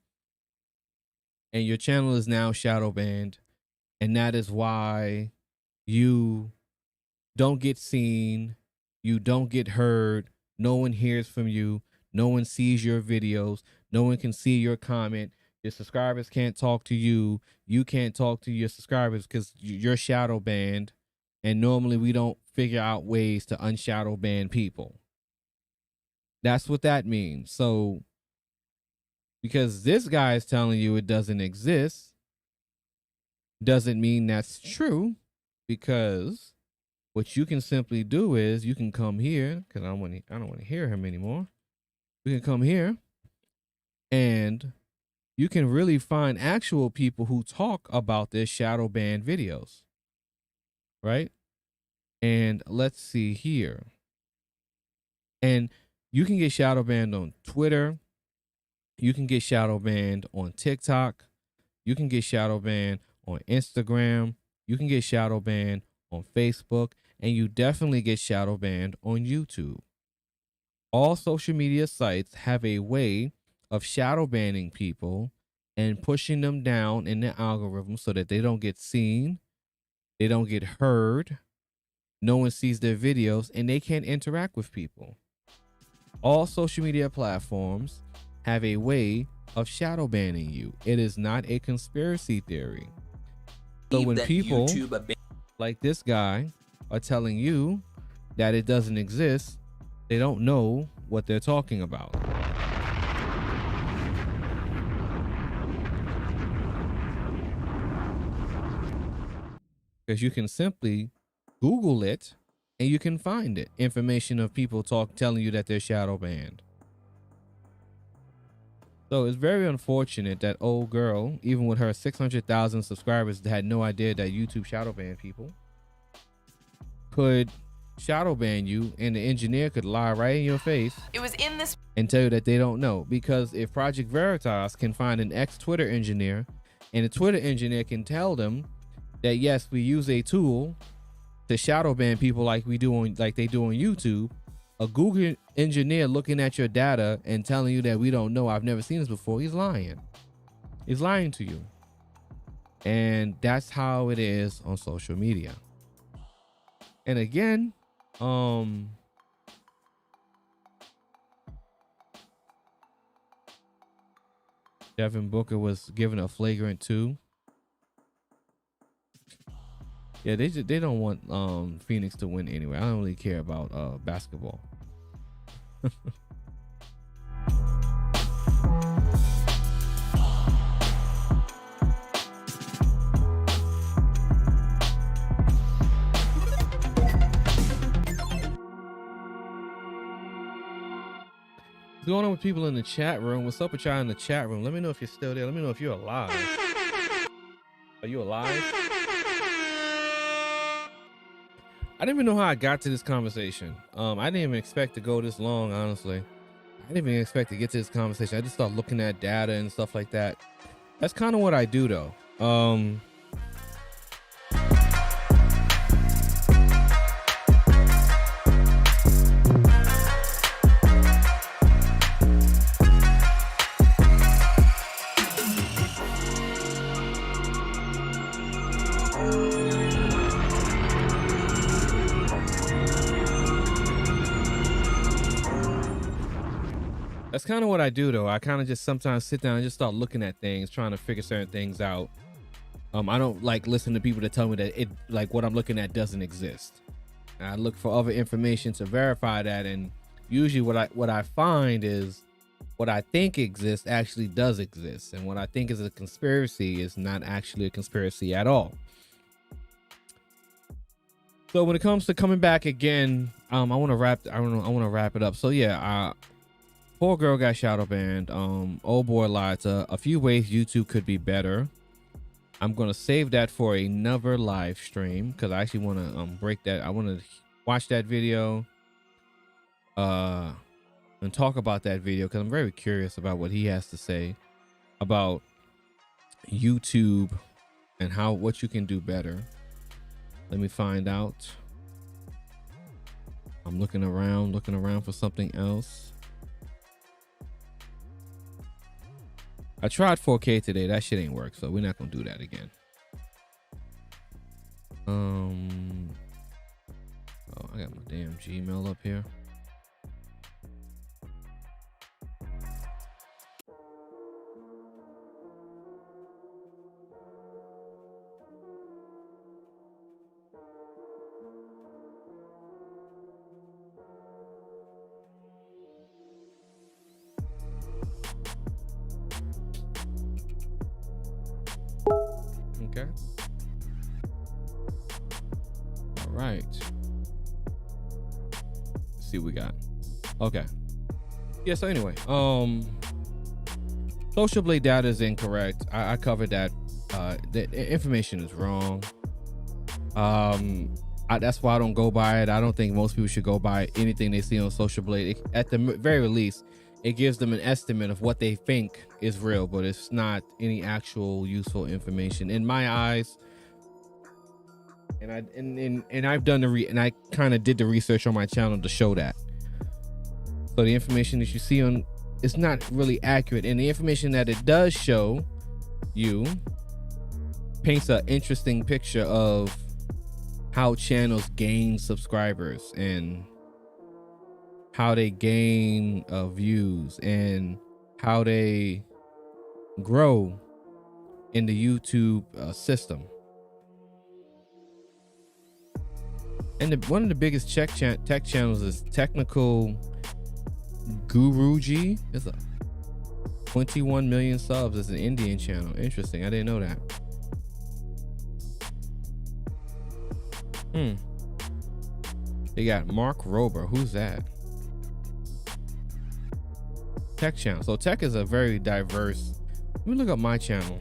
And your channel is now shadow banned. And that is why you don't get seen. You don't get heard. No one hears from you. No one sees your videos. No one can see your comment. Your subscribers can't talk to you. You can't talk to your subscribers because you're shadow banned. And normally we don't figure out ways to unshadow ban people. That's what that means. So, because this guy is telling you it doesn't exist, doesn't mean that's true. Because what you can simply do is you can come here, because I don't want to hear him anymore. We can come here and you can really find actual people who talk about their shadow ban videos, right? And let's see here. And you can get shadow banned on Twitter. You can get shadow banned on TikTok. You can get shadow banned on Instagram. You can get shadow banned on Facebook. And you definitely get shadow banned on YouTube. All social media sites have a way of shadow banning people and pushing them down in the algorithm so that they don't get seen, they don't get heard, no one sees their videos, and they can't interact with people. All social media platforms have a way of shadow banning you. It is not a conspiracy theory. So when people like this guy are telling you that it doesn't exist, they don't know what they're talking about. Because you can simply Google it and you can find it. Information of people telling you that they're shadow banned. So it's very unfortunate that old girl, even with her 600,000 subscribers, had no idea that YouTube shadow banned people, could shadow ban you, and the engineer could lie right in your face It was in this and tell you that they don't know. Because if Project Veritas can find an ex-Twitter engineer, and the Twitter engineer can tell them that yes, we use a tool to shadow ban people like they do on YouTube, a Google engineer looking at your data and telling you that we don't know, I've never seen this before, he's lying. He's lying to you. And that's how it is on social media. And again, Devin Booker was given a flagrant 2. Yeah, they don't want Phoenix to win anyway. I don't really care about basketball. What's going on with people in the chat room? What's up with y'all in the chat room? Let me know if you're still there. Let me know if you're alive. Are you alive? I didn't even know how I got to this conversation. I didn't even expect to go this long, honestly. I didn't even expect to get to this conversation. I just started looking at data and stuff like that. That's kind of what I do, though. That's kind of what I do, though. I kind of just sometimes sit down and just start looking at things, trying to figure certain things out. I don't like listen to people that tell me that it like what I'm looking at doesn't exist. I look for other information to verify that, and usually what I find is what I think exists actually does exist, and what I think is a conspiracy is not actually a conspiracy at all. So when it comes to coming back again, I want to wrap it up. So yeah, poor girl got shadow banned. Old boy lied to a few ways YouTube could be better. I'm gonna save that for another live stream because I actually want to break that. I want to watch that video and talk about that video because I'm very curious about what he has to say about YouTube and what you can do better. Let me find out. I'm looking around for something else. I tried 4K today. That shit ain't work, so we're not gonna do that again. Oh, I got my damn Gmail up here. Okay. All right. Let's see what we got. Okay. Yeah, so anyway, Social Blade data is incorrect. I covered that. The information is wrong. That's why I don't go by it. I don't think most people should go by anything they see on Social Blade. At the very least, it gives them an estimate of what they think is real, but it's not any actual useful information in my eyes. And I've done and I kind of did the research on my channel to show that. So the information that you see on it's not really accurate, and the information that it does show you paints an interesting picture of how channels gain subscribers and how they gain views and how they grow in the YouTube system. And one of the biggest tech channels is Technical Guruji. It's a 21 million subs. It's an Indian channel. Interesting. I didn't know that. They got Mark Rober. Who's that? Tech channel. So tech is a very diverse. Let me look up my channel.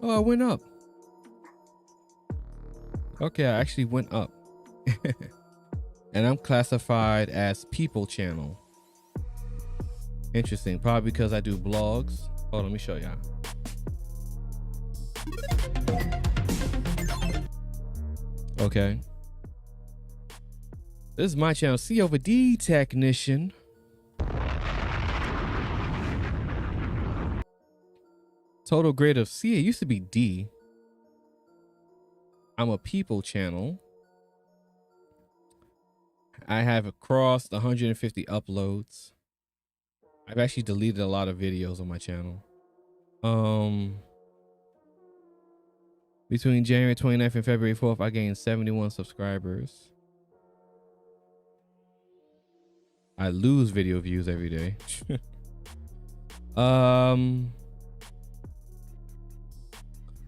Oh, I went up. Okay, I actually went up. And I'm classified as people channel. Interesting. Probably because I do blogs. Oh, let me show y'all. Okay. This is my channel, C over D Technician. Total grade of C. It used to be D. I'm a people channel. I have crossed 150 uploads. I've actually deleted a lot of videos on my channel. Between January 29th and February 4th, I gained 71 subscribers. I lose video views every day.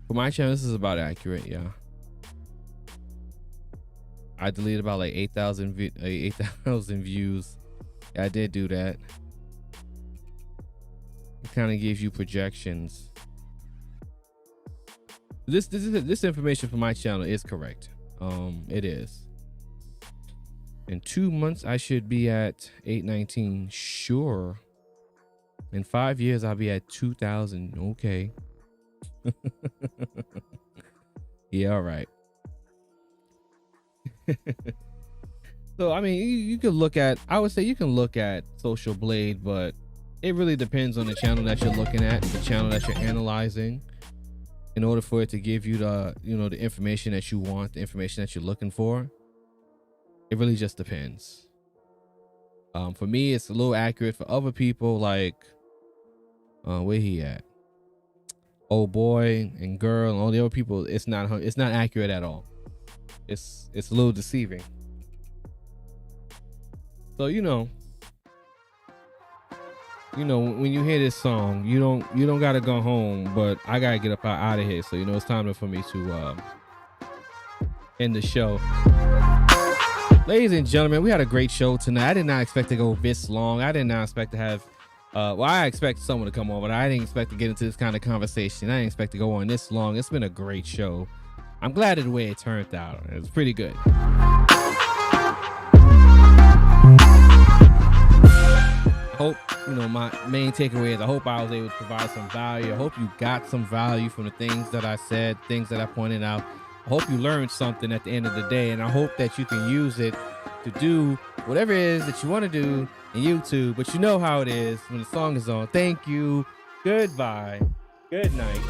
For my channel, this is about accurate, yeah. I deleted about like 8,000 views. Yeah, I did do that. It kind of gives you projections. This information for my channel is correct. It is. In 2 months, I should be at 819. Sure. In 5 years, I'll be at 2,000. Okay. Yeah, all right. So, I mean, you could look at, I would say you can look at Social Blade, but it really depends on the channel that you're looking at, the channel that you're analyzing, in order for it to give you the, the information that you want, the information that you're looking for. It really just depends. For me, it's a little accurate. For other people, like, where he at? Oh boy and girl and all the other people, it's not accurate at all. It's a little deceiving. So when you hear this song, you don't gotta go home, but I gotta get up out of here. So it's time for me to end the show. Ladies and gentlemen, we had a great show tonight. I did not expect to go this long. I did not expect to have I expect someone to come on, but I didn't expect to get into this kind of conversation. I didn't expect to go on this long. It's been a great show. I'm glad of the way it turned out. It was pretty good. I hope, my main takeaway is I hope I was able to provide some value. I hope you got some value from the things that I said, things that I pointed out. I hope you learned something at the end of the day, and I hope that you can use it to do whatever it is that you want to do in YouTube. But you know how it is when the song is on. Thank you. Goodbye. Good night.